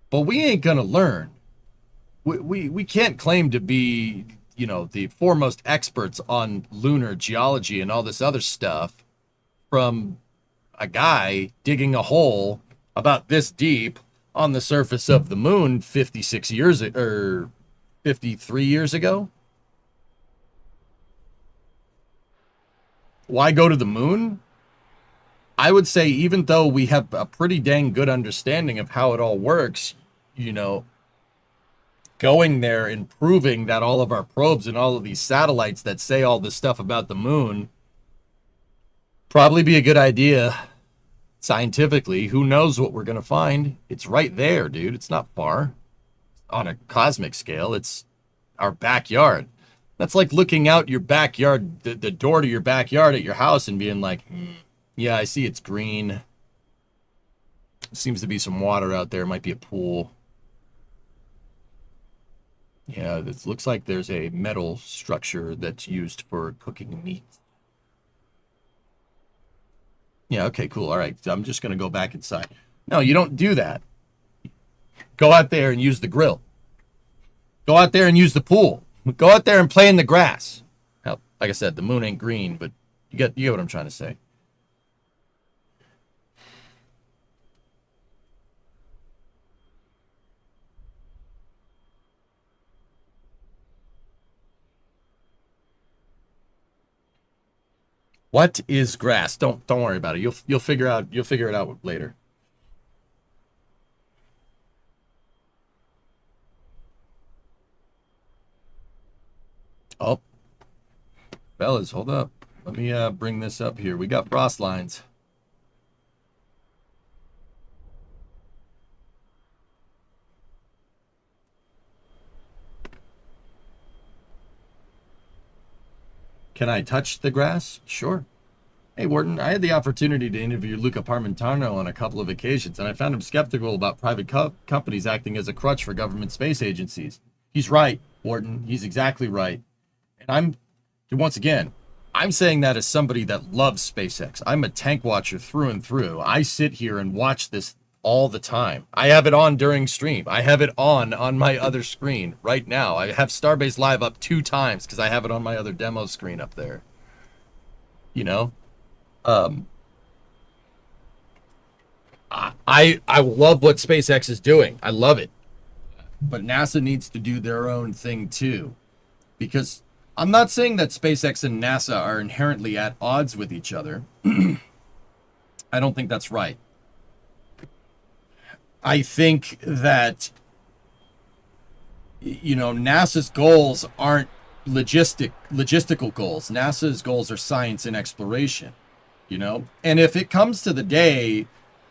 But we ain't going to learn. We can't claim to be, the foremost experts on lunar geology and all this other stuff from a guy digging a hole about this deep on the surface of the moon 53 years ago. Why go to the moon? I would say even though we have a pretty dang good understanding of how it all works, going there and proving that all of our probes and all of these satellites that say all this stuff about the moon probably be a good idea. Scientifically, who knows what we're going to find? It's right there, dude. It's not far. On a cosmic scale, it's our backyard. That's like looking out your backyard, the door to your backyard at your house and being like, yeah, I see it's green. Seems to be some water out there. Might be a pool. Yeah, this looks like there's a metal structure that's used for cooking meat. Yeah, okay, cool. All right, I'm just going to go back inside. No, you don't do that. Go out there and use the grill. Go out there and use the pool. Go out there and play in the grass. Hell, like I said, the moon ain't green, but you get what I'm trying to say. What is grass? Don't worry about it. You'll figure it out later. Oh, fellas, hold up. Let me bring this up here. We got frost lines. Can I touch the grass? Sure. Hey, Wharton, I had the opportunity to interview Luca Parmentano on a couple of occasions, and I found him skeptical about private companies acting as a crutch for government space agencies. He's right, Wharton. He's exactly right. And once again, I'm saying that as somebody that loves SpaceX. I'm a tank watcher through and through. I sit here and watch this all the time. I have it on during stream. I have it on my other screen right now. I have Starbase Live up 2 times because I have it on my other demo screen up there. You know? I love what SpaceX is doing. I love it. But NASA needs to do their own thing too. Because I'm not saying that SpaceX and NASA are inherently at odds with each other. I don't think that's right. I think that, you know, NASA's goals aren't logistical goals. NASA's goals are science and exploration, you know? And if it comes to the day,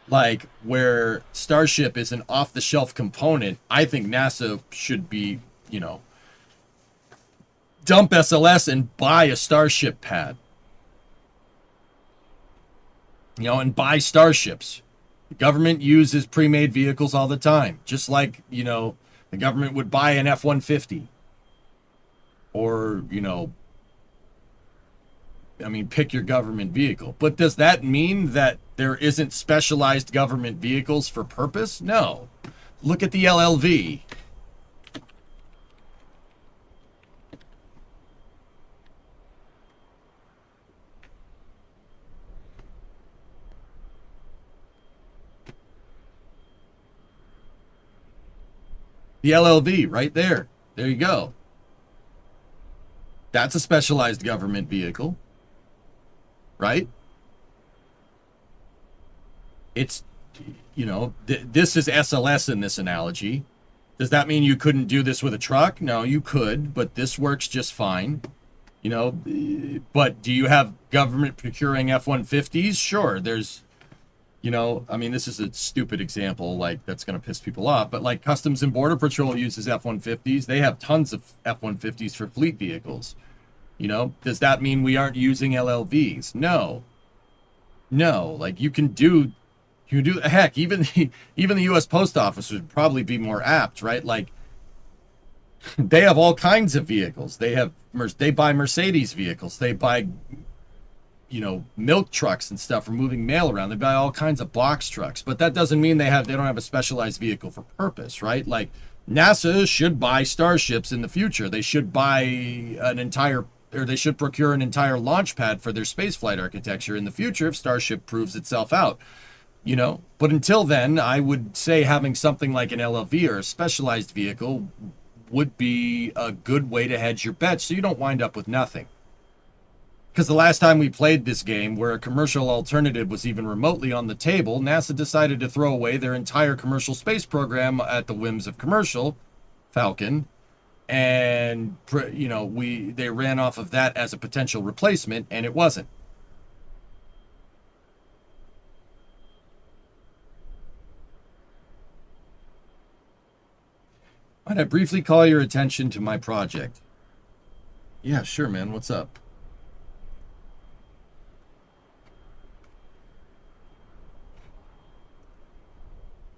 like, where Starship is an off-the-shelf component, I think NASA should be, you know, dump SLS and buy a Starship pad. You know, and buy Starships. The government uses pre-made vehicles all the time. Just like, you know, the government would buy an F-150. Or, you know, I mean, pick your government vehicle. But does that mean that there isn't specialized government vehicles for purpose? No. Look at the LLV. The LLV right there. There you go. That's a specialized government vehicle. Right? It's, you know, this is SLS in this analogy. Does that mean you couldn't do this with a truck? No, you could, but this works just fine. You know, but do you have government procuring F-150s? Sure, there's, you know, I mean, this is a stupid example, like, that's going to piss people off, but, like, Customs and Border Patrol uses F-150s. They have tons of F-150s for fleet vehicles. You know, does that mean we aren't using LLVs? No. No, like, you can do, heck, even the U.S. Post Office would probably be more apt, right? Like, they have all kinds of vehicles. They buy Mercedes vehicles. They buy, you know, milk trucks and stuff for moving mail around. They buy all kinds of box trucks, but that doesn't mean they don't have a specialized vehicle for purpose, right? Like, NASA should buy Starships in the future. They should buy they should procure an entire launch pad for their spaceflight architecture in the future if Starship proves itself out, you know? But until then, I would say having something like an LLV or a specialized vehicle would be a good way to hedge your bets so you don't wind up with nothing. Because the last time we played this game, where a commercial alternative was even remotely on the table, NASA decided to throw away their entire commercial space program at the whims of commercial, Falcon, and, you know, they ran off of that as a potential replacement, and it wasn't. Might I briefly call your attention to my project? Yeah, sure, man. What's up?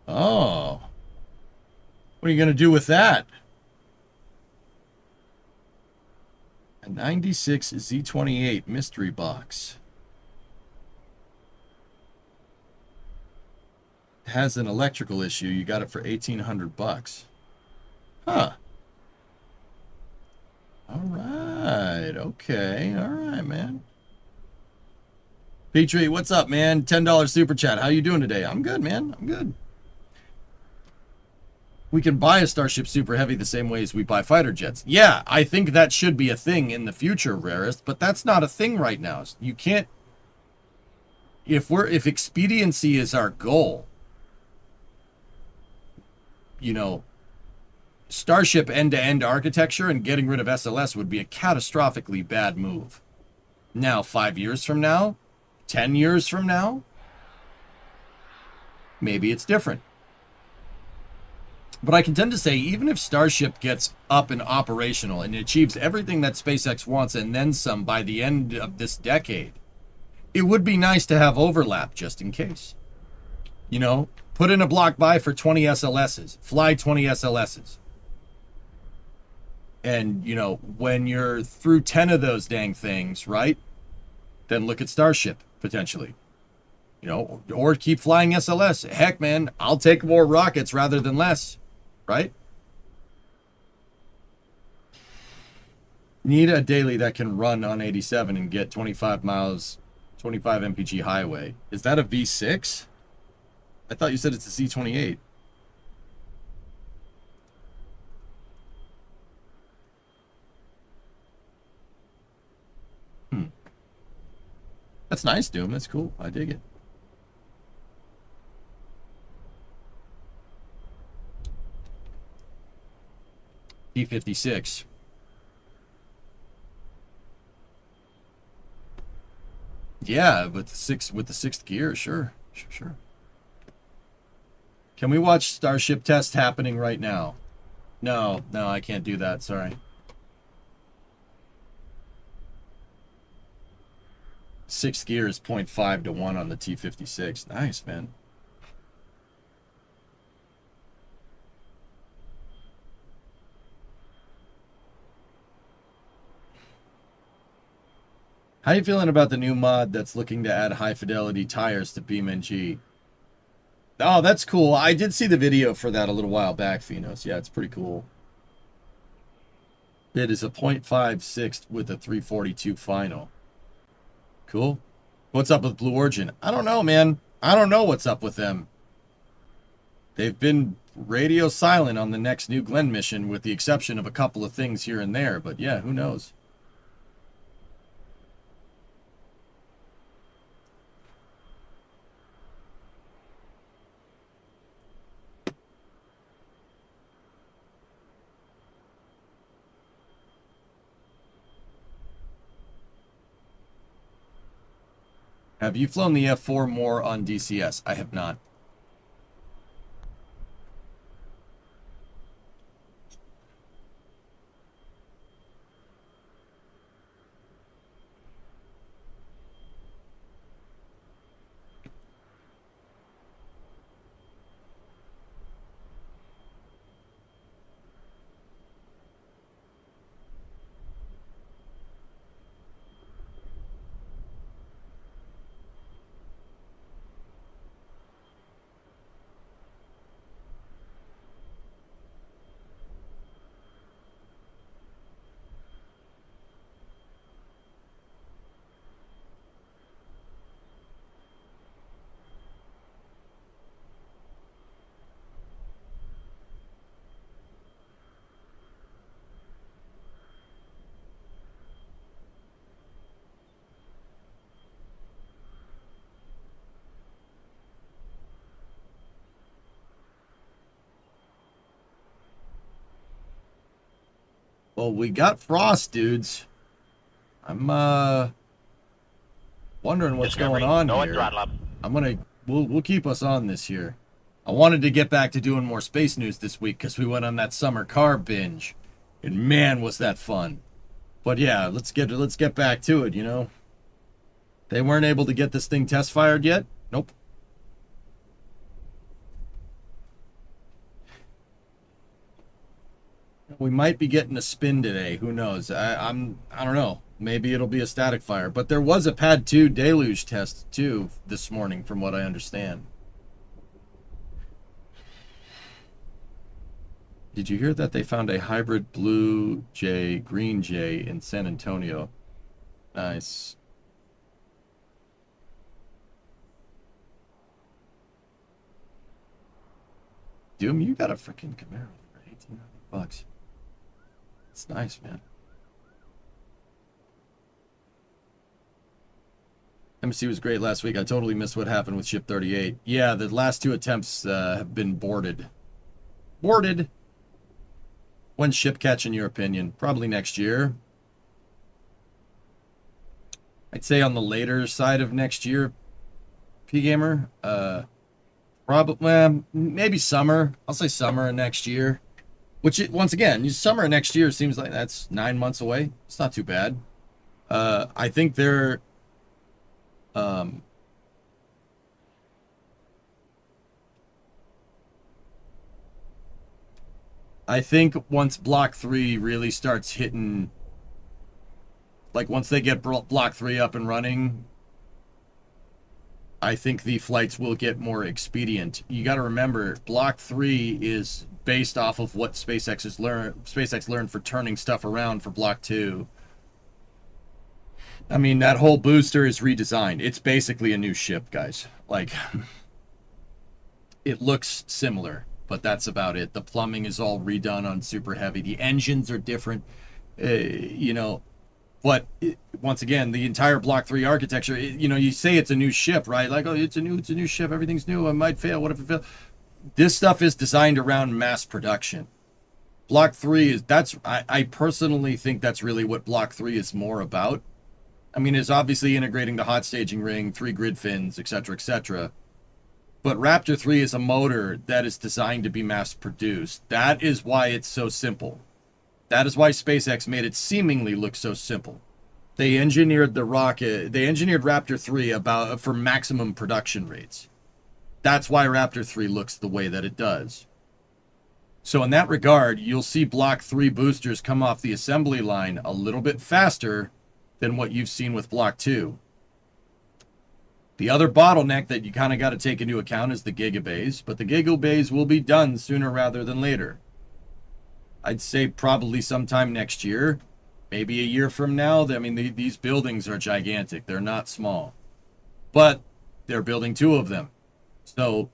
Oh. What are you going to do with that? A 96 Z28 mystery box. It has an electrical issue. You got it for 1,800 bucks. Huh. All right. Okay. All right, man. Petrie, what's up, man? $10 super chat. How you doing today? I'm good, man. I'm good. We can buy a Starship Super Heavy the same way as we buy fighter jets. Yeah, I think that should be a thing in the future, Rarest, but that's not a thing right now. You can't... If expediency is our goal, you know, Starship end-to-end architecture and getting rid of SLS would be a catastrophically bad move. Now, 5 years from now, 10 years from now, maybe it's different. But I can tend to say, even if Starship gets up and operational and achieves everything that SpaceX wants and then some by the end of this decade, it would be nice to have overlap just in case. You know, put in a block buy for 20 SLSs, fly 20 SLSs. And, you know, when you're through 10 of those dang things, right, then look at Starship, potentially. You know, or keep flying SLS. Heck, man, I'll take more rockets rather than less, right? Need a daily that can run on 87 and get 25 miles, 25 mpg highway. Is that a V6? I thought you said it's a Z28. That's nice, Doom. That's cool. I dig it. T-56. Yeah, with the sixth gear, sure. Sure. Can we watch Starship test happening right now? No, I can't do that. Sorry. Sixth gear is 0.5 to 1 on the T-56. Nice, man. How you feeling about the new mod that's looking to add high-fidelity tires to BeamNG? Oh, that's cool. I did see the video for that a little while back, Phenos. Yeah, it's pretty cool. It is a 0.56 with a 342 final. Cool. What's up with Blue Origin? I don't know, man. I don't know what's up with them. They've been radio silent on the next New Glenn mission, with the exception of a couple of things here and there. But yeah, who knows? Have you flown the F4 more on DCS? I have not. Well, we got frost, dudes. I'm wondering what's going on here. We'll keep us on this here. I wanted to get back to doing more space news this week because we went on that summer car binge, and man, was that fun. But yeah, let's get back to it, you know. They weren't able to get this thing test fired yet? Nope. We might be getting a spin today. Who knows? I don't know. Maybe it'll be a static fire. But there was a Pad 2 deluge test too this morning, from what I understand. Did you hear that they found a hybrid blue jay, green jay in San Antonio? Nice. Doom, you got a freaking Camaro for $1,800. It's nice, man. MC was great last week. I totally missed what happened with Ship 38. Yeah, the last 2 attempts have been boarded. Boarded. When's ship catch, in your opinion? Probably next year. I'd say on the later side of next year, P-Gamer. Probably, maybe summer. I'll say summer of next year. Which, once again, summer of next year seems like that's 9 months away. It's not too bad. I think they're... I think once Block 3 really starts hitting... Like, once they get Block 3 up and running... I think the flights will get more expedient. You got to remember, Block 3 is based off of what SpaceX learned for turning stuff around for Block 2. I mean, that whole booster is redesigned. It's basically a new ship, guys. Like, it looks similar, but that's about it. The plumbing is all redone on Super Heavy. The engines are different, you know. But once again, the entire Block 3 architecture, you know, you say it's a new ship, right? Like, oh, it's a new ship. Everything's new. It might fail. What if it fails? This stuff is designed around mass production. Block 3 is, I personally think that's really what Block 3 is more about. I mean, it's obviously integrating the hot staging ring, 3 grid fins, etc., etc. But Raptor 3 is a motor that is designed to be mass produced. That is why it's so simple. That is why SpaceX made it seemingly look so simple. They engineered the rocket, they engineered Raptor 3 for maximum production rates. That's why Raptor 3 looks the way that it does. So in that regard, you'll see Block 3 boosters come off the assembly line a little bit faster than what you've seen with Block 2. The other bottleneck that you kind of got to take into account is the gigabays, but the gigabays will be done sooner rather than later. I'd say probably sometime next year, maybe a year from now. I mean, these buildings are gigantic. They're not small. But they're building 2 of them. So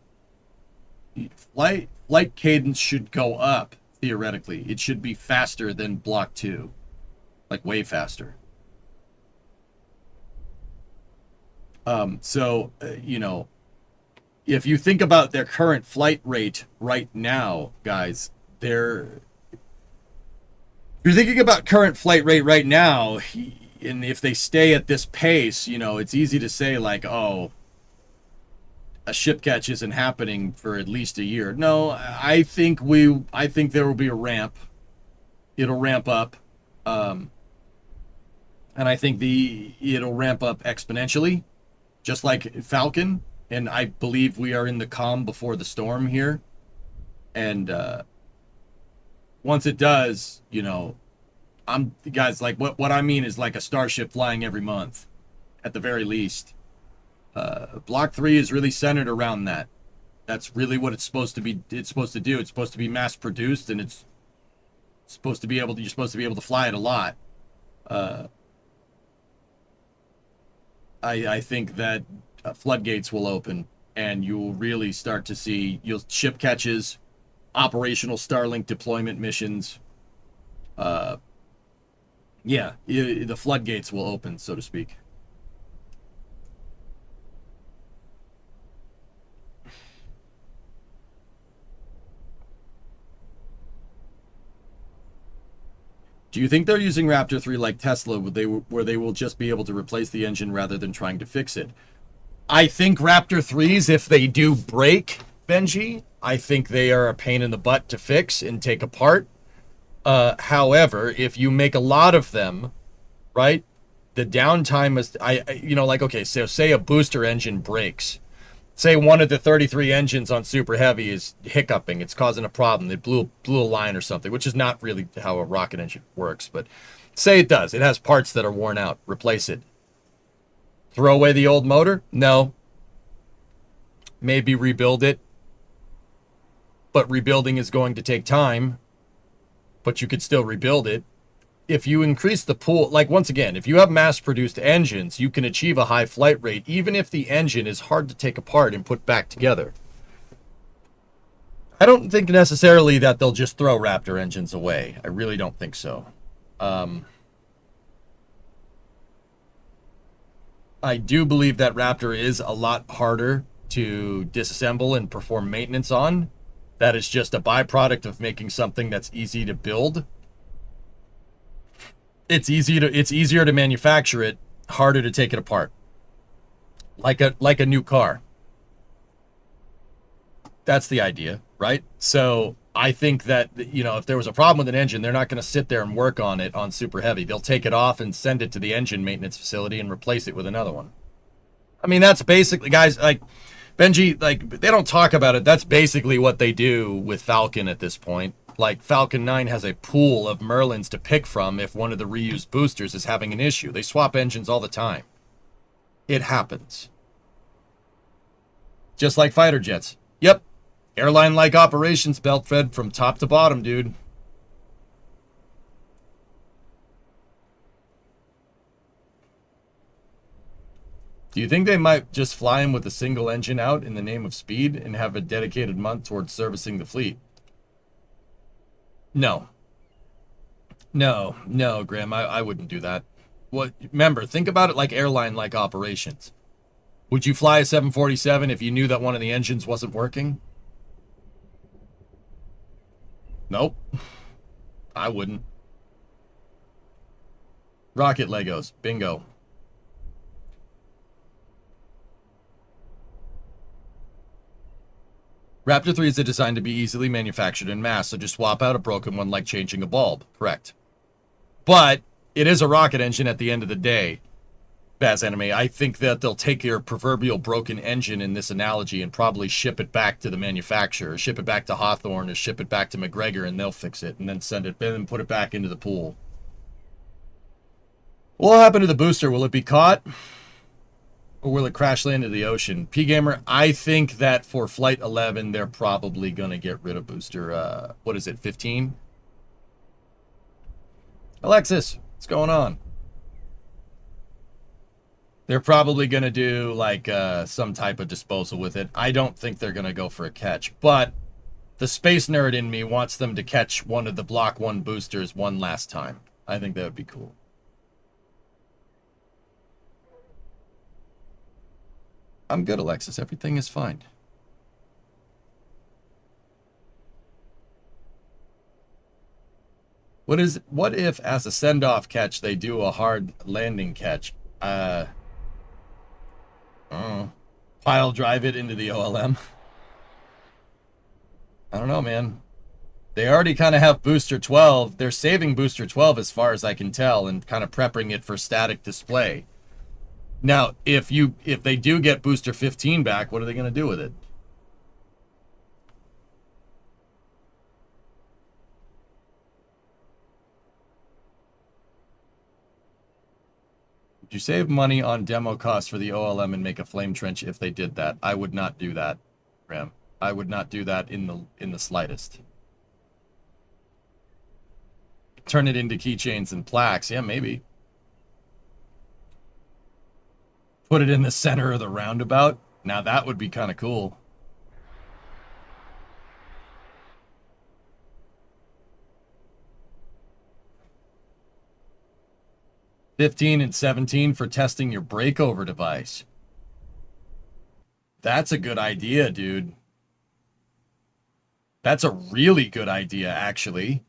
flight cadence should go up, theoretically. It should be faster than Block 2. Like, way faster. You know, if you think about their current flight rate right now, guys, if you're thinking about current flight rate right now, and if they stay at this pace, you know, it's easy to say like, oh, a ship catch isn't happening for at least a year. No, I think there will be a ramp. It'll ramp up. And I think it'll ramp up exponentially, just like Falcon. And I believe we are in the calm before the storm here. And once it does, you know, guys, like what I mean is like a Starship flying every month, at the very least. Block 3 is really centered around that. That's really what it's supposed to be. It's supposed to do. It's supposed to be mass produced, and it's supposed to be able to. You're supposed to be able to fly it a lot. I think that floodgates will open, and you will really start to see ship catches, operational Starlink deployment missions. Yeah, the floodgates will open, so to speak. Do you think they're using Raptor 3 like Tesla, where they will just be able to replace the engine rather than trying to fix it? I think Raptor 3s, if they do break, Benji, I think they are a pain in the butt to fix and take apart. However, if you make a lot of them, right? The downtime is, like, okay, so say a booster engine breaks. Say one of the 33 engines on Super Heavy is hiccuping. It's causing a problem. It blew a line or something, which is not really how a rocket engine works. But say it does. It has parts that are worn out. Replace it. Throw away the old motor? No. Maybe rebuild it. But rebuilding is going to take time. But you could still rebuild it. If you increase the pool, like once again, if you have mass-produced engines, you can achieve a high flight rate, even if the engine is hard to take apart and put back together. I don't think necessarily that they'll just throw Raptor engines away. I really don't think so. I do believe that Raptor is a lot harder to disassemble and perform maintenance on. That is just a byproduct of making something that's easy to build. It's easier to manufacture it, harder to take it apart. Like a new car. That's the idea, right? So I think that, if there was a problem with an engine, they're not going to sit there and work on it on Super Heavy. They'll take it off and send it to the engine maintenance facility and replace it with another one. I mean, that's basically, guys, like, Benji, like, they don't talk about it. That's basically what they do with Falcon at this point. Like, Falcon 9 has a pool of Merlins to pick from if one of the reused boosters is having an issue. They swap engines all the time. It happens. Just like fighter jets. Yep. Airline-like operations, belt fed from top to bottom, dude. Do you think they might just fly him with a single engine out in the name of speed and have a dedicated month towards servicing the fleet? No. No, Graham, I wouldn't do that. Remember, think about it like airline-like operations. Would you fly a 747 if you knew that one of the engines wasn't working? Nope. I wouldn't. Rocket Legos. Bingo. Raptor 3 is designed to be easily manufactured in mass, so just swap out a broken one like changing a bulb. Correct. But it is a rocket engine at the end of the day, Baz Anime. I think that they'll take your proverbial broken engine in this analogy and probably ship it back to the manufacturer, ship it back to Hawthorne, or ship it back to McGregor, and they'll fix it, and then send it, and then put it back into the pool. What'll happen to the booster? Will it be caught? Or will it crash land into the ocean? P-Gamer, I think that for Flight 11, they're probably going to get rid of booster, what is it, 15? Alexis, what's going on? They're probably going to do, like, some type of disposal with it. I don't think they're going to go for a catch. But the space nerd in me wants them to catch one of the Block 1 boosters one last time. I think that would be cool. I'm good, Alexis. Everything is fine. What if, as a send-off catch, they do a hard landing catch? Pile drive it into the OLM? I don't know, man. They already kind of have Booster 12. They're saving Booster 12 as far as I can tell and kind of prepping it for static display. Now, if they do get Booster 15 back, what are they going to do with it? Would you save money on demo costs for the OLM and make a flame trench if they did that? I would not do that, Graham. I would not do that in the slightest. Turn it into keychains and plaques. Yeah, maybe. Put it in the center of the roundabout. Now that would be kind of cool. $15 and $17 for testing your breakover device. That's a good idea, dude. That's a really good idea, actually.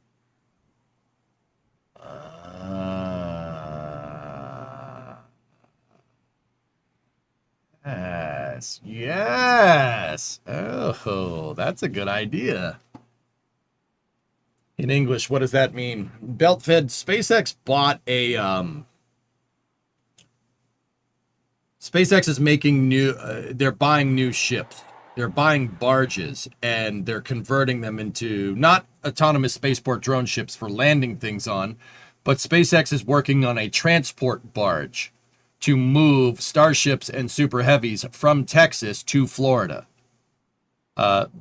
Yes. Yes. Oh, that's a good idea. In English, what does that mean? Belt-fed. SpaceX bought a SpaceX is making new, they're buying new ships. They're buying barges, and they're converting them into not autonomous spaceport drone ships for landing things on, but SpaceX is working on a transport barge to move starships and super heavies from Texas to Florida.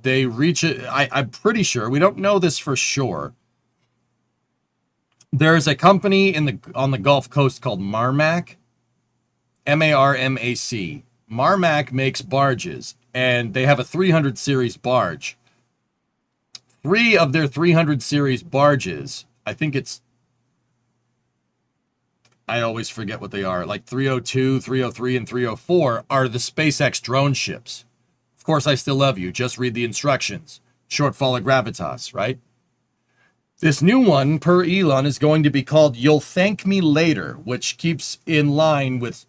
They reach it. I'm pretty sure, we don't know this for sure. There's a company on the Gulf Coast called Marmac, M-A-R-M-A-C. Marmac makes barges, and they have a 300 series barge. 3 of their 300 series barges, I always forget what they are, like 302, 303, and 304 are the SpaceX drone ships. Of course, I still love you. Just read the instructions. Shortfall of gravitas, right? This new one, per Elon, is going to be called You'll Thank Me Later, which keeps in line with,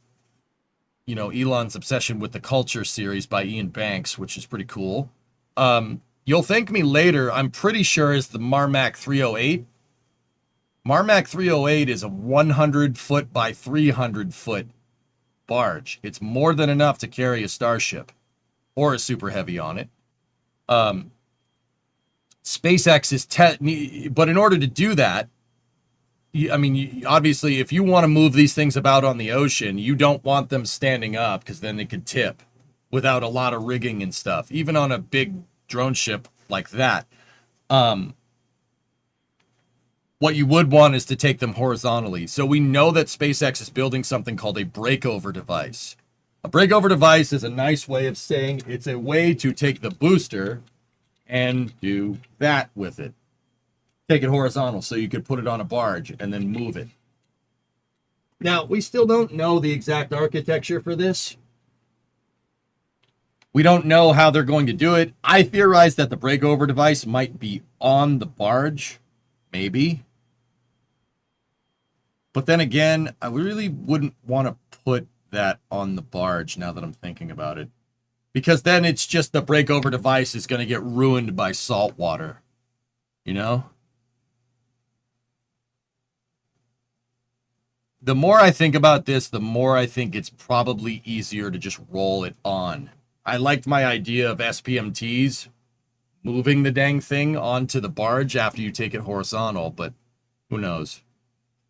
Elon's obsession with the Culture series by Ian Banks, which is pretty cool. You'll Thank Me Later, I'm pretty sure, is the Marmac 308. Marmac 308 is a 100-foot by 300-foot barge. It's more than enough to carry a Starship or a Super Heavy on it. SpaceX is but in order to do that, obviously, if you want to move these things about on the ocean, you don't want them standing up because then they could tip without a lot of rigging and stuff, even on a big drone ship like that. What you would want is to take them horizontally. So we know that SpaceX is building something called a breakover device. A breakover device is a nice way of saying it's a way to take the booster and do that with it. Take it horizontal so you could put it on a barge and then move it. Now, we still don't know the exact architecture for this. We don't know how they're going to do it. I theorize that the breakover device might be on the barge. Maybe. But then again, I really wouldn't want to put that on the barge now that I'm thinking about it. Because then it's just the breakover device is going to get ruined by salt water. The more I think about this, the more I think it's probably easier to just roll it on. I liked my idea of SPMTs moving the dang thing onto the barge after you take it horizontal, but who knows?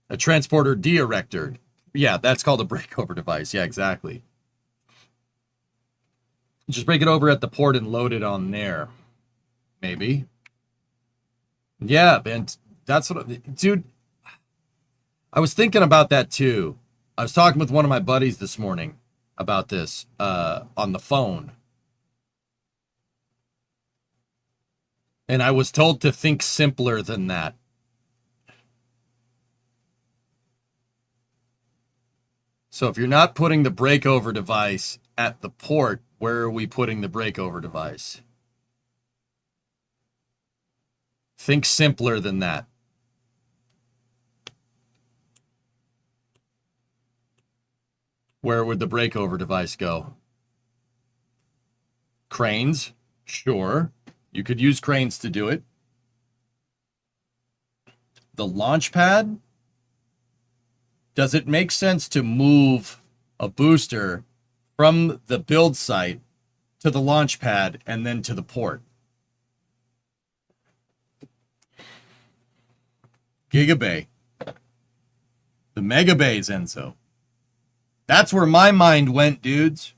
A transporter de-erector. Yeah, that's called a breakover device. Yeah, exactly. Just break it over at the port and load it on there. Maybe. Yeah, man. That's what... Dude, I was thinking about that too. I was talking with one of my buddies this morning about this on the phone. And I was told to think simpler than that. So if you're not putting the breakover device at the port, where are we putting the breakover device? Think simpler than that. Where would the breakover device go? Cranes? Sure. You could use cranes to do it. The launch pad? Does it make sense to move a booster from the build site to the launch pad and then to the port? Gigabay. The megabays, Enzo. That's where my mind went, dudes.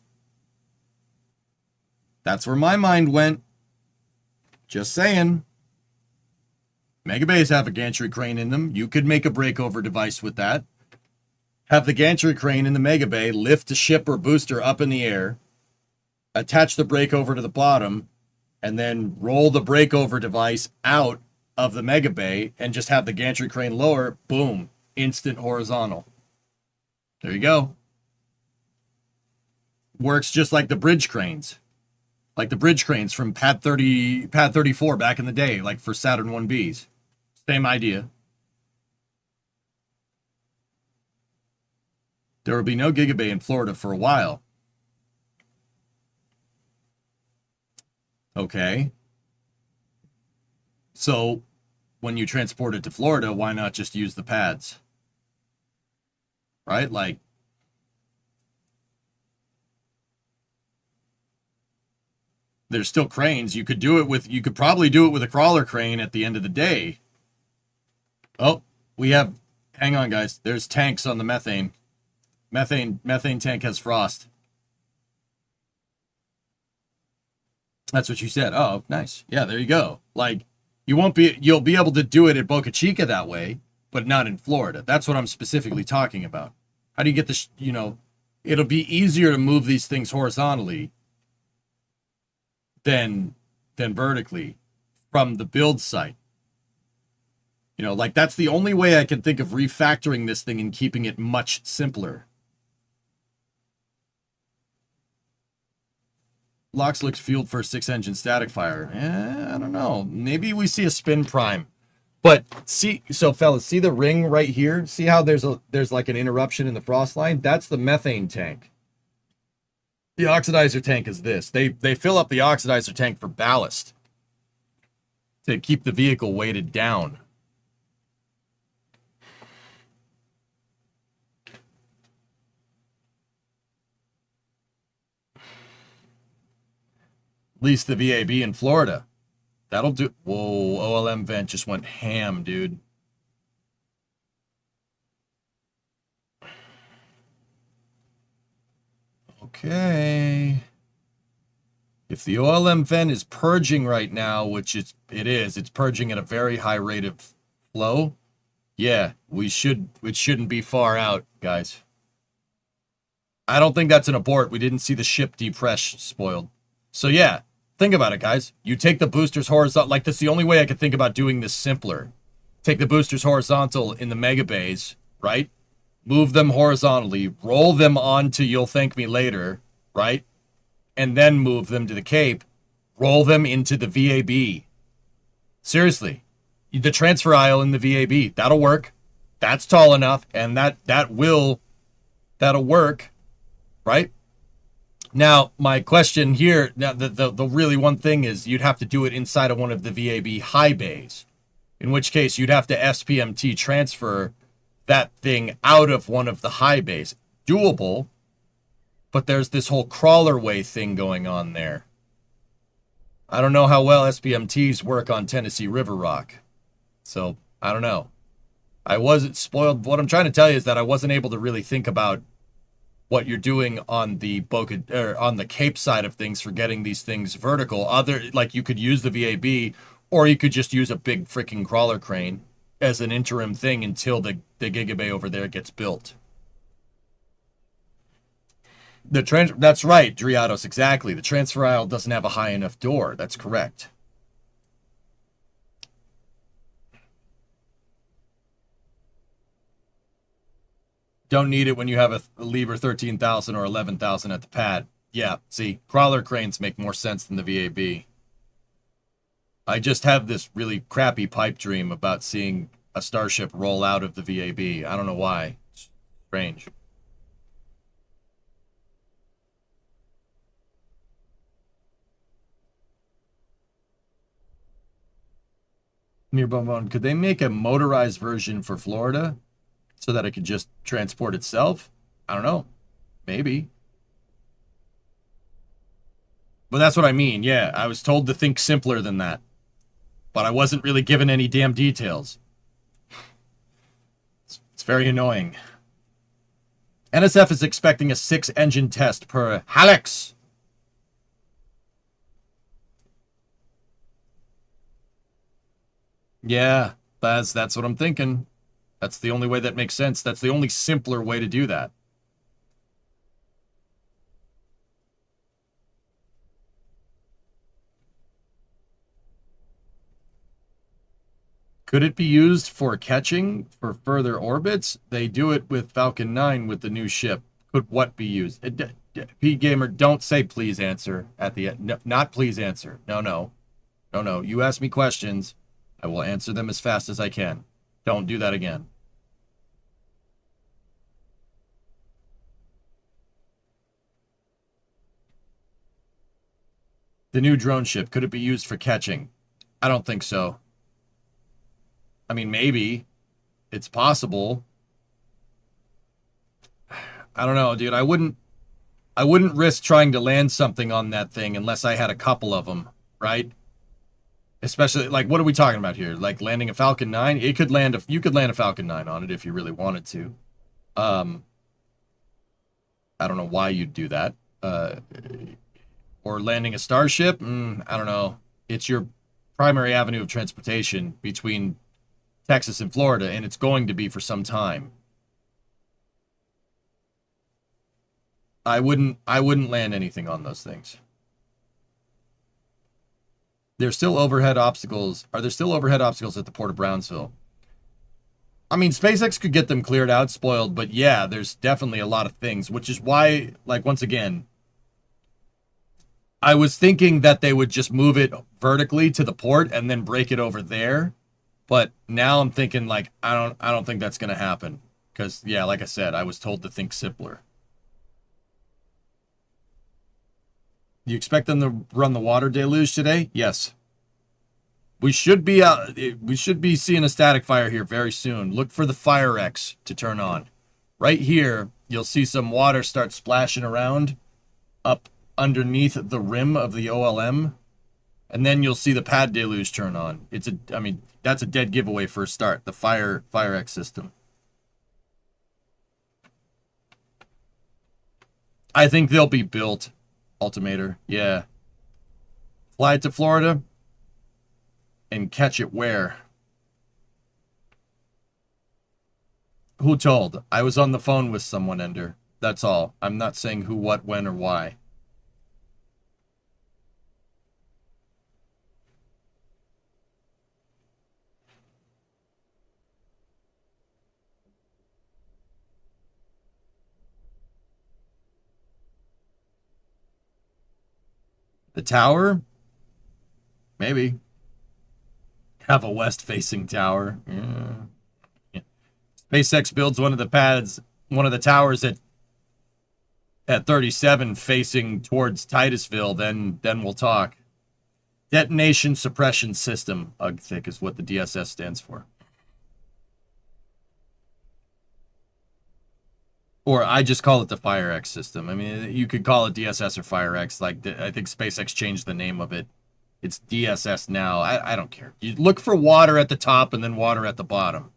That's where my mind went. Just saying. Megabays have a gantry crane in them. You could make a breakover device with that. Have the gantry crane in the megabay lift a ship or booster up in the air, attach the breakover to the bottom, and then roll the breakover device out of the megabay and just have the gantry crane lower. Boom. Instant horizontal. There you go. Works just like the bridge cranes. Like the bridge cranes from Pad 34 back in the day, like for Saturn 1Bs. Same idea. There will be no Gigabay in Florida for a while. Okay. So, when you transport it to Florida, why not just use the pads? Right? Like, There's still cranes. You could probably do it with a crawler crane at the end of the day. Oh, hang on guys. There's tanks on the methane. Methane tank has frost. That's what you said. Oh, nice. Yeah, there you go. Like, you'll be able to do it at Boca Chica that way, but not in Florida. That's what I'm specifically talking about. How do you get this, it'll be easier to move these things horizontally than vertically from the build site. Like that's the only way I can think of refactoring this thing and keeping it much simpler. Locks looks fueled for a 6-engine static fire. I don't know. Maybe we see a spin prime. But fellas, see the ring right here? See how there's like an interruption in the frost line? That's the methane tank. The oxidizer tank is this. They fill up the oxidizer tank for ballast to keep the vehicle weighted down. Lease the VAB in Florida. That'll do. Whoa, OLM vent just went ham, dude. Okay. If the OLM vent is purging right now, which it is, it's purging at a very high rate of flow. Yeah, it shouldn't be far out, guys. I don't think that's an abort. We didn't see the ship depress spoiled. So yeah, think about it, guys. You take the boosters horizontal. Like, that's the only way I could think about doing this simpler. Take the boosters horizontal in the mega bays, right? Move them horizontally, roll them onto You'll Thank Me Later, right? And then move them to the Cape, roll them into the VAB. Seriously, the transfer aisle in the VAB, that'll work. That's tall enough, and that'll work, right? Now, my question here, now the really one thing is you'd have to do it inside of one of the VAB high bays, in which case you'd have to SPMT transfer that thing out of one of the high bays. Doable, but there's this whole crawler way thing going on there. I don't know how well SPMTs work on Tennessee River Rock. So, I don't know. I wasn't spoiled. What I'm trying to tell you is that I wasn't able to really think about what you're doing on the on the Cape side of things for getting these things vertical. Like you could use the VAB, or you could just use a big freaking crawler crane as an interim thing until the Gigabay over there gets built. That's right, Driados, exactly. The transfer aisle doesn't have a high enough door. That's correct. Don't need it when you have a Liebherr 13,000 or 11,000 at the pad. Yeah, see, crawler cranes make more sense than the VAB. I just have this really crappy pipe dream about seeing a Starship roll out of the VAB. I don't know why. It's strange. Nearbone, could they make a motorized version for Florida so that it could just transport itself? I don't know. Maybe. But that's what I mean. Yeah, I was told to think simpler than that. But I wasn't really given any damn details. It's very annoying. NSF is expecting a 6-engine test per Hallex. Yeah, that's what I'm thinking. That's the only way that makes sense. That's the only simpler way to do that. Could it be used for catching for further orbits? They do it with Falcon 9 with the new ship. Could what be used? P-Gamer, don't say please answer at the end. No, not please answer. No. You ask me questions. I will answer them as fast as I can. Don't do that again. The new drone ship, could it be used for catching? I don't think so. I mean, maybe. It's possible. I don't know, dude. I wouldn't I wouldn't risk trying to land something on that thing unless I had a couple of them, right? Especially, like, what are we talking about here? Like landing a Falcon 9? You could land a Falcon 9 on it if you really wanted to. I don't know why you'd do that. Or landing a Starship? I don't know. It's your primary avenue of transportation between Texas and Florida, and it's going to be for some time. I wouldn't land anything on those things. There's still overhead obstacles. Are there still overhead obstacles at the Port of Brownsville? I mean, SpaceX could get them cleared out, spoiled, but yeah, there's definitely a lot of things, which is why, like, once again, I was thinking that they would just move it vertically to the port and then break it over there. But now I'm thinking, like, I don't think that's going to happen. Because, yeah, like I said, I was told to think simpler. You expect them to run the water deluge today? Yes. We should be seeing a static fire here very soon. Look for the Fire X to turn on. Right here, you'll see some water start splashing around up underneath the rim of the OLM. And then you'll see the pad deluge turn on. I mean, that's a dead giveaway for a start. The Fire X system. I think they'll be built. Altimeter, yeah. Fly it to Florida and catch it where? Who told? I was on the phone with someone, Ender. That's all. I'm not saying who, what, when, or why. The tower? Maybe. Have a west-facing tower. Yeah. SpaceX builds one of the towers at 37 facing towards Titusville, then we'll talk. Detonation Suppression System, UGTHIC, is what the DSS stands for. Or I just call it the Fire X system. I mean, you could call it DSS or Fire X. Like, I think SpaceX changed the name of it. It's DSS now. I don't care. You look for water at the top and then water at the bottom.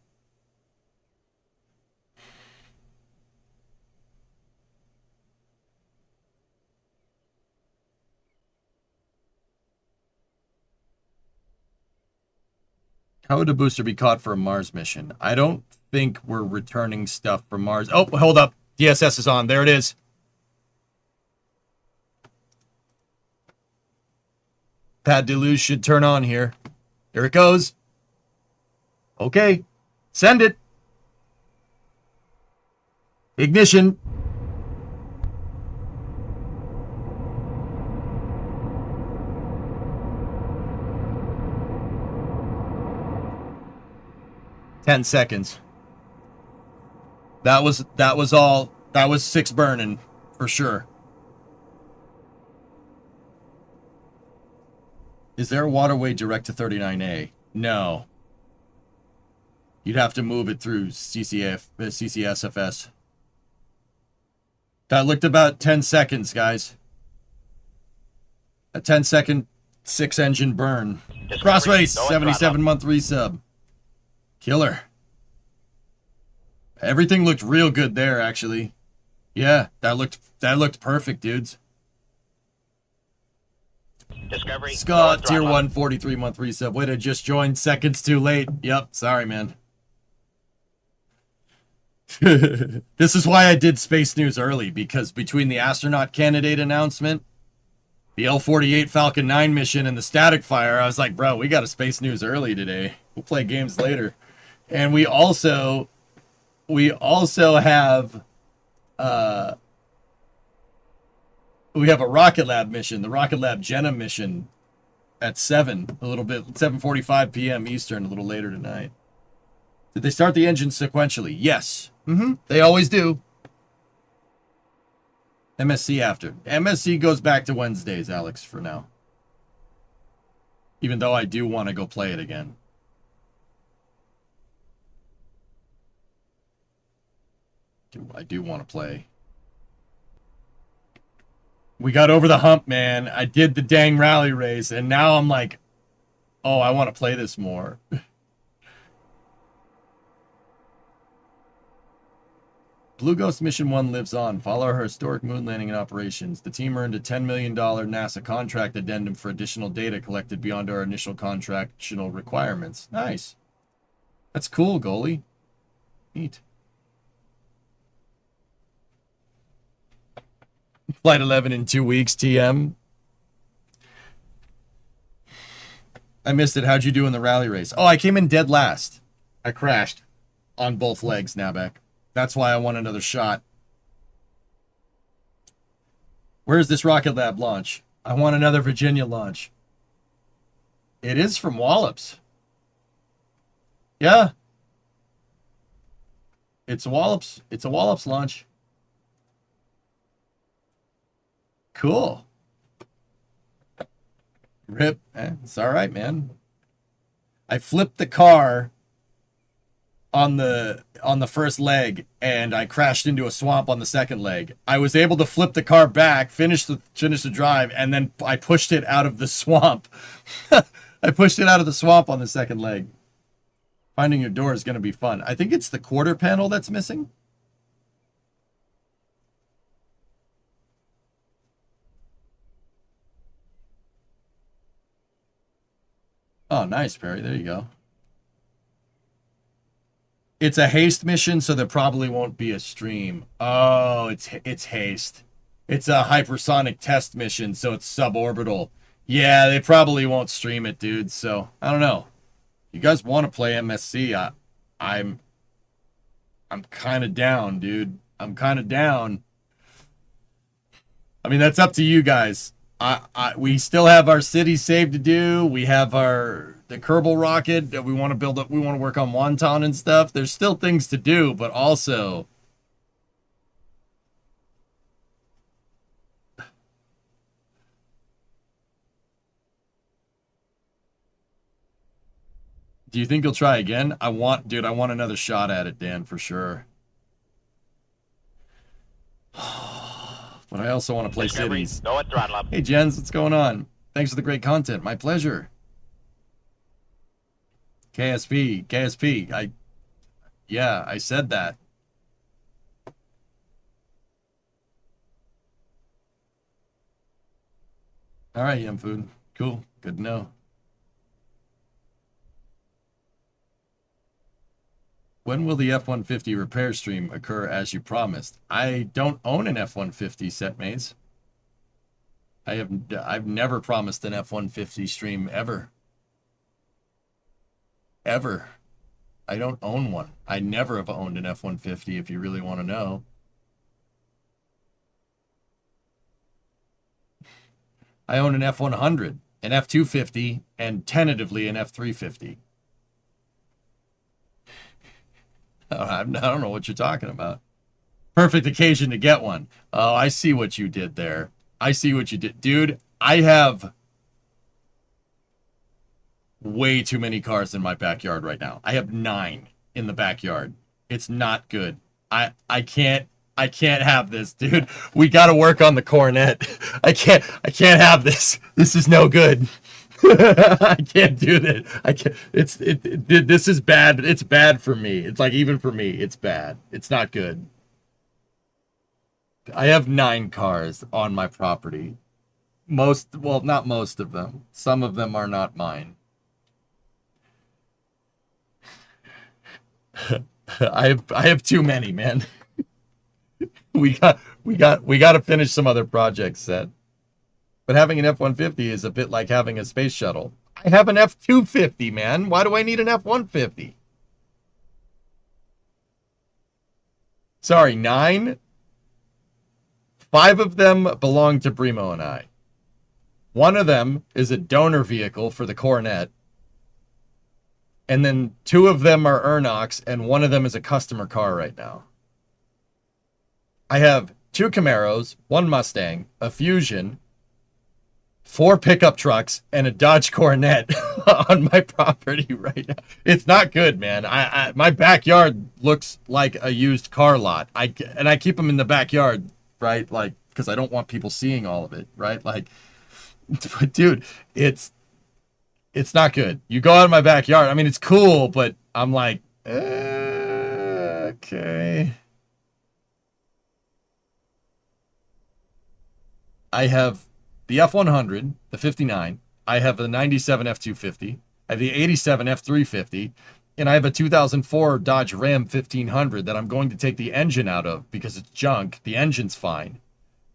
How would a booster be caught for a Mars mission? I don't think we're returning stuff from Mars. Oh, hold up. DSS is on. There it is. Pad deluge should turn on here. Here it goes. Okay. Send it. Ignition. Ten seconds. That was all. That was 6 burning for sure. Is there a waterway direct to 39A? No. You'd have to move it through CCSFS. That looked about 10 seconds, guys. A 10-second 6-engine burn. Crossrace, 77-month resub. Killer. Everything looked real good there, actually. Yeah, that looked perfect, dudes. Discovery. Scott, tier 1, 43-month resub. Wait, I just joined seconds too late. Yep, sorry, man. This is why I did Space News early, because between the astronaut candidate announcement, the L-48 Falcon 9 mission, and the static fire, I was like, bro, we got a Space News early today. We'll play games later. And we also have we have a Rocket Lab mission, the Rocket Lab Jenna mission at 7:45 p.m. Eastern, a little later tonight. Did they start the engine sequentially? Yes. They always do. MSC after. MSC goes back to Wednesdays, Alex, for now. Even though I do want to go play it again. I do want to play. We got over the hump, man. I did the dang rally race, and now I'm like, oh, I want to play this more. Blue Ghost Mission 1 lives on. Follow her historic moon landing and operations. The team earned a $10 million NASA contract addendum for additional data collected beyond our initial contractual requirements. Nice. That's cool, goalie. Neat. Flight 11 in 2 weeks, TM. I missed it. How'd you do in the rally race? Oh, I came in dead last. I crashed on both legs, Nabek. That's why I want another shot. Where's this Rocket Lab launch? I want another Virginia launch. It is from Wallops. Yeah. It's a Wallops. It's a Wallops launch. Cool. Rip. It's all right, man. I flipped the car on the first leg, and I crashed into a swamp on the second leg. I was able to flip the car back, finish the drive, and then I pushed it out of the swamp. I pushed it out of the swamp on the second leg. Finding your door is going to be fun. I think it's the quarter panel that's missing. Oh, nice, Perry. There you go. It's a haste mission, so there probably won't be a stream. Oh, it's haste. It's a hypersonic test mission, so it's suborbital. Yeah, they probably won't stream it, dude. So I don't know. You guys want to play MSC? I'm kind of down, dude. I'm kind of down. I mean, that's up to you guys. We still have our city save to do. We have the Kerbal rocket that we want to build up. We want to work on Wonton and stuff. There's still things to do, but also do you think you'll try again? Dude, I want another shot at it, Dan, for sure. But I also want to play cities. Go and throttle up. Hey, Jens, what's going on? Thanks for the great content. My pleasure. KSP. I said that. All right, Yum Food. Cool. Good to know. When will the F-150 repair stream occur as you promised? I don't own an F-150, Setmates. I've never promised an F-150 stream ever. Ever. I don't own one. I never have owned an F-150 if you really want to know. I own an F-100, an F-250, and tentatively an F-350. I don't know what you're talking about. Perfect occasion to get one. Oh, I see what you did there. I see what you did. Dude, I have way too many cars in my backyard right now. I have 9 in the backyard. It's not good. I can't have this, dude. We got to work on the Coronet. I can't have this. This is no good. I can't do this. I can't. This is bad. It's bad for me. It's like, even for me, it's bad. It's not good. I have 9 cars on my property. Well, not most of them. Some of them are not mine. I have too many, man. we got to finish some other projects, Set. But having an F-150 is a bit like having a space shuttle. I have an F-250, man. Why do I need an F-150? Sorry, 9? 5 of them belong to Brimo and I. One of them is a donor vehicle for the Coronet. And then 2 of them are Ernox, and 1 of them is a customer car right now. I have 2 Camaros, 1 Mustang, a Fusion, 4 pickup trucks, and a Dodge Coronet on my property right now. It's not good, man. My backyard looks like a used car lot. I keep them in the backyard, right? Like, because I don't want people seeing all of it, right? Like, dude, it's not good. You go out in my backyard. I mean, it's cool, but I'm like, okay. I have the F100, the 59. I have the 97 F250. I have the 87 F350. And I have a 2004 Dodge Ram 1500 that I'm going to take the engine out of because it's junk. The engine's fine.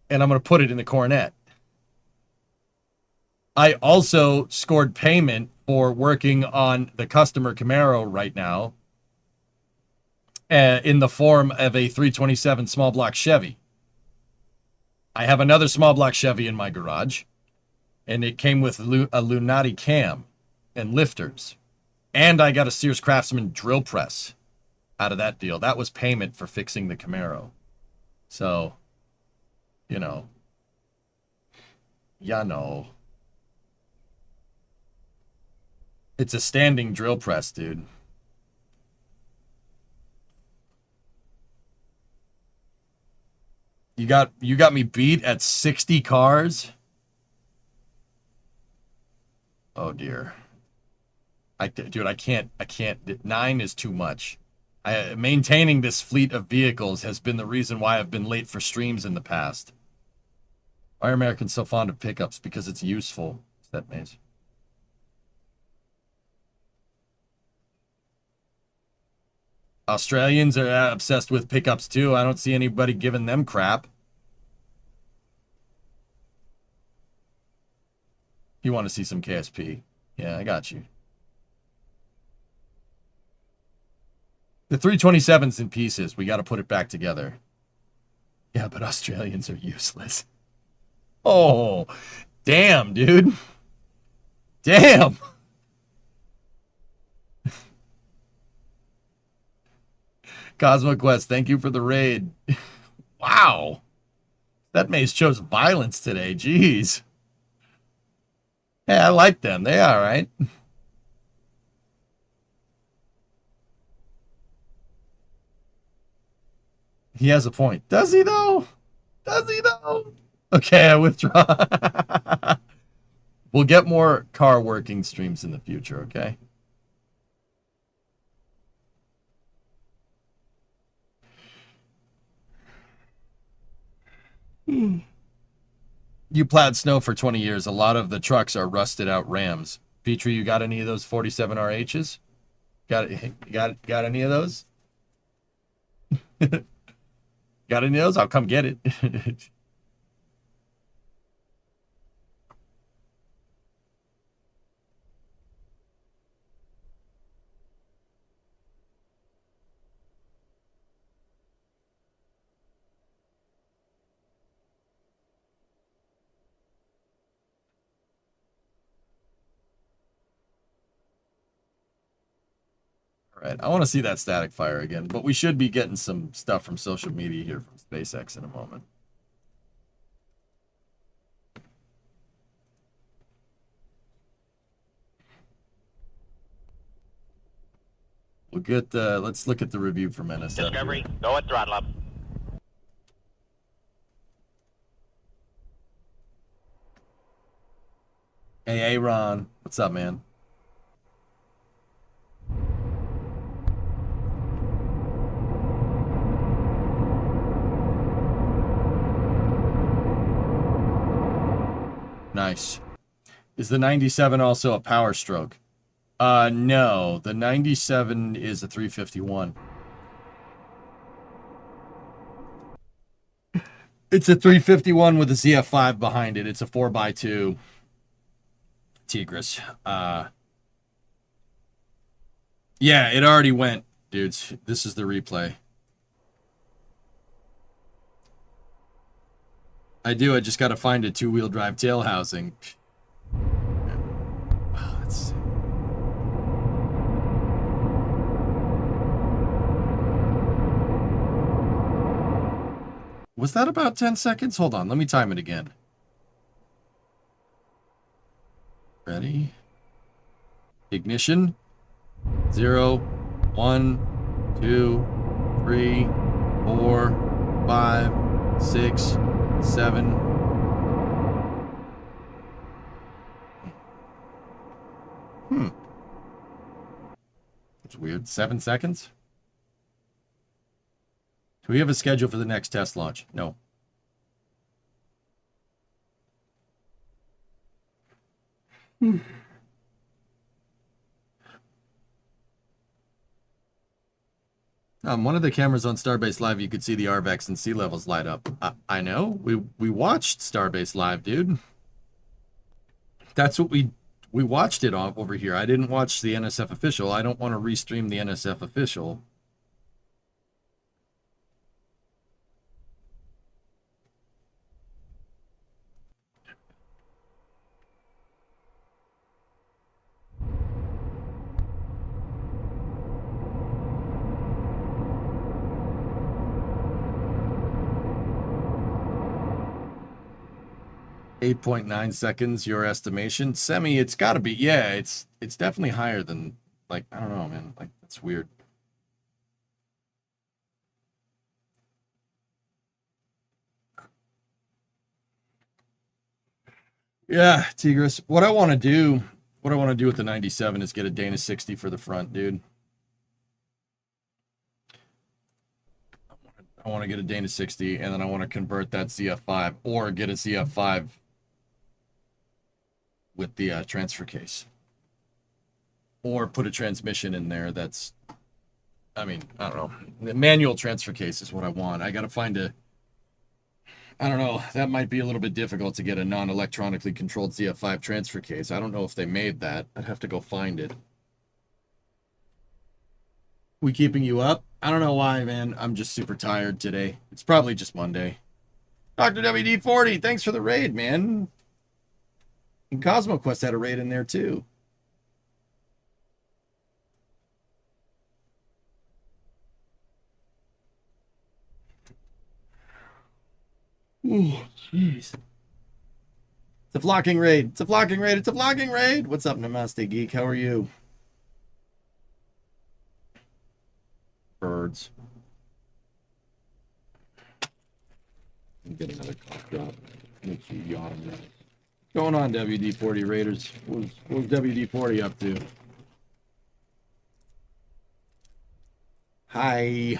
And I'm going to put it in the Coronet. I also scored payment for working on the customer Camaro right now in the form of a 327 small block Chevy. I have another small block Chevy in my garage, and it came with a Lunati cam and lifters. And I got a Sears Craftsman drill press out of that deal. That was payment for fixing the Camaro. So, you know. It's a standing drill press, dude. You got me beat at 60 cars? Oh dear. Dude, I can't. 9 is too much. Maintaining this fleet of vehicles has been the reason why I've been late for streams in the past. Why are Americans so fond of pickups? Because it's useful. Is that Maze? Australians are obsessed with pickups too. I don't see anybody giving them crap. You want to see some KSP? Yeah, I got you. The 327's in pieces. We got to put it back together. Yeah, but Australians are useless. Oh, damn, dude. Damn. Cosmo Quest, thank you for the raid. Wow. That Maze chose violence today. Jeez. Hey, I like them. They all right. He has a point. Does he, though? Does he, though? Okay, I withdraw. We'll get more car working streams in the future, okay? You plowed snow for 20 years. A lot of the trucks are rusted out Rams. Petrie, you got any of those 47 RHs? Got any of those? Got any of those? I'll come get it. Right. I want to see that static fire again, but we should be getting some stuff from social media here from SpaceX in a moment. We'll get let's look at the review from NSF. Discovery, go at throttle up. Hey, Ron. What's up, man? Nice. Is the 97 also a power stroke? No. The 97 is a 351. It's a 351 with a ZF5 behind it. It's a 4x2 Tigris. Yeah, it already went, dudes. This is the replay. I do. I just got to find a two-wheel drive tail housing. Wow, that's... Was that about 10 seconds? Hold on. Let me time it again. Ready? Ignition. 0, 1, 2, 3, 4, 5, 6, 7. That's weird. 7 seconds? Do we have a schedule for the next test launch? No. One of the cameras on Starbase Live, you could see the RVEX and sea levels light up. I know. We watched Starbase Live, dude. That's what we watched it on over here. I didn't watch the NSF official. I don't want to restream the NSF official. .9 seconds, your estimation. Semi, it's got to be, yeah, it's definitely higher than, like, I don't know, man. Like, that's weird. Yeah, Tigris. What I want to do with the 97 is get a Dana 60 for the front, dude. I want to get a Dana 60, and then I want to convert that ZF5, or get a ZF5 with the transfer case, or put a transmission in there that's, I mean, I don't know, the manual transfer case is what I want. I gotta find a, I don't know, that might be a little bit difficult to get a non-electronically controlled ZF5 transfer case. I don't know if they made that. I'd have to go find it. We keeping you up? I don't know why, man. I'm just super tired today. It's probably just Monday. Dr. WD40, thanks for the raid, man. And Cosmo Quest had a raid in there too. Ooh, jeez. It's a flocking raid. It's a flocking raid. It's a flocking raid. What's up, Namaste Geek? How are you? Birds. Get another cough drop. Make you yawn. What's going on, WD-40 Raiders? What's WD-40 up to? Hi.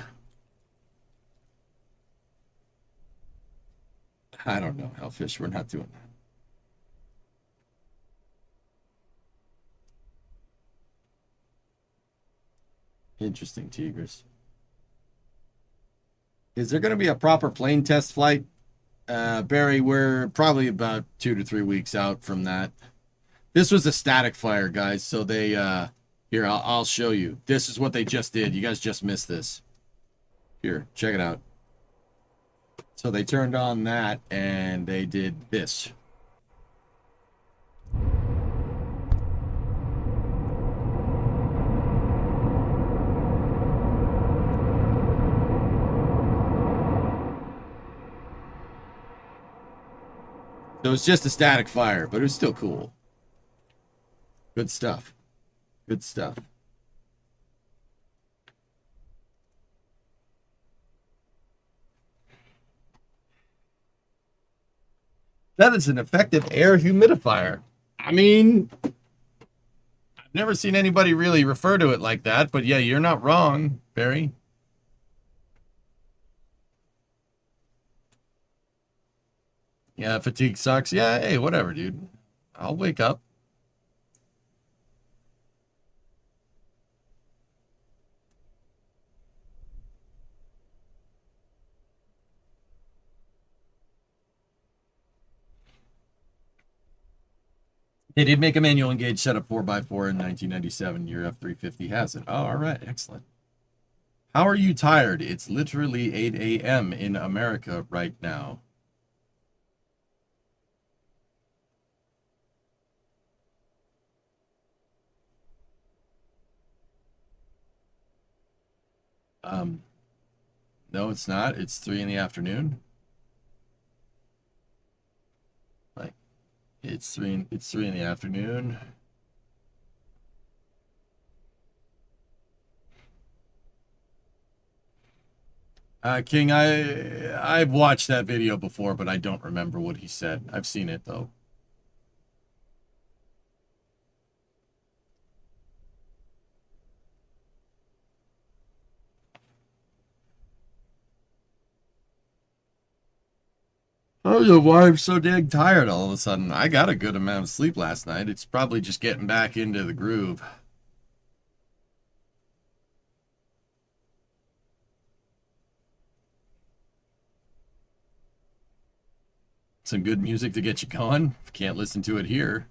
I don't know, Hellfish. We're not doing that. Interesting, Tigris. Is there going to be a proper plane test flight? Barry, we're probably about 2 to 3 weeks out from that. This was a static fire, guys. So they, here, I'll show you. This is what they just did. You guys just missed this. Here, check it out. So they turned on that and they did this. So it's just a static fire, but it was still cool. Good stuff. Good stuff. That is an effective air humidifier. I mean, I've never seen anybody really refer to it like that, but yeah, you're not wrong, Barry. Yeah, fatigue sucks. Yeah, hey, whatever, dude. I'll wake up. They did make a manual engage setup 4x4 in 1997. Your F-350 has it. Oh, all right, excellent. How are you tired? It's literally 8 a.m. in America right now. No, it's not. It's 3 in the afternoon. Like, it's 3 in the afternoon. King, I've watched that video before, but I don't remember what he said. I've seen it, though. I don't know why I'm so dang tired all of a sudden. I got a good amount of sleep last night. It's probably just getting back into the groove. Some good music to get you going. If you can't listen to it here.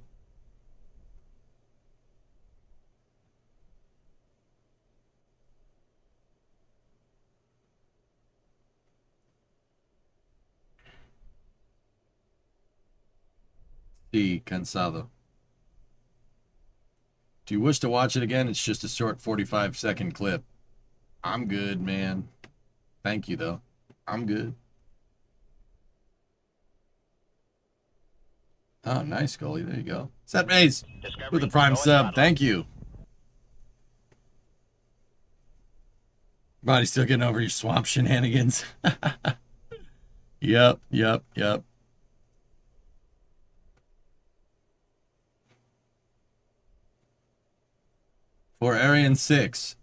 Sí, cansado. Do you wish to watch it again? It's just a short 45-second clip. I'm good, man. Thank you, though. I'm good. Oh, nice, Goalie. There you go. Set Maze with the Prime sub. Thank you. Body's still getting over your swamp shenanigans. Yep. For Arian 6.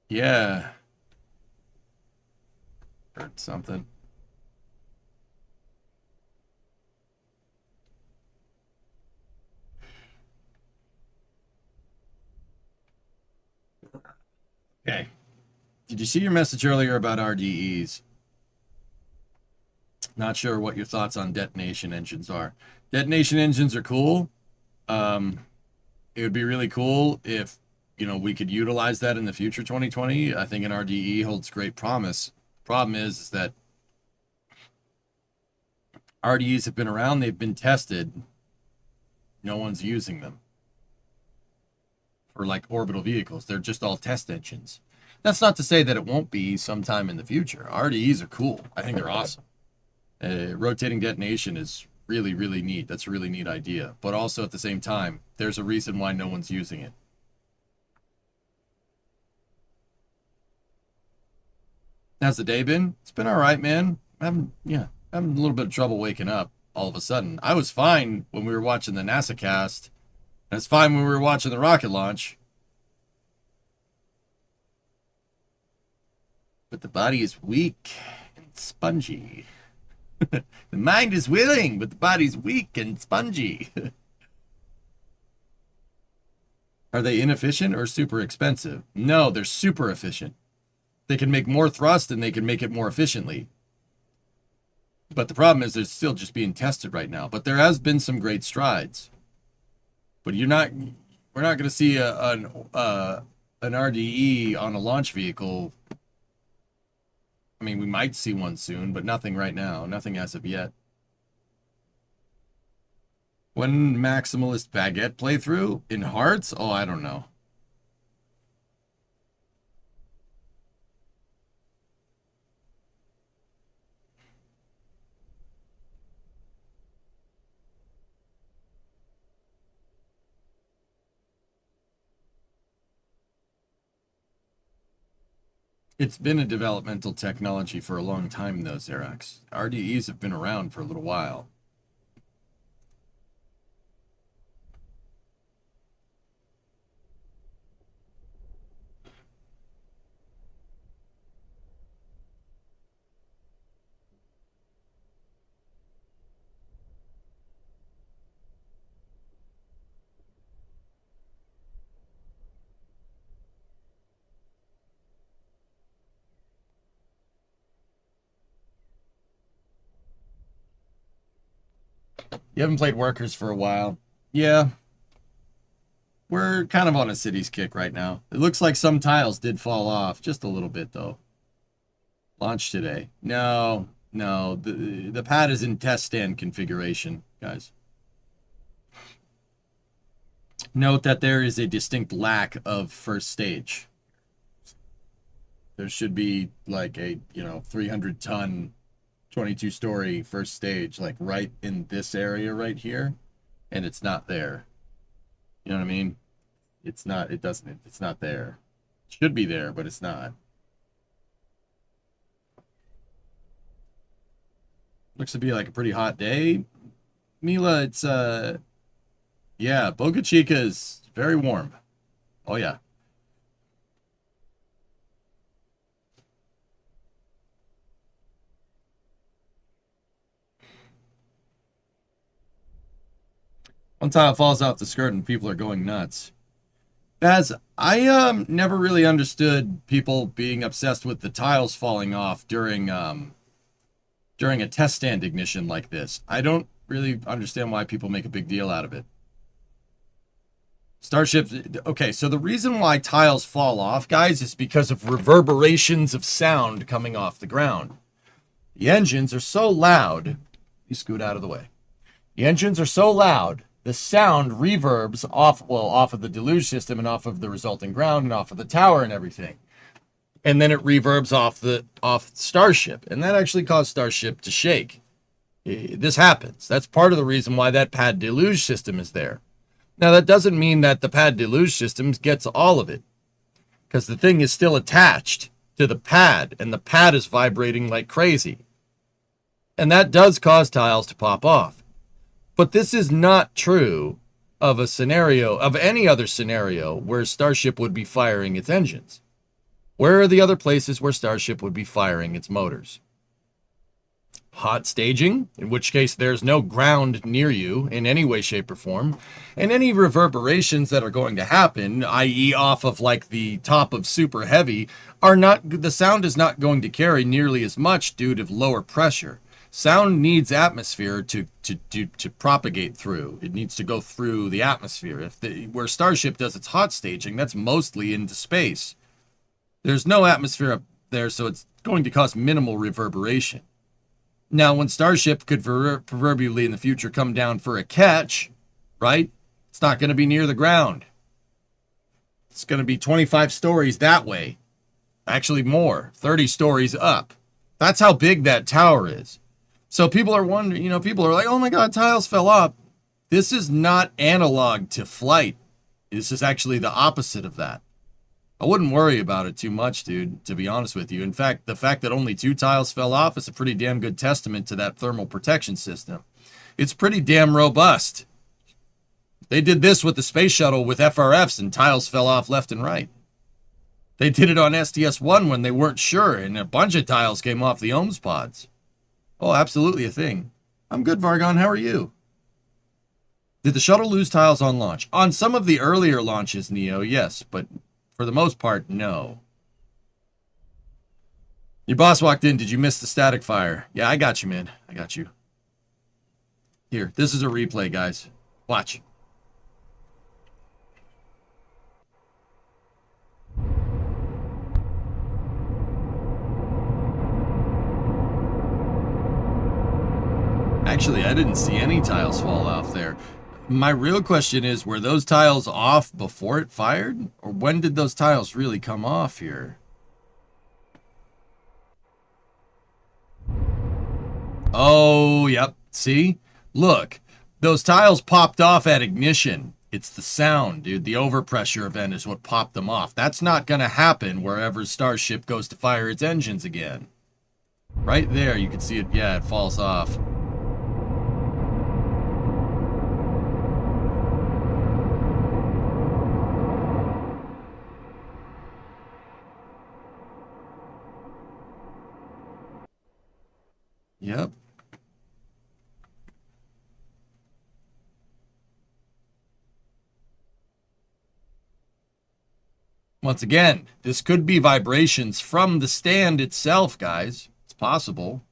Yeah. Heard something. Okay. Did you see your message earlier about RDEs? Not sure what your thoughts on detonation engines are. Detonation engines are cool. It would be really cool if, you know, we could utilize that in the future 2020. I think an RDE holds great promise. Problem is that RDEs have been around, they've been tested. No one's using them for like orbital vehicles. They're just all test engines. That's not to say that it won't be sometime in the future. RDEs are cool. I think they're awesome. Rotating detonation is really, really neat. That's a really neat idea. But also at the same time, there's a reason why no one's using it. How's the day been? It's been all right, man. I'm having a little bit of trouble waking up all of a sudden. I was fine when we were watching the NASA cast. And it's fine when we were watching the rocket launch. But the body is weak and spongy. The mind is willing, but the body's weak and spongy. Are they inefficient or super expensive? No, they're super efficient. They can make more thrust and they can make it more efficiently. But the problem is they're still just being tested right now. But there has been some great strides. But we're not going to see an RDE on a launch vehicle. I mean, we might see one soon, but nothing right now. Nothing as of yet. When Maximalist Baguette playthrough? In Hearts? Oh, I don't know. It's been a developmental technology for a long time, though, Xerox. RDEs have been around for a little while. You haven't played Workers for a while. Yeah. We're kind of on a cities kick right now. It looks like some tiles did fall off. Just a little bit, though. Launch today. No. The pad is in test stand configuration, guys. Note that there is a distinct lack of first stage. There should be like a, 300-ton 22-story first stage, like right in this area right here, and it's not there. You know what I mean? It's not, it's not there. It should be there, but it's not. Looks to be like a pretty hot day. Mila, it's, yeah, Boca Chica is very warm. Oh, yeah. One tile falls off the skirt and people are going nuts. Baz, I never really understood people being obsessed with the tiles falling off during a test stand ignition like this. I don't really understand why people make a big deal out of it. Starships, okay, so the reason why tiles fall off, guys, is because of reverberations of sound coming off the ground. The engines are so loud, you scoot out of the way. The engines are so loud, the sound reverbs off, well, off of the deluge system and off of the resulting ground and off of the tower and everything. And then it reverbs off Starship, and that actually caused Starship to shake. This happens. That's part of the reason why that pad deluge system is there. Now, that doesn't mean that the pad deluge system gets all of it, because the thing is still attached to the pad, and the pad is vibrating like crazy. And that does cause tiles to pop off. But this is not true of a scenario, of any other scenario where Starship would be firing its engines. Where are the other places where Starship would be firing its motors? Hot staging, in which case there's no ground near you in any way, shape, or form, and any reverberations that are going to happen, i.e. off of like the top of super heavy, are not, the sound is not going to carry nearly as much due to lower pressure. Sound needs atmosphere to propagate through. It needs to go through the atmosphere. Where Starship does its hot staging, that's mostly into space. There's no atmosphere up there, so it's going to cause minimal reverberation. Now, when Starship could proverbially in the future come down for a catch, right? It's not going to be near the ground. It's going to be 25 stories that way. Actually more, 30 stories up. That's how big that tower is. So people are wondering, people are like, oh my God, tiles fell off. This is not analog to flight. This is actually the opposite of that. I wouldn't worry about it too much, dude, to be honest with you. In fact, the fact that only 2 tiles fell off is a pretty damn good testament to that thermal protection system. It's pretty damn robust. They did this with the space shuttle with FRFs and tiles fell off left and right. They did it on STS-1 when they weren't sure, and a bunch of tiles came off the OMS pods. Oh, absolutely a thing. I'm good, Vargon. How are you? Did the shuttle lose tiles on launch? On some of the earlier launches, Neo, yes, but for the most part, no. Your boss walked in. Did you miss the static fire? Yeah, I got you, man. I got you. Here, this is a replay, guys. Watch. Actually, I didn't see any tiles fall off there. My real question is, were those tiles off before it fired? Or when did those tiles really come off here? Oh, yep. See? Look, those tiles popped off at ignition. It's the sound, dude. The overpressure event is what popped them off. That's not going to happen wherever Starship goes to fire its engines again. Right there, you can see it. Yeah, it falls off. Yep. Once again, this could be vibrations from the stand itself, guys. It's possible.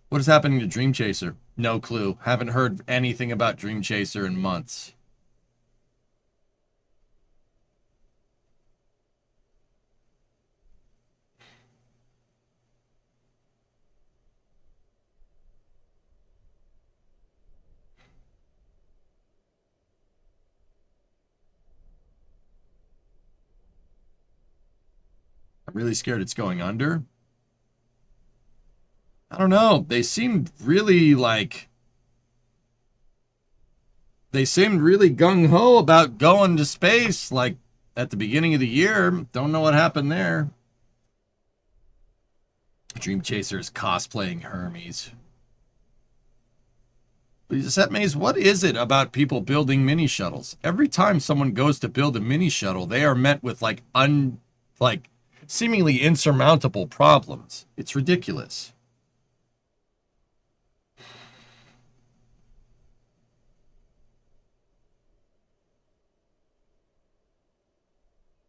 What is happening to Dream Chaser? No clue. Haven't heard anything about Dream Chaser in months. I'm really scared it's going under. I don't know. They seemed really gung-ho about going to space, like, at the beginning of the year. Don't know what happened there. Dream Chaser is cosplaying Hermes. Set Maze, what is it about people building mini shuttles? Every time someone goes to build a mini shuttle, they are met with like seemingly insurmountable problems. It's ridiculous.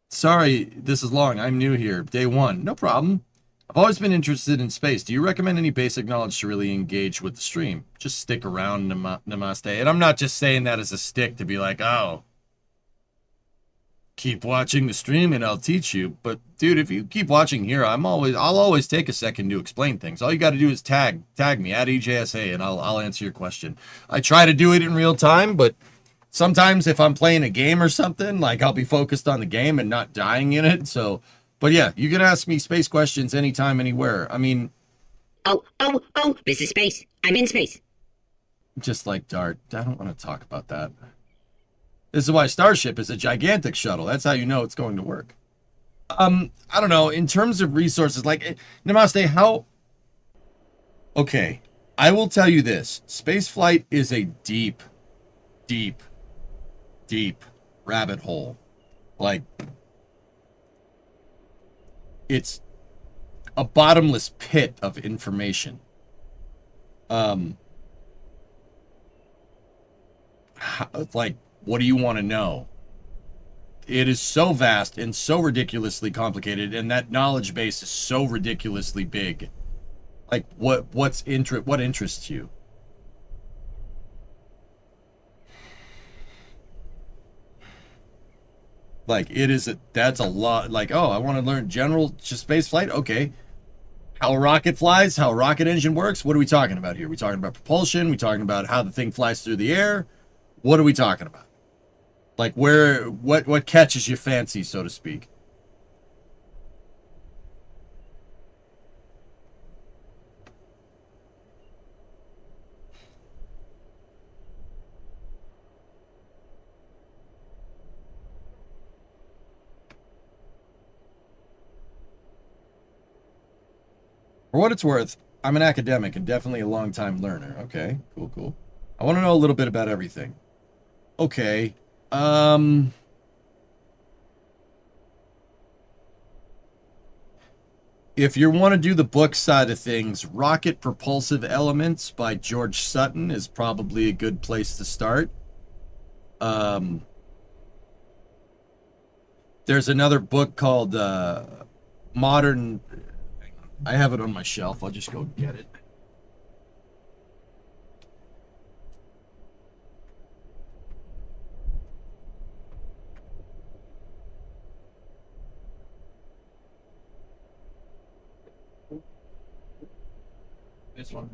Sorry, this is long. I'm new here. Day one. No problem. I've always been interested in space. Do you recommend any basic knowledge to really engage with the stream? Just stick around, Namaste. And I'm not just saying that as a stick to be like, oh, keep watching the stream and I'll teach you. But dude, if you keep watching here, I'll always take a second to explain things. All you got to do is tag me at EJSA and I'll answer your question. I try to do it in real time, but sometimes if I'm playing a game or something, like I'll be focused on the game and not dying in it. So, but yeah, you can ask me space questions anytime, anywhere. I mean... Oh, this is space. I'm in space. Just like Dart. I don't want to talk about that. This is why Starship is a gigantic shuttle. That's how you know it's going to work. I don't know. In terms of resources, like, Namaste, how... Okay, I will tell you this. Spaceflight is a deep rabbit hole. Like... It's a bottomless pit of information. Like, what do you want to know? It is so vast and so ridiculously complicated, and that knowledge base is so ridiculously big. Like, what interests you? Like, that's a lot. Like, oh, I want to learn general space flight. Okay. How a rocket flies, how a rocket engine works. What are we talking about here? Are we talking about propulsion? Are we talking about how the thing flies through the air? What are we talking about? Like, what catches your fancy, so to speak? For what it's worth, I'm an academic and definitely a long-time learner. Okay, cool. I want to know a little bit about everything. Okay, if you want to do the book side of things, Rocket Propulsive Elements by George Sutton is probably a good place to start. There's another book called Modern... I have it on my shelf. I'll just go get it. This one.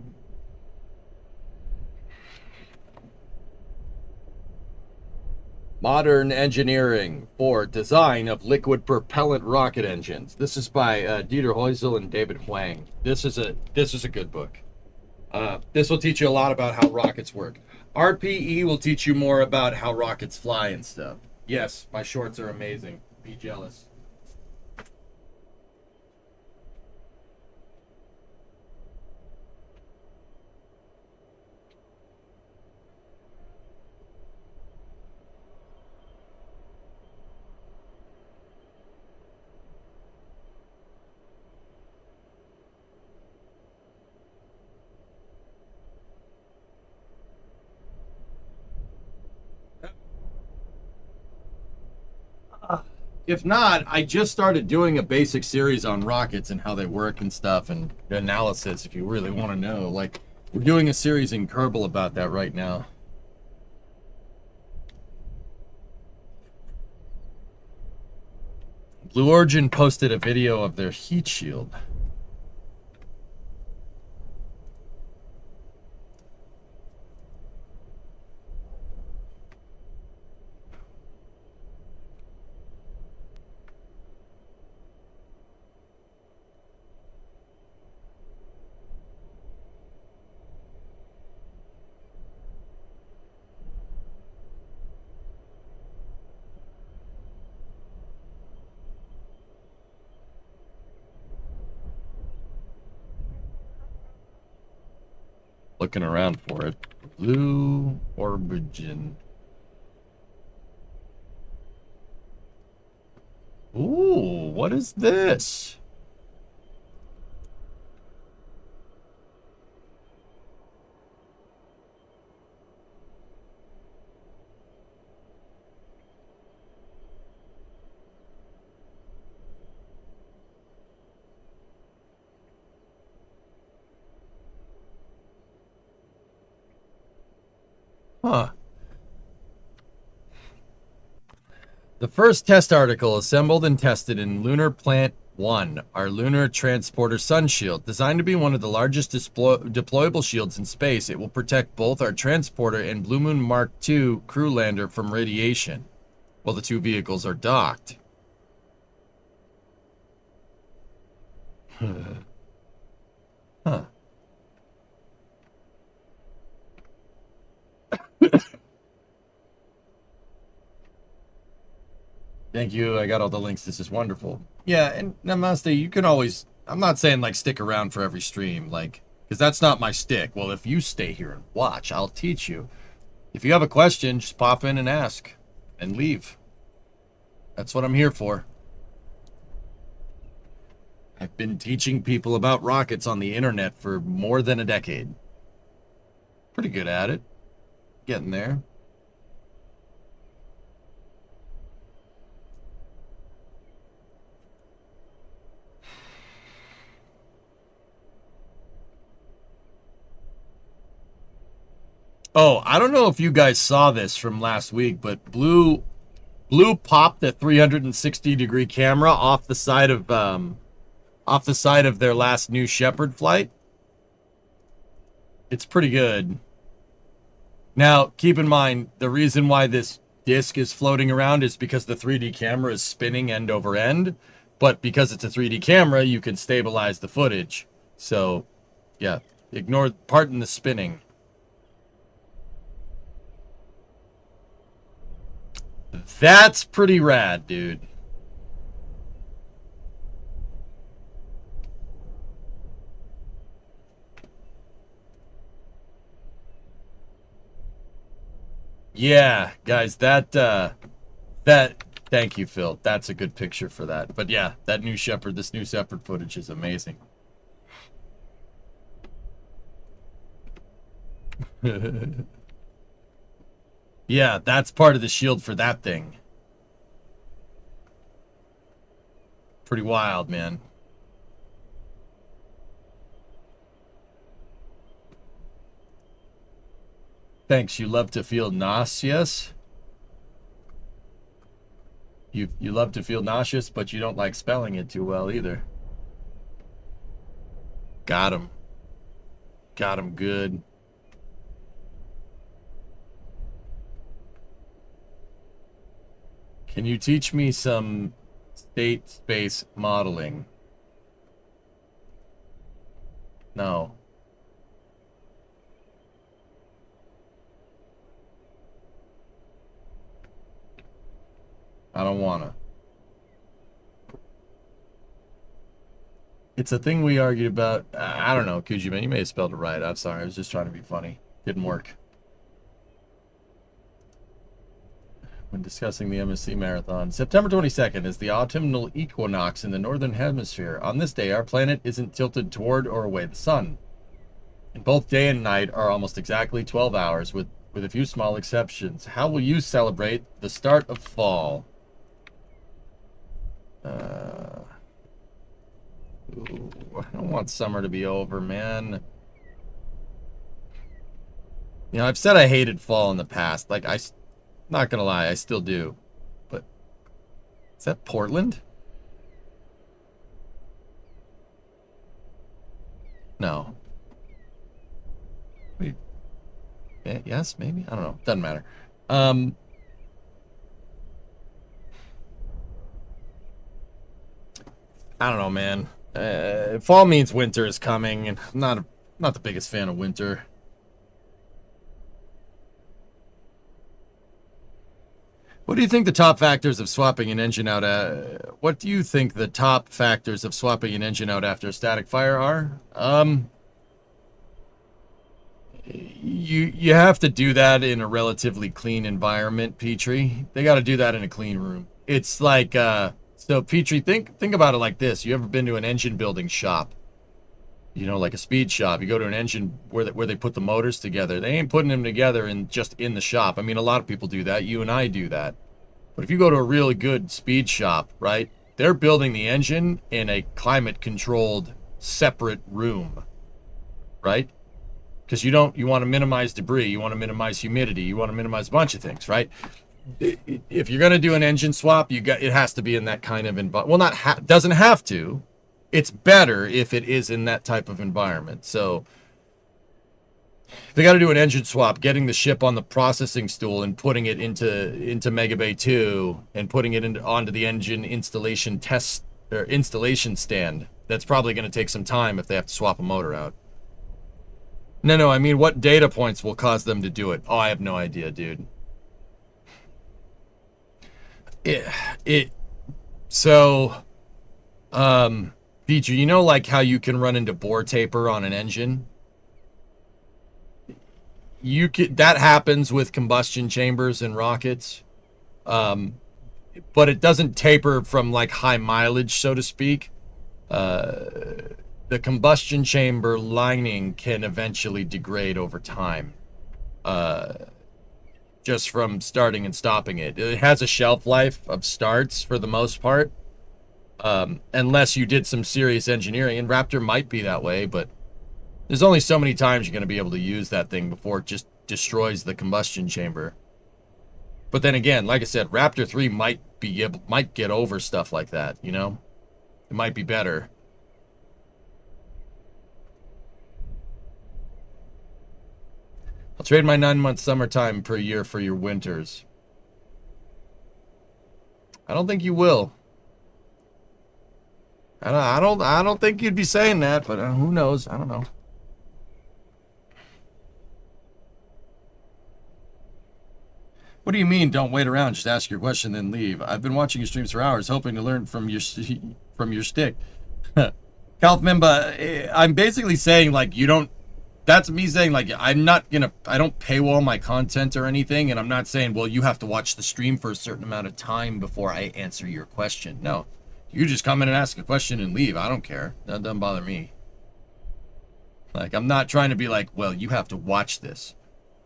Modern Engineering for Design of Liquid Propellant Rocket Engines. This is by Dieter Heusel and David Huang. This is a good book. This will teach you a lot about how rockets work. RPE will teach you more about how rockets fly and stuff. Yes, my shorts are amazing. Be jealous. If not, I just started doing a basic series on rockets and how they work and stuff, and analysis if you really want to know. Like, we're doing a series in Kerbal about that right now. Blue Origin posted a video of their heat shield. looking around for it. Blue Origin. Ooh, what is this? Huh. The first test article assembled and tested in Lunar Plant 1, our lunar transporter sun shield. Designed to be one of the largest deployable shields in space, it will protect both our transporter and Blue Moon Mark II crew lander from radiation while the two vehicles are docked. Huh. Thank you. I got all the links. This is wonderful. Yeah, and Namaste, you can always... I'm not saying, like, stick around for every stream, like... Because that's not my stick. Well, if you stay here and watch, I'll teach you. If you have a question, just pop in and ask. And leave. That's what I'm here for. I've been teaching people about rockets on the internet for more than a decade. Pretty good at it. Getting there. Oh, I don't know if you guys saw this from last week, but Blue popped the 360-degree camera off the side of their last New Shepard flight. It's pretty good. Now, keep in mind, the reason why this disc is floating around is because the 3D camera is spinning end over end, but because it's a 3D camera, you can stabilize the footage. So, yeah, pardon the spinning. That's pretty rad, dude. Yeah, guys, thank you, Phil. That's a good picture for that. But yeah, this New Shepard footage is amazing. Yeah, that's part of the shield for that thing. Pretty wild, man. Thanks. You love to feel nauseous? You love to feel nauseous, but you don't like spelling it too well either. Got him. Got him good. Can you teach me some state space modeling? No. I don't wanna. It's a thing we argued about. I don't know, Kujima. You may have spelled it right. I'm sorry. I was just trying to be funny. Didn't work. When discussing the MSC Marathon. September 22nd is the autumnal equinox in the northern hemisphere. On this day, our planet isn't tilted toward or away the sun. And both day and night are almost exactly 12 hours, with a few small exceptions. How will you celebrate the start of fall? Ooh, I don't want summer to be over, man. You know, I've said I hated fall in the past. Like, not gonna lie, I still do. But is that Portland? No. Wait. Yes, maybe? I don't know. Doesn't matter. I don't know, man. Fall means winter is coming, and I'm not the biggest fan of winter. What do you think the top factors of swapping an engine out? What do you think the top factors of swapping an engine out after a static fire are? you have to do that in a relatively clean environment, Petrie. They got to do that in a clean room. It's like so Petrie, think about it like this. You ever been to an engine building shop? You know, like a speed shop. You go to an engine where they put the motors together. They ain't putting them together just in the shop. I mean, a lot of people do that. You and I do that. But if you go to a really good speed shop, right? They're building the engine in a climate-controlled, separate room, right? Because you want to minimize debris, you want to minimize humidity, you want to minimize a bunch of things, right? If you're going to do an engine swap, it has to be in that kind of environment. Well, doesn't have to. It's better if it is in that type of environment. So if they got to do an engine swap, getting the ship on the processing stool and putting it into Mega Bay 2 and putting it onto the engine installation stand, that's probably going to take some time if they have to swap a motor out. No, I mean, what data points will cause them to do it? Oh, I have no idea, dude. Feature, you know, like how you can run into bore taper on an engine? That happens with combustion chambers and rockets. But it doesn't taper from like high mileage, so to speak. The combustion chamber lining can eventually degrade over time. Just from starting and stopping it. It has a shelf life of starts for the most part. Unless you did some serious engineering, and Raptor might be that way, but there's only so many times you're going to be able to use that thing before it just destroys the combustion chamber. But then again, like I said, Raptor 3 might get over stuff like that, you know? It might be better. I'll trade my 9-month summertime per year for your winters. I don't think you will. I don't think you'd be saying that, but who knows? I don't know. What do you mean, don't wait around, just ask your question, then leave? I've been watching your streams for hours, hoping to learn from your shtick. Calf member, I'm basically saying, like, you don't... That's me saying, like, I don't paywall my content or anything, and I'm not saying, well, you have to watch the stream for a certain amount of time before I answer your question. No. You just come in and ask a question and leave. I don't care. That doesn't bother me. Like, I'm not trying to be like, well, you have to watch this.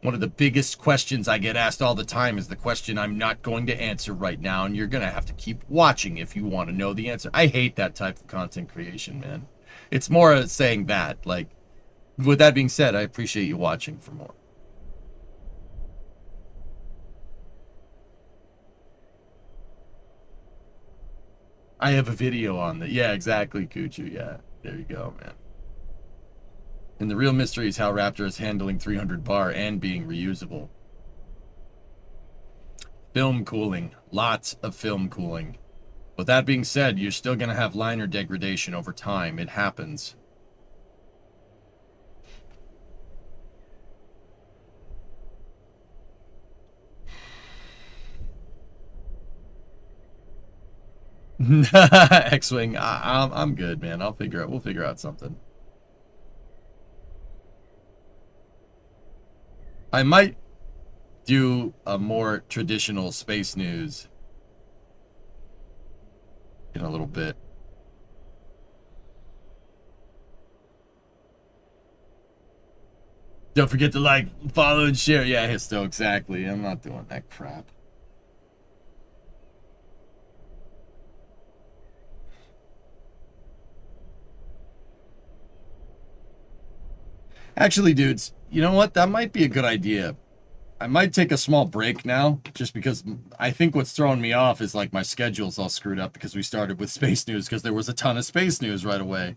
One of the biggest questions I get asked all the time is the question I'm not going to answer right now, and you're going to have to keep watching if you want to know the answer. I hate that type of content creation, man. It's more saying that. Like, with that being said, I appreciate you watching for more. I have a video on that. Yeah, exactly, Kuchu. Yeah, there you go, man. And the real mystery is how Raptor is handling 300 bar and being reusable. Film cooling. Lots of film cooling. With that being said, you're still going to have liner degradation over time. It happens. X-Wing, I'm good, man. We'll figure out something. I might do a more traditional space news in a little bit. Don't forget to like, follow, and share. Yeah, Histo, exactly. I'm not doing that crap. Actually, dudes, you know what? That might be a good idea. I might take a small break now, just because I think what's throwing me off is like my schedule's all screwed up because we started with space news because there was a ton of space news right away.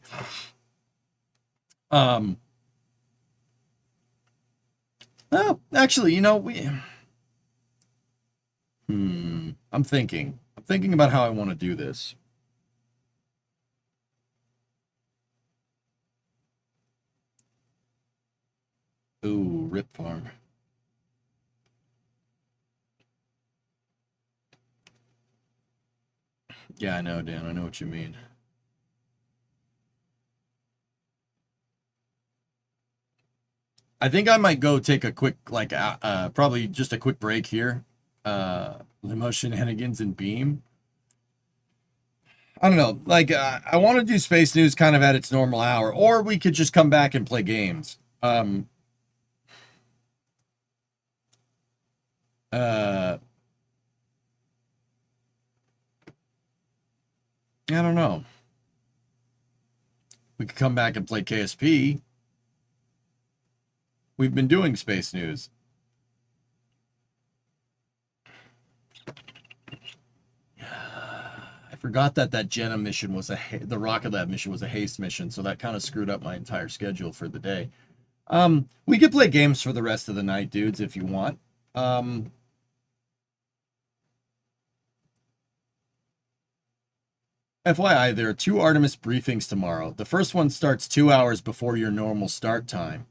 Well, actually, you know, I'm thinking about how I want to do this. Ooh, Rip Farm. Yeah, I know, Dan. I know what you mean. I think I might go take a quick, like, probably just a quick break here. Limo Shenanigans and Beam. I don't know. Like, I want to do Space News kind of at its normal hour, or we could just come back and play games. I don't know. We could come back and play KSP. We've been doing Space News. I forgot that Jenna mission was the Rocket Lab mission was a haste mission, so that kind of screwed up my entire schedule for the day. We could play games for the rest of the night, dudes, if you want. FYI, there are 2 Artemis briefings tomorrow. The first one starts 2 hours before your normal start time.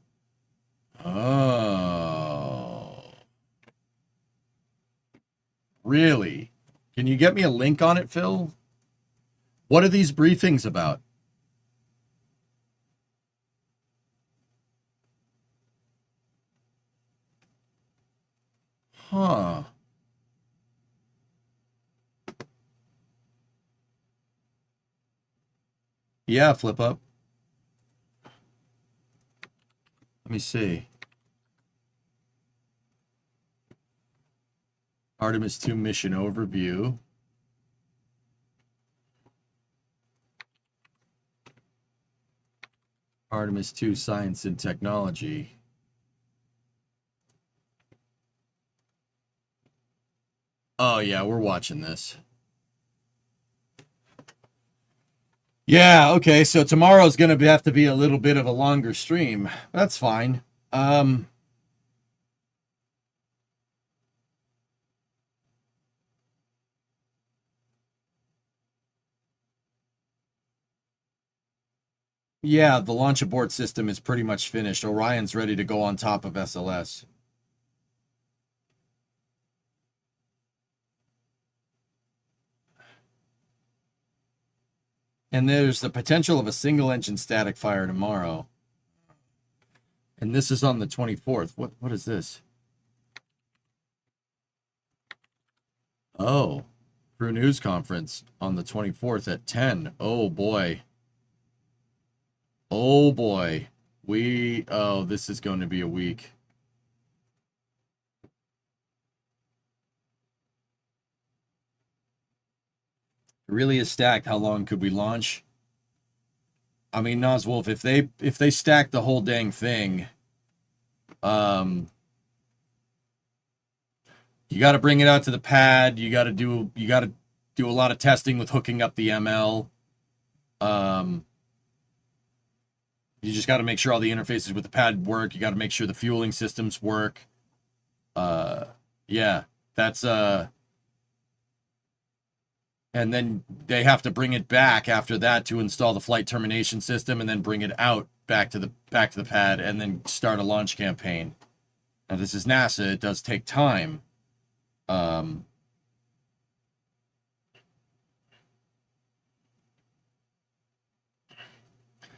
Oh. Really? Can you get me a link on it, Phil? What are these briefings about? Huh. Yeah, flip up. Let me see. Artemis 2 mission overview. Artemis 2 science and technology. Oh yeah, we're watching this. Yeah, okay, so tomorrow's going to have to be a little bit of a longer stream. That's fine. Yeah, the launch abort system is pretty much finished. Orion's ready to go on top of SLS. And there's the potential of a single engine static fire tomorrow. And this is on the 24th. What is this? Oh, Crew News Conference on the 24th at 10. Oh boy. Oh boy. Oh, this is going to be a week. It really is stacked. How long could we launch? I mean, Noswolf, if they stack the whole dang thing, you got to bring it out to the pad. You got to do a lot of testing with hooking up the ML. You just got to make sure all the interfaces with the pad work. You got to make sure the fueling systems work. Yeah, that's and then they have to bring it back after that to install the flight termination system, and then bring it out back to the pad, and then start a launch campaign. Now this is NASA. It does take time.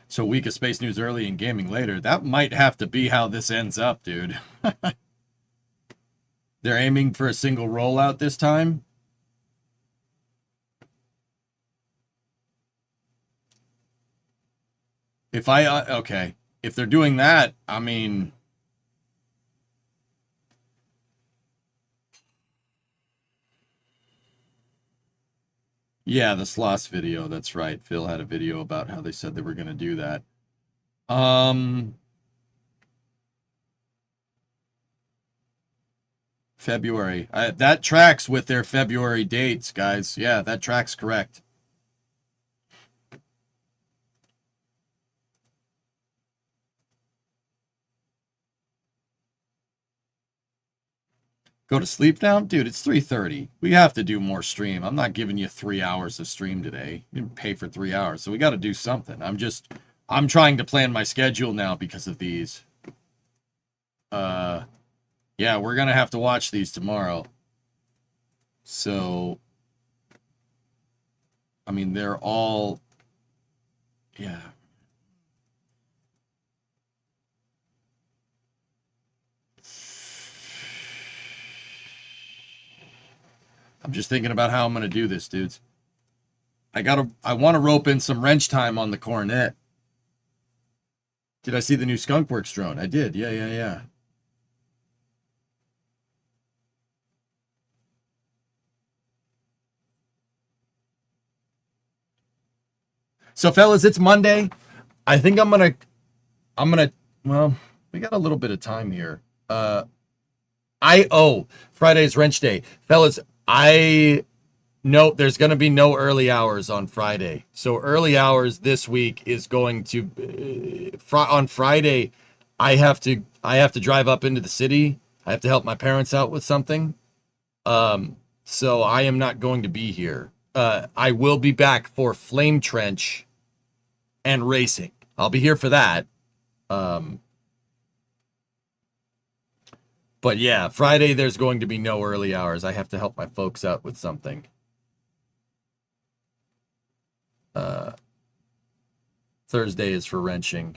So a week of Space News early and gaming later. That might have to be how this ends up, dude. They're aiming for a single rollout this time. Okay. If they're doing that, I mean... Yeah, the Sloss video, that's right. Phil had a video about how they said they were going to do that. February. That tracks with their February dates, guys. Yeah, that tracks correct. Go to sleep now? Dude, it's 3:30. We have to do more stream. I'm not giving you 3 hours of stream today. You didn't pay for 3 hours, so we got to do something. I'm trying to plan my schedule now because of these. Yeah, we're going to have to watch these tomorrow. So, I mean, they're all, yeah. I'm just thinking about how I'm gonna do this, dudes. I want to rope in some wrench time on the Coronet. Did I see the new Skunkworks drone? I did. Yeah. So, fellas, it's Monday. I think I'm gonna, well, we got a little bit of time here. Friday's wrench day. Fellas, no, there's going to be no early hours on Friday. So early hours this week is going to on Friday. I have to drive up into the city. I have to help my parents out with something. So I am not going to be here. I will be back for Flame Trench and racing. I'll be here for that. But yeah, Friday there's going to be no early hours. I have to help my folks out with something. Thursday is for wrenching.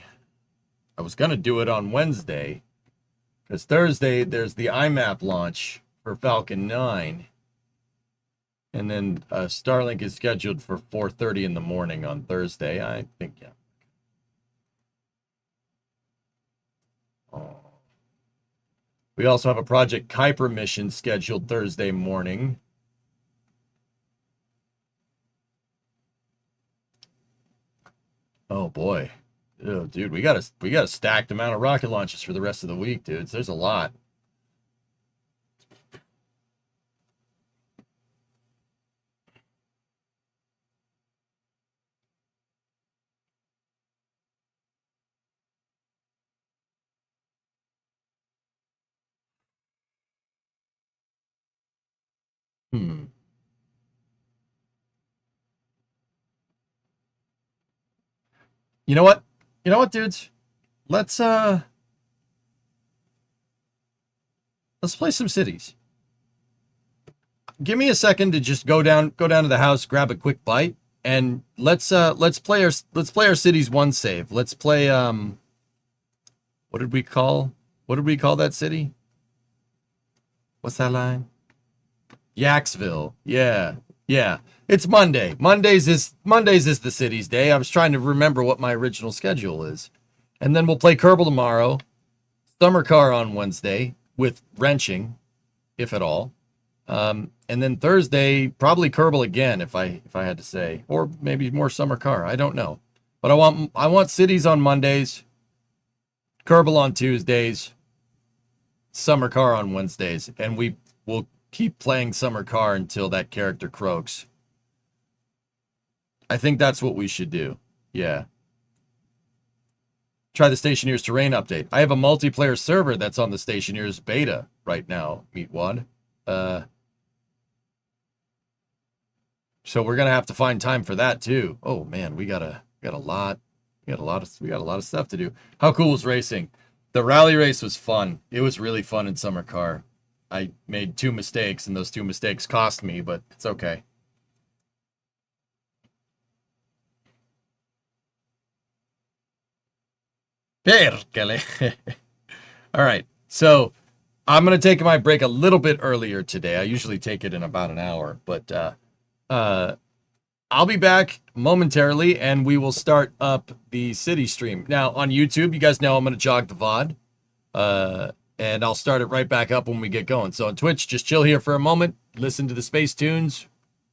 I was going to do it on Wednesday because Thursday there's the IMAP launch for Falcon 9. And then Starlink is scheduled for 4:30 in the morning on Thursday. I think, yeah. Oh. We also have a Project Kuiper mission scheduled Thursday morning. Oh boy. Oh, dude, we got a stacked amount of rocket launches for the rest of the week, dudes. There's a lot. You know what? You know what, dudes? Let's play some cities. Give me a second to just go down to the house, grab a quick bite, and let's play our cities one save. Let's play what did we call that city? What's that line? Yaksville. Yeah. It's Monday. Mondays is the city's day. I was trying to remember what my original schedule is. And then we'll play Kerbal tomorrow. Summer Car on Wednesday with wrenching, if at all. And then Thursday, probably Kerbal again, if I had to say. Or maybe more Summer Car. I don't know. But I want cities on Mondays, Kerbal on Tuesdays, Summer Car on Wednesdays, and we will keep playing Summer Car until that character croaks. I think that's what we should do. Yeah. Try the Stationeers terrain update. I have a multiplayer server that's on the Stationeers beta right now, Meatwad. So we're gonna have to find time for that too. Oh man, we got a lot of stuff to do. How cool was racing? The rally race was fun. It was really fun in Summer Car. I made 2 mistakes, and those 2 mistakes cost me, but it's okay. Perkele. All right, so I'm going to take my break a little bit earlier today. I usually take it in about an hour, but I'll be back momentarily, and we will start up the city stream. Now, on YouTube, you guys know I'm going to jog the VOD. And I'll start it right back up when we get going. So on Twitch, just chill here for a moment, listen to the Space Tunes,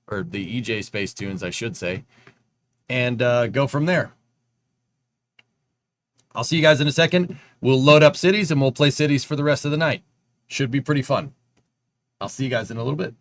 or the EJ Space Tunes, I should say, and go from there. I'll see you guys in a second. We'll load up cities, and we'll play cities for the rest of the night. Should be pretty fun. I'll see you guys in a little bit.